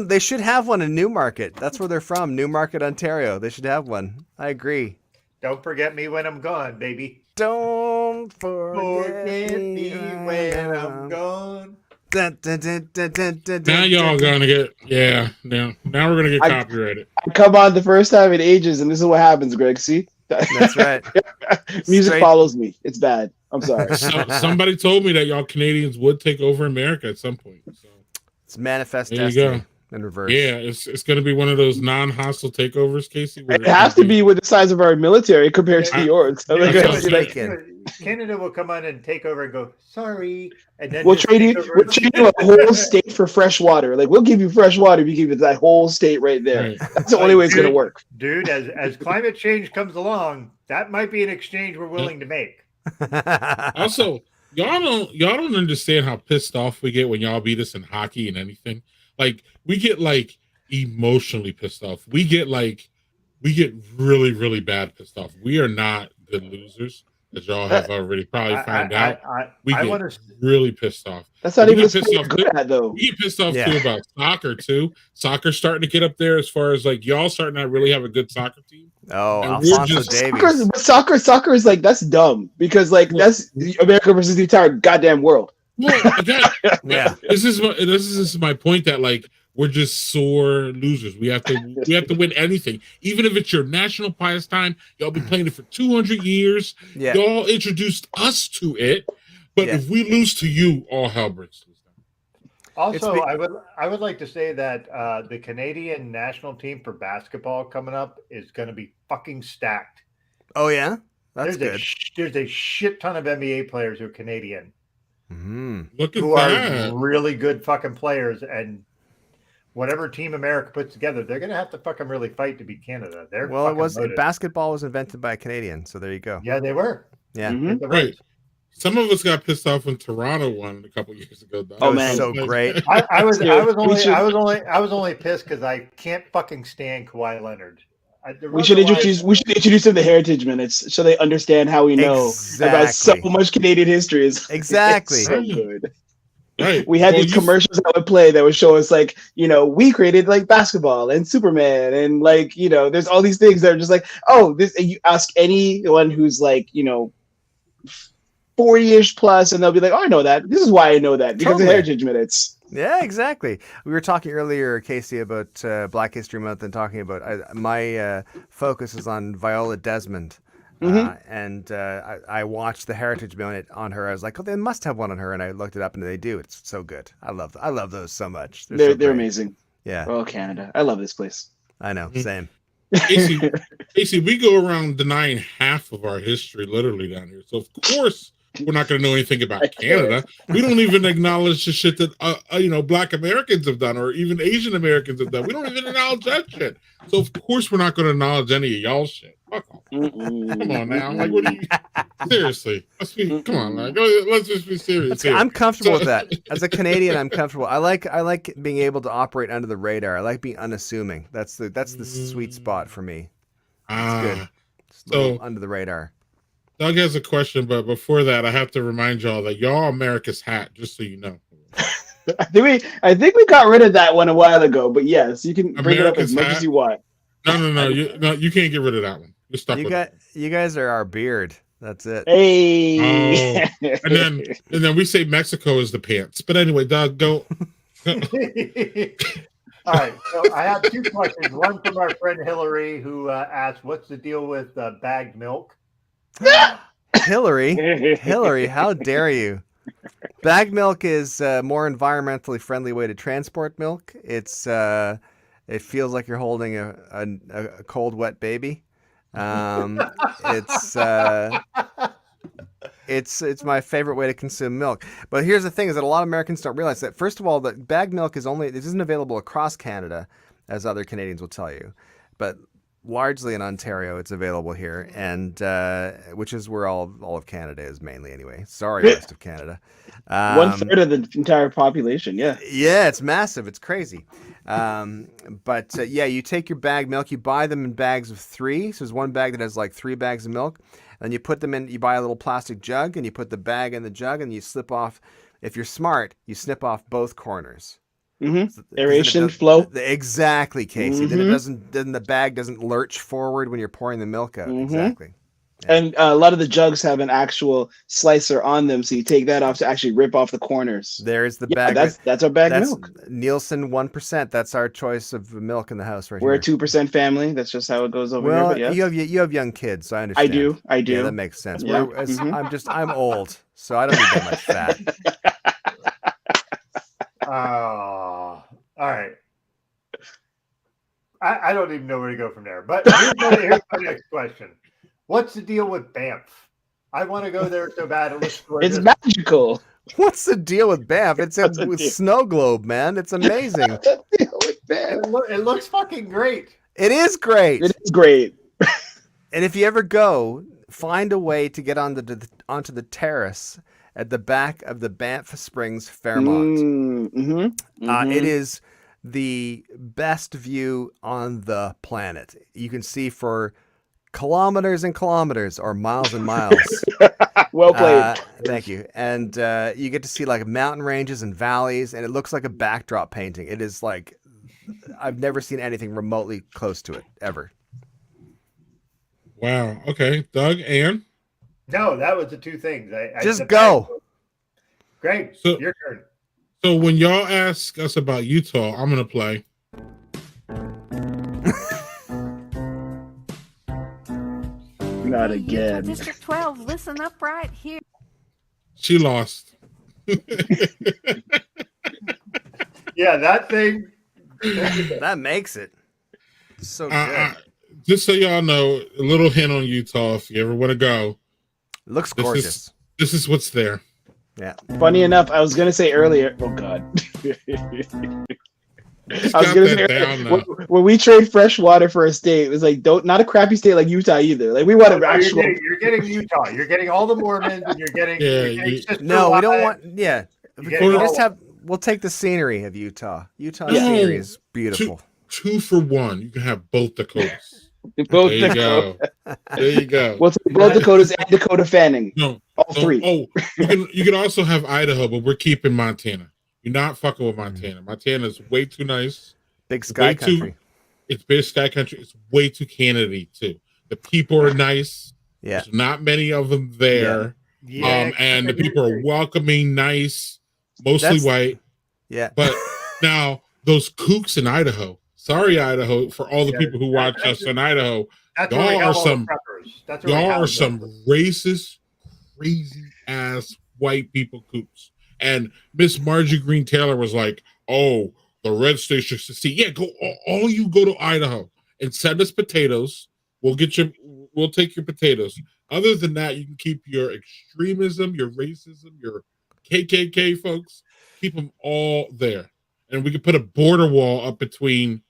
They should have one in Newmarket. That's where they're from, Newmarket, Ontario. They should have one. I agree. Don't forget me when I'm gone, baby. Don't forget me when I'm gone. Now y'all gonna get now we're gonna get copyrighted. I come on the first time in ages, and this is what happens, Greg. See? That's right. Music follows me. It's bad. I'm sorry. Somebody told me that y'all Canadians would take over America at some point. So it's manifest destiny in reverse. Yeah, it's going to be one of those non-hostile takeovers, Casey. It has to be with the size of our military compared to yours. So Canada will come on and take over and go, sorry. And then we'll trade you a whole state for fresh water. Like, we'll give you fresh water if you give it that whole state right there. Right. That's the only way it's going to work. Dude, as climate change comes along, that might be an exchange we're willing to make. Also, y'all don't understand how pissed off we get when y'all beat us in hockey and anything. Like, we get like emotionally pissed off. We get really, really bad pissed off. We are not good losers, as y'all have already probably found out. We get really pissed off. That's not even pissed off good at, though. We get pissed off too about soccer too. Soccer's starting to get up there as far as like y'all starting to really have a good soccer team. Oh, Alfonso Davies. Soccer is like, that's dumb because like that's America versus the entire goddamn world. Well, again, this is my point that like we're just sore losers. We have to win anything, even if it's your national pastime. Y'all been playing it for 200 years. Yeah. Y'all introduced us to it, but Yeah. if we lose to you, all hell breaks loose. Also, I would like to say that the Canadian national team for basketball coming up is going to be fucking stacked. Oh yeah, that's good. There's a shit ton of NBA players who are Canadian, Look at who that. are really good fucking players, and whatever team America puts together, they're going to have to fucking really fight to beat Canada. They're Well, it was loaded. basketball was invented by a Canadian, so there you go. Yeah, they were. Yeah, Right. Some of us got pissed off when Toronto won a couple years ago. Though. Oh man, so great. I was only pissed because I can't fucking stand Kawhi Leonard. We should introduce them to Heritage Minutes so they understand how we know about so much Canadian history. Exactly. It's so good. Right. We had these commercials that would play that would show us like, we created like basketball and Superman and like, there's all these things that are just like, oh, this. And you ask anyone who's like, 40-ish plus, and they'll be like, oh, I know that. This is why I know that, because of Heritage Minutes. Yeah, exactly. We were talking earlier, Casey, about Black History Month and talking about my focus is on Viola Desmond. And I watched the Heritage Minute on her. I was like, oh, they must have one on her. And I looked it up, and they do. It's so good. I love those so much. They're amazing. Yeah. Oh, Canada. I love this place. I know. Same. Casey, we go around denying half of our history literally down here. So, of course, we're not going to know anything about Canada. We don't even acknowledge the shit that Black Americans have done, or even Asian Americans have done. We don't even acknowledge that shit. So of course we're not going to acknowledge any of y'all shit. Fuck off. Come on now, like what do you? Seriously, come on, like let's just be serious. I'm comfortable with that. As a Canadian, I'm comfortable. I like being able to operate under the radar. I like being unassuming. That's the sweet spot for me. It's good. So under the radar. Doug has a question, but before that, I have to remind y'all that y'all America's hat, just so you know. I think we got rid of that one a while ago, but yes, you can bring it up as much as you want. No, you can't get rid of that one. You're stuck with it. You guys are our beard. That's it. Hey. Oh. and then we say Mexico is the pants. But anyway, Doug, go. All right, so I have two questions. One from our friend Hillary, who asked, "What's the deal with bagged milk?" Hillary, how dare you? Bagged milk is a more environmentally friendly way to transport milk. It feels like you're holding a cold, wet baby. It's my favorite way to consume milk. But here's the thing: is that a lot of Americans don't realize that. First of all, that bagged milk isn't available across Canada, as other Canadians will tell you, but largely in Ontario, it's available here, and which is where all of Canada is mainly anyway. Sorry, rest of Canada. 1/3 of the entire population, yeah. Yeah, it's massive. It's crazy. But you take your bagged milk, you buy them in bags of 3. So there's one bag that has like 3 bags of milk, and you put them in. You buy a little plastic jug, and you put the bag in the jug, and you slip off. If you're smart, you snip off both corners. Aeration flow. Exactly, Casey. Then the bag doesn't lurch forward when you're pouring the milk out. Exactly. Yeah. And a lot of the jugs have an actual slicer on them, so you take that off to actually rip off the corners. There's the bag. That's our bag milk. Nielsen 1%. That's our choice of milk in the house right We're here. a 2% family. That's just how it goes over here. But yes. you have young kids, so I understand. I do. Yeah, that makes sense. Yeah. I'm old, so I don't need that much fat. All right. I don't even know where to go from there. But here's my next question. What's the deal with Banff? I want to go there so bad. It looks gorgeous. It's magical. What's the deal with Banff? It's a snow globe, man. It's amazing. It looks fucking great. It is great. It is great. And if you ever go, find a way to get onto the terrace at the back of the Banff Springs Fairmont. It is the best view on the planet. You can see for kilometers and kilometers, or miles and miles. Well played. Thank you. And you get to see like mountain ranges and valleys, and it looks like a backdrop painting. It is like, I've never seen anything remotely close to it, ever. Wow. Okay. Doug, Ann? No, that was the two things. Just go. Greg, your turn. So when y'all ask us about Utah, I'm gonna play. Not Hey, Utah again. District 12, listen up right here. She lost. Yeah, that thing. That makes it so good. Just so y'all know, a little hint on Utah. If you ever want to go, Looks gorgeous. This is what's there. Yeah. Funny enough, I was gonna say earlier. Oh God. He's I was got gonna that say down earlier, now. when we trade fresh water for a state, it was like not a crappy state like Utah either. Like we want an actual. You're getting Utah. You're getting all the Mormons, and you're getting. Yeah, You're getting Sister No, we don't Wives. want. Yeah, You we getting just all- have. We'll take the scenery of Utah. Utah No. scenery is beautiful. Two for one. You can have both Dakotas. Both There you Dakota. go. There you go. Well, both Dakotas and Dakota Fanning. No, all three. Oh, you can also have Idaho, but we're keeping Montana. You're not fucking with Montana. Montana is way too nice. Big sky country. It's big sky country. It's way too Kennedy too. The people are nice. Yeah. There's not many of them there. Yeah, and the people are welcoming, nice, mostly white. Yeah. But now those kooks in Idaho. Sorry, Idaho, for all the people who watch us in Idaho. That's where we Y'all have are all the some preppers. That's where we y'all have are them. some racist, crazy ass white people coops. And Miss Margie Green Taylor was like, "Oh, the red states should see. Yeah, go all you go to Idaho and send us potatoes. We'll take your potatoes. Other than that, you can keep your extremism, your racism, your KKK folks. Keep them all there, and we can put a border wall up between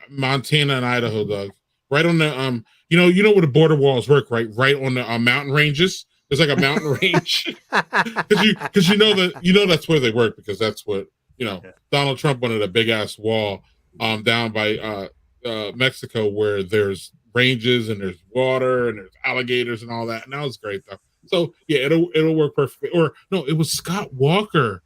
Montana and Idaho, Doug. Right on the you know where the border walls work, right? Right on the mountain ranges. There's like a mountain range because you know that's where they work because that's what Donald Trump wanted a big ass wall down by Mexico where there's ranges and there's water and there's alligators and all that, and that was great though. So yeah, it'll work perfectly. Or no, it was Scott Walker,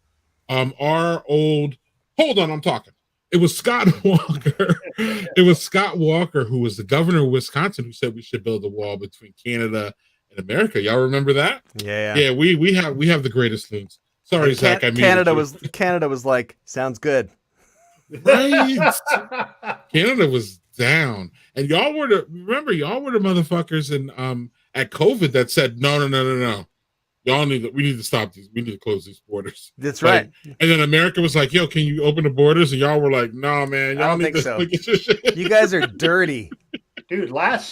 our old. Hold on, I'm talking. It was Scott Walker. It was Scott Walker who was the governor of Wisconsin who said we should build a wall between Canada and America. Y'all remember that? Yeah. We have the greatest loons. Sorry, Zach. Canada was like, sounds good. Right. Canada was down, and y'all were the motherfuckers in at COVID that said no. Y'all we need to stop these. We need to close these borders. That's right. And then America was like, "Yo, can you open the borders?" And y'all were like, "No, man. Y'all I don't need think to so. You guys are dirty." Dude, last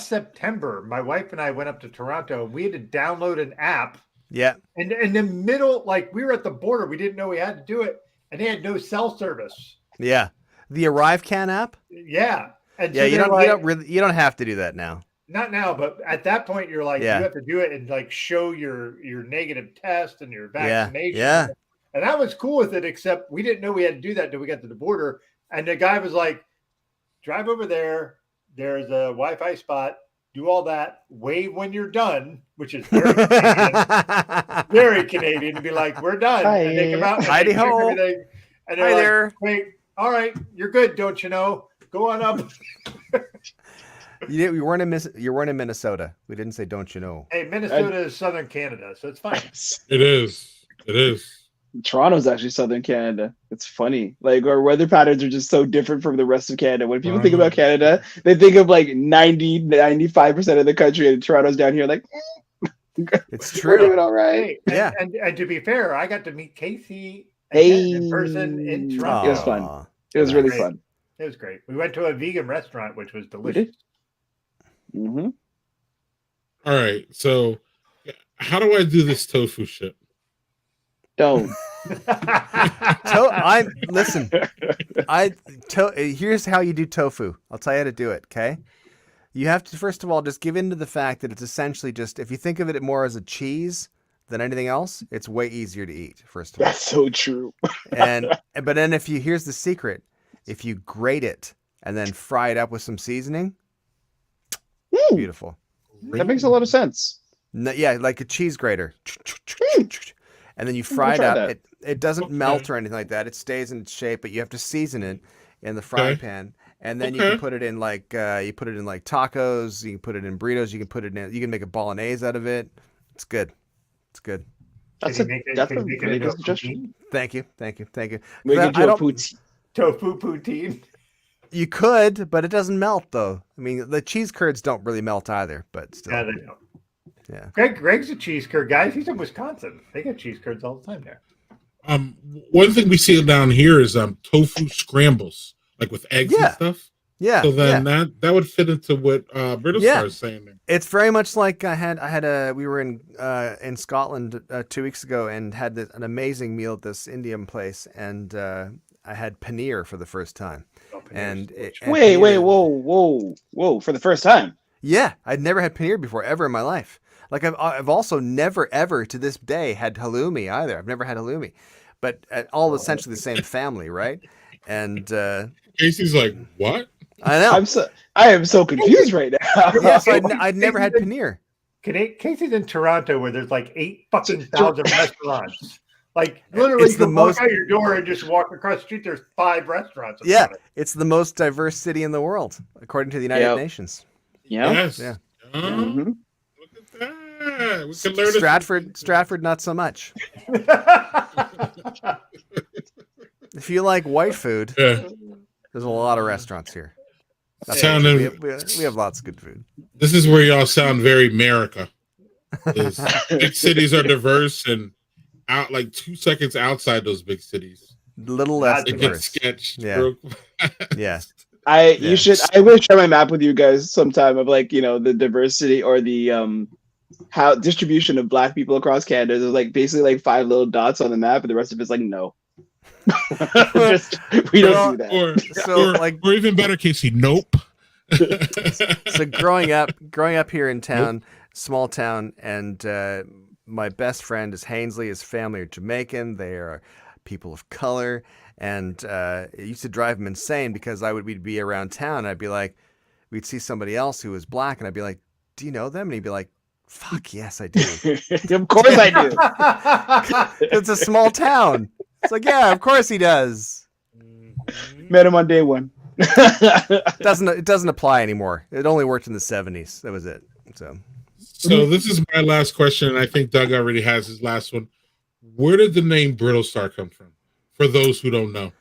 September, my wife and I went up to Toronto. We had to download an app. Yeah. And in the middle, like we were at the border, we didn't know we had to do it, and they had no cell service. Yeah. The ArriveCan app? Yeah. And yeah, so you don't have to do that now. Not now, but at that point, you're like, Yeah. you have to do it and like show your negative test and your vaccination. Yeah. And I was cool with it, except we didn't know we had to do that until we got to the border. And the guy was like, drive over there. There's a Wi-Fi spot. Do all that. Wave when you're done, which is very Canadian. Very Canadian to be like, we're done. Hi. And they come out and Heidi they check ho. everything. And they're Hi like, there. wait, all right, you're good, don't you know? Go on up. You weren't in Minnesota. We didn't say don't you know. Hey, Minnesota is southern Canada, so it's fine. It is. Toronto's actually southern Canada. It's funny. Like our weather patterns are just so different from the rest of Canada. When people think about Canada, they think of like 95% of the country, and Toronto's down here like It's we're true. doing all right. Hey, Yeah. And to be fair, I got to meet Casey Hey. in person in It Toronto. was fun. It was really Great. fun. It was great. We went to a vegan restaurant, which was We delicious. did. Mm-hmm. All right. So, how do I do this tofu shit? Don't. Here's how you do tofu. I'll tell you how to do it, okay? You have to, first of all, just give in to the fact that it's essentially just, if you think of it more as a cheese than anything else, it's way easier to eat, first of all. That's so true. But then here's the secret. If you grate it and then fry it up with some seasoning, beautiful. That makes a lot of sense. Yeah, like a cheese grater. And then you We'll fry it try up. that. It doesn't melt or anything like that. It stays in its shape, but you have to season it in the frying pan. And then you can put it in like tacos. You can put it in burritos. You can make a bolognese out of it. It's good. It's good. That's Can you make it? that's Can a you make it really into good a suggestion. poutine? Thank you, thank you, thank you. We 'Cause could do I a don't. poutine. Tofu poutine. You could, but it doesn't melt though. I mean, the cheese curds don't really melt either, but still. Yeah, they don't. Yeah. Greg's a cheese curd guy. He's in Wisconsin. They get cheese curds all the time there. One thing we see down here is tofu scrambles, like with eggs and Yeah. stuff. Yeah. So then yeah. that would fit into what Brittlestar Yeah. is saying there. It's very much like we were in Scotland 2 weeks ago and had an amazing meal at this Indian place, and I had paneer for the first time. And Wait, paneer- whoa! For the first time. Yeah, I'd never had paneer before ever in my life. Like I've also never ever to this day had halloumi either. I've never had halloumi, but all essentially the same family, right? And Casey's like, what? I know. I am so confused right now. Yeah, so I'd never had paneer. Casey's in Toronto where there's like 8,000 restaurants. Like literally, It's you the can most- walk out your door and just walk across the street. There's 5 restaurants. in Yeah, front of it. it's the most diverse city in the world, according to the United Yep. Nations. Yeah. Yes. Yeah. Mhm. Look at that. We can learn Stratford, not so much. If you like white food, Yeah. there's a lot of restaurants here. Sounding- We have lots of good food. This is where y'all sound very America. Is big cities are diverse and out like 2 seconds outside those big cities. A little less It gets diverse. sketched. Yeah. real- Yeah. You should. I will share my map with you guys sometime of like the diversity or the how distribution of Black people across Canada. There's like basically like 5 little dots on the map, and the rest of it's like no. We don't do that. Or, So, like- or even better, Casey, nope. So growing up here in town, small town, and my best friend is Hainsley. His family are Jamaican. They are people of color, and it used to drive him insane because we'd be around town. And I'd be like, we'd see somebody else who was Black, and I'd be like, "Do you know them?" And he'd be like, "Fuck yes, I do." Of course I do. It's a small town. It's like, yeah, of course he does. Met him on day 1. It doesn't apply anymore. It only worked in the 70s. That was it. So this is my last question, and I think Doug already has his last one. Where did the name Brittlestar come from? For those who don't know.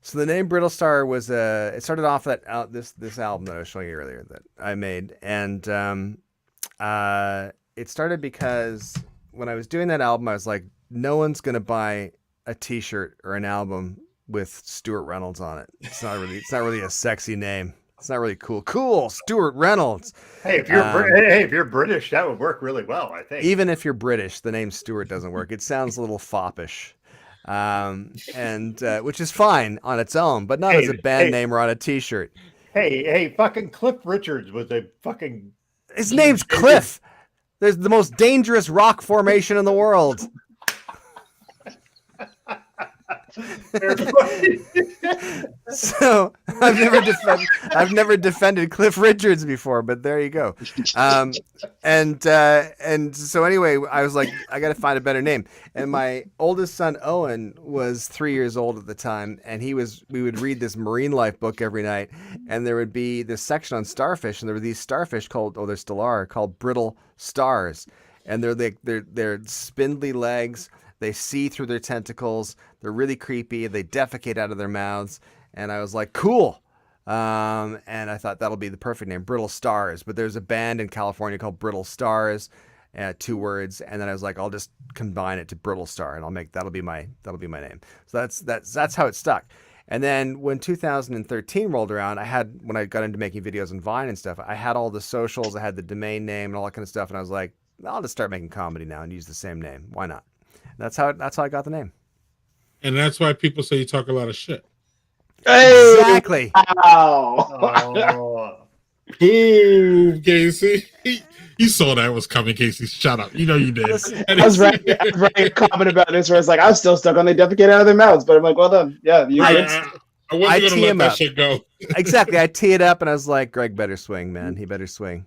So the name Brittlestar was it started off this album that I was showing you earlier that I made, and it started because when I was doing that album, I was like, no one's gonna buy a T-shirt or an album with Stuart Reynolds on it. It's not really a sexy name. It's not really cool. Cool, Stuart Reynolds. Hey, if you're British, that would work really well, I think. Even if you're British, the name Stuart doesn't work. It sounds a little foppish, and which is fine on its own, but not as a band name or on a T-shirt. Hey, fucking Cliff Richards was a fucking. His name's Cliff. There's the most dangerous rock formation in the world. So I've never defended Cliff Richards before, but there you go. And so anyway, I was like, I got to find a better name. And my oldest son Owen was 3 years old at the time, and we would read this marine life book every night, and there would be this section on starfish, and there were these starfish there still are, called brittle stars, and they're spindly legs. They see through their tentacles. They're really creepy. They defecate out of their mouths. And I was like, cool. And I thought that'll be the perfect name, Brittlestars. But there's a band in California called Brittlestars, 2 words. And then I was like, I'll just combine it to Brittlestar, and that'll be my name. So that's how it stuck. And then when 2013 rolled around, when I got into making videos on Vine and stuff, I had all the socials, I had the domain name and all that kind of stuff. And I was like, I'll just start making comedy now and use the same name. Why not? That's how I got the name. And that's why people say you talk a lot of shit. Hey, Exactly. wow. Boom, Casey. You saw that was coming, Casey. Shut up. You know you did. I was writing a comment about this where it's like, I'm still stuck on they defecate out of their mouths, but I'm like, well done. Yeah, I wasn't going to let that shit go. Exactly. I tee it up and I was like, Greg better swing, man. He better swing.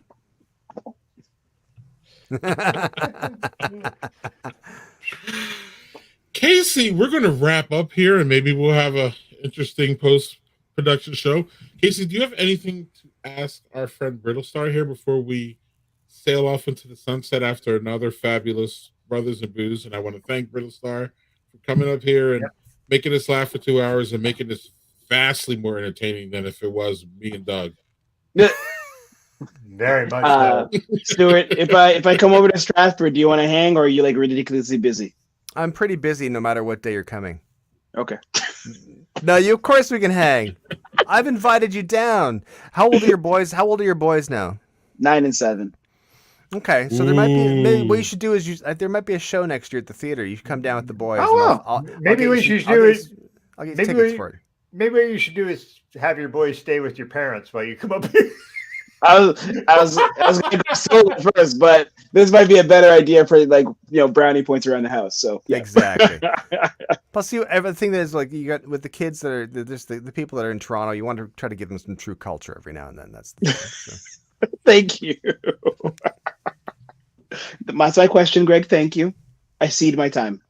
Casey, we're going to wrap up here, and maybe we'll have a interesting post-production show. Casey, do you have anything to ask our friend Brittlestar here before we sail off into the sunset after another fabulous Brothers and Booze, and I want to thank Brittlestar for coming up here and making us laugh for 2 hours and making this vastly more entertaining than if it was me and Doug. Very much so. Stuart, if I come over to Stratford, do you want to hang, or are you like ridiculously busy? I'm pretty busy no matter what day you're coming. Okay. No, of course we can hang. I've invited you down. How old are your boys? How old are your boys now? 9 and 7. Okay, so there might be. Maybe what you should do is there might be a show next year at the theater. You should come down with the boys. Oh, wow. I'll Maybe get we you should do it. I'll get you Maybe tickets for it. Maybe what you should do is have your boys stay with your parents while you come up here. I was going to go solo first, but this might be a better idea for brownie points around the house. So yeah. Exactly. Plus, everything that is like you got with the kids that are just the people that are in Toronto. You want to try to give them some true culture every now and then. That's the thing. So. Thank you. That's my question, Greg. Thank you. I cede my time.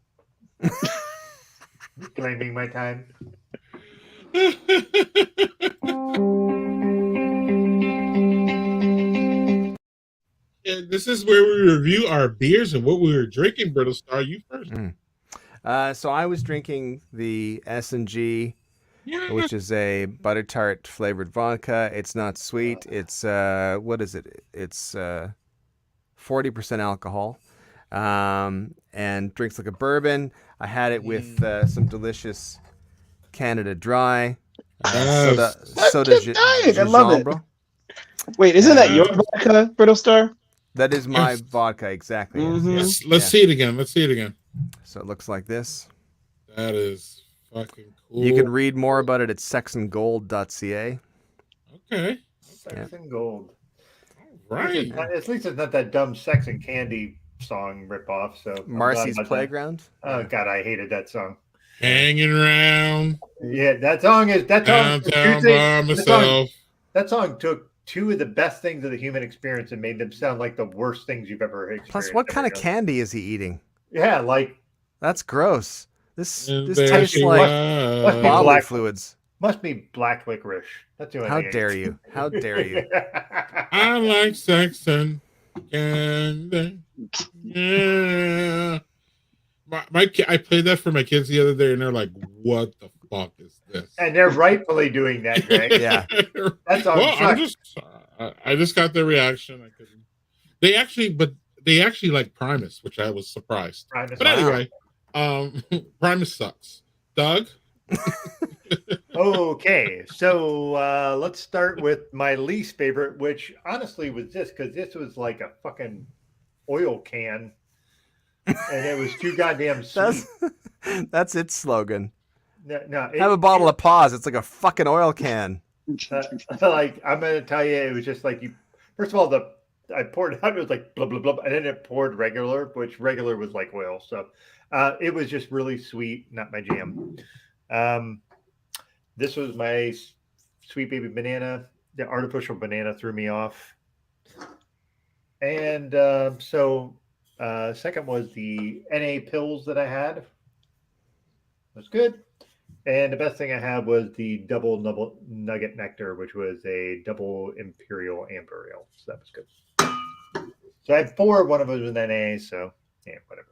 Claiming my time. This is where we review our beers and what we were drinking. Brittlestar, you first. So I was drinking the S&G, which is a butter tart flavored vodka. It's not sweet. It's what is it? It's 40% alcohol, and drinks like a bourbon. I had it with some delicious Canada Dry. Soda. I love it. Wait, isn't that your vodka, Brittlestar? That is my vodka, exactly. Mm-hmm. Yes. Let's see it again. Let's see it again. So it looks like this. That is fucking cool. You can read more about it at sexandgold.ca. Okay. Sex and Gold. Right. At least it's not that dumb Sex and Candy song ripoff. So Marcy's Playground. Oh God, I hated that song. Hanging around. Yeah, that song. Downtown by myself. That song took two of the best things of the human experience and made them sound like the worst things you've ever experienced. Plus, what kind of candy is he eating? Yeah, like that's gross. This tastes like bodily fluids. Must be black licorice. That's the only How thing. dare you? How dare you? I like sex and candy. Yeah. I played that for my kids the other day, and they're like, "What the fuck is this?" And they're rightfully doing that, Greg. Yeah, that's all. Well, I just got their reaction. I couldn't. They actually like Primus, which I was surprised. Primus, but anyway, Primus sucks. Doug. Okay, so let's start with my least favorite, which honestly was this, because this was like a fucking oil can. And it was too goddamn sweet. That's its slogan. No, have a bottle of pause. It's like a fucking oil can. Like I'm gonna tell you, it was just like you. First of all, I poured it out. It was like blah blah blah, and then it poured regular, which regular was like oil. So it was just really sweet, not my jam. This was my sweet baby banana. The artificial banana threw me off. And second was the NA pills that I had. It was good. And the best thing I had was the double nugget nectar, which was a double imperial amber ale. So that was good. So I had 4. One of them was NA. So yeah, whatever.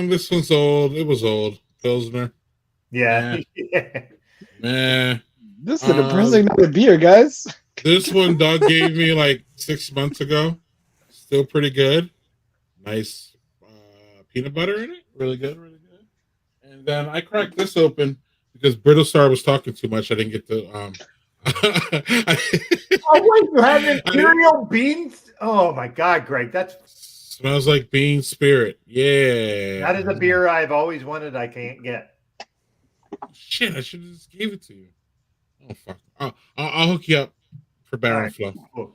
This one's old. It was old. Pilsner. Yeah. This is a depressing night of beer, guys. This one Doug gave me like 6 months ago. Still pretty good. Nice peanut butter in it. Really good, really good. And then I cracked this open because Brittlestar was talking too much. I didn't get to. Oh wait, you have imperial beans? Oh my God, Greg, that's smells like bean spirit. Yeah, that is a beer I've always wanted. I can't get. Shit, I should have just gave it to you. Oh fuck! I'll hook you up for Baron Flow. Cool.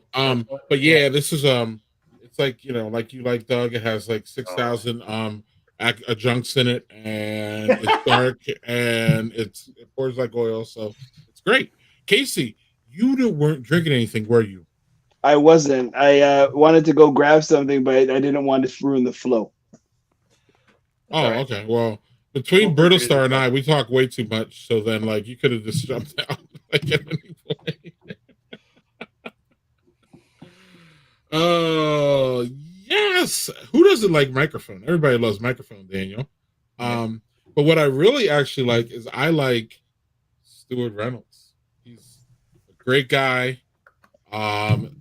But yeah, this is it's like like you like Doug. It has like 6,000 adjuncts in it, and it's dark and it pours like oil, so it's great. Casey, you weren't drinking anything, were you? I wasn't. I wanted to go grab something, but I didn't want to ruin the flow. Oh, okay. Well, between Brittlestar and I, we talk way too much. So then, like, you could have just jumped out like at any point. Oh, Yes. Who doesn't like microphone? Everybody loves microphone, Daniel. But what I really actually like is I like Stuart Reynolds. He's a great guy.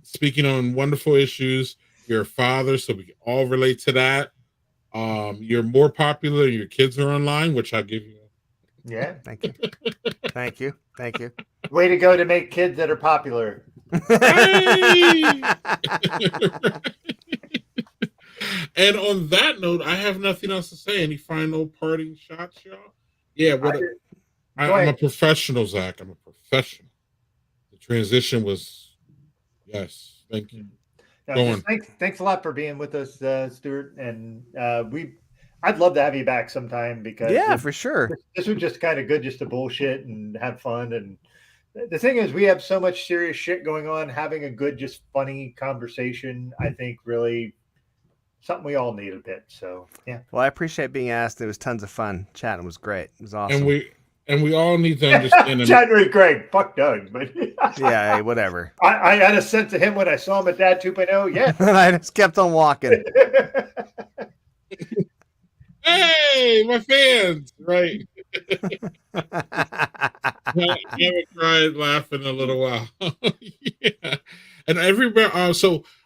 Speaking on wonderful issues. You're a father, so we can all relate to that. You're more popular. Your kids are online, which I give you. Yeah. Thank you. Thank you. Thank you. Way to go to make kids that are popular. And on that note, I have nothing else to say. Any final parting shots, y'all? Yeah, I'm a professional, Zach. I'm a professional. The transition was, yes. Thank you. No, thanks a lot for being with us, Stuart. And I'd love to have you back sometime because for sure. This was just kind of good just to bullshit and have fun. And the thing is, we have so much serious shit going on. Having a good, just funny conversation, I think, really something we all need a bit. So yeah. Well, I appreciate being asked. It was tons of fun. Chatting was great. It was awesome. And we all need to understand. Chatting was great. Fuck Doug, but yeah, hey, whatever. I had a sense of him when I saw him at Dad 2.0. Yeah. And I just kept on walking. Hey, my fans, right? I haven't cried laughing in a little while. Yeah. And everybody,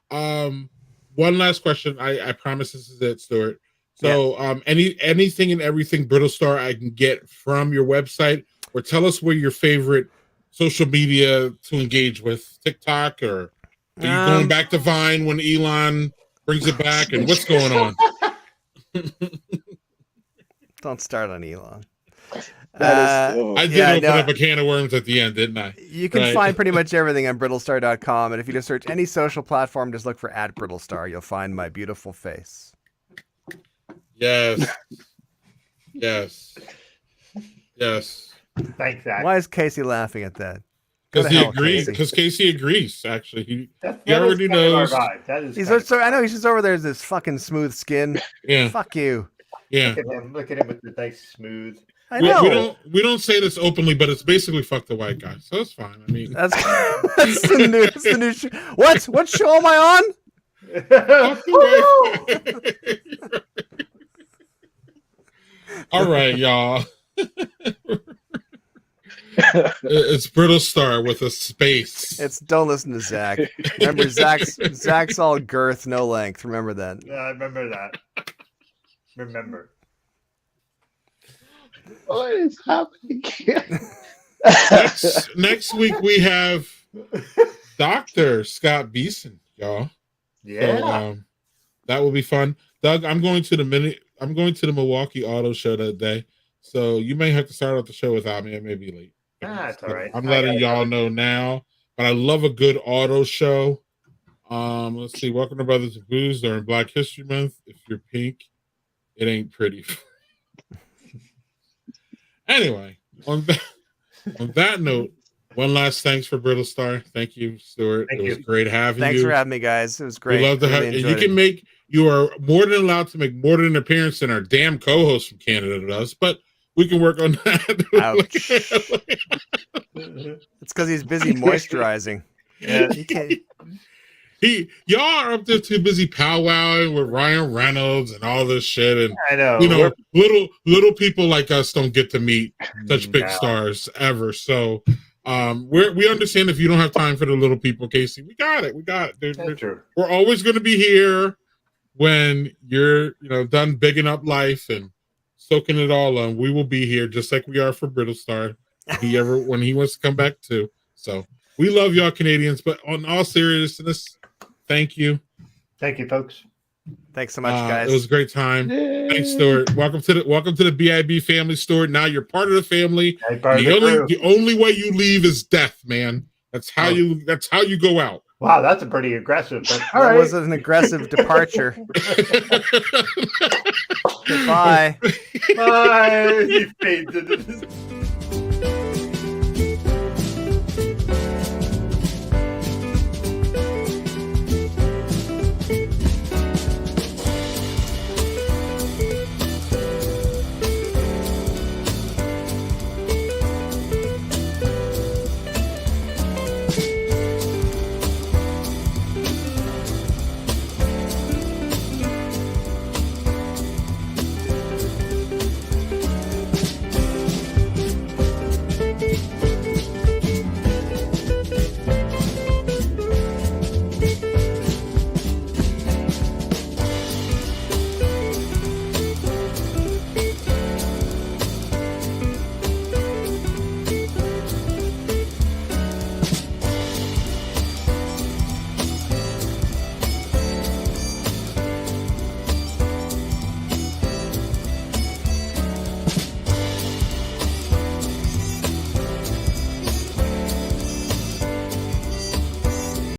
one last question. I promise this is it, Stuart. So anything and everything Brittlestar I can get from your website, or tell us where your favorite social media to engage with, TikTok, or are you going back to Vine when Elon brings it back, and what's going on? Don't start on Elon. I did open up a can of worms at the end, didn't I? You can find pretty much everything on brittlestar.com. And if you just search any social platform, just look for @Brittlestar. You'll find my beautiful face. Yes. Yes. Yes. Thanks, Zach. Why is Casey laughing at that? Because he agrees. Because Casey agrees, actually. He already knows. I know he's just over there as this fucking smooth skin. Yeah. Fuck you. Yeah. Look at him with the nice smooth. I know. We don't say this openly, but it's basically fuck the white guy, so it's fine. I mean, that's the new show. What show am I on? Fuck the white guy. All right, y'all. It's Brittlestar with a space. It's don't listen to Zach. Remember, Zach's all girth, no length. Remember that. Yeah, I remember that. Remember. What is happening here? Next week we have Dr. Scott Beeson, y'all. Yeah. So, that will be fun. Doug, I'm going to the Milwaukee Auto Show that day. So you may have to start off the show without me. I may be late. That's all right. I'm letting y'all know now. But I love a good auto show. Let's see. Welcome to Brothers and Booze during Black History Month. If you're pink, it ain't pretty. Anyway, on that note, one last thanks for Brittlestar. Thank you, Stuart. It was great having you. Thanks for having me, guys. It was great. We love to have you. You are more than allowed to make more than an appearance than our damn co-host from Canada does, but we can work on that. Ouch. It's because he's busy moisturizing. Yeah. He can't. Y'all are up there too busy powwowing with Ryan Reynolds and all this shit, and I know, little people like us don't get to meet such big stars ever. So we understand if you don't have time for the little people, Casey. We got it. We're always going to be here when you're done bigging up life and soaking it all on. We will be here just like we are for Brittlestar. When he wants to come back too. So we love y'all Canadians, but on all seriousness, thank you. Thank you, folks. Thanks so much, guys. It was a great time. Yay. Thanks, Stuart. Welcome to the BIB family, Stuart. Now you're part of the family. The only way you leave is death, man. That's how you go out. Wow, that's a pretty aggressive. But that was an aggressive departure. Goodbye. Bye. He fades into this.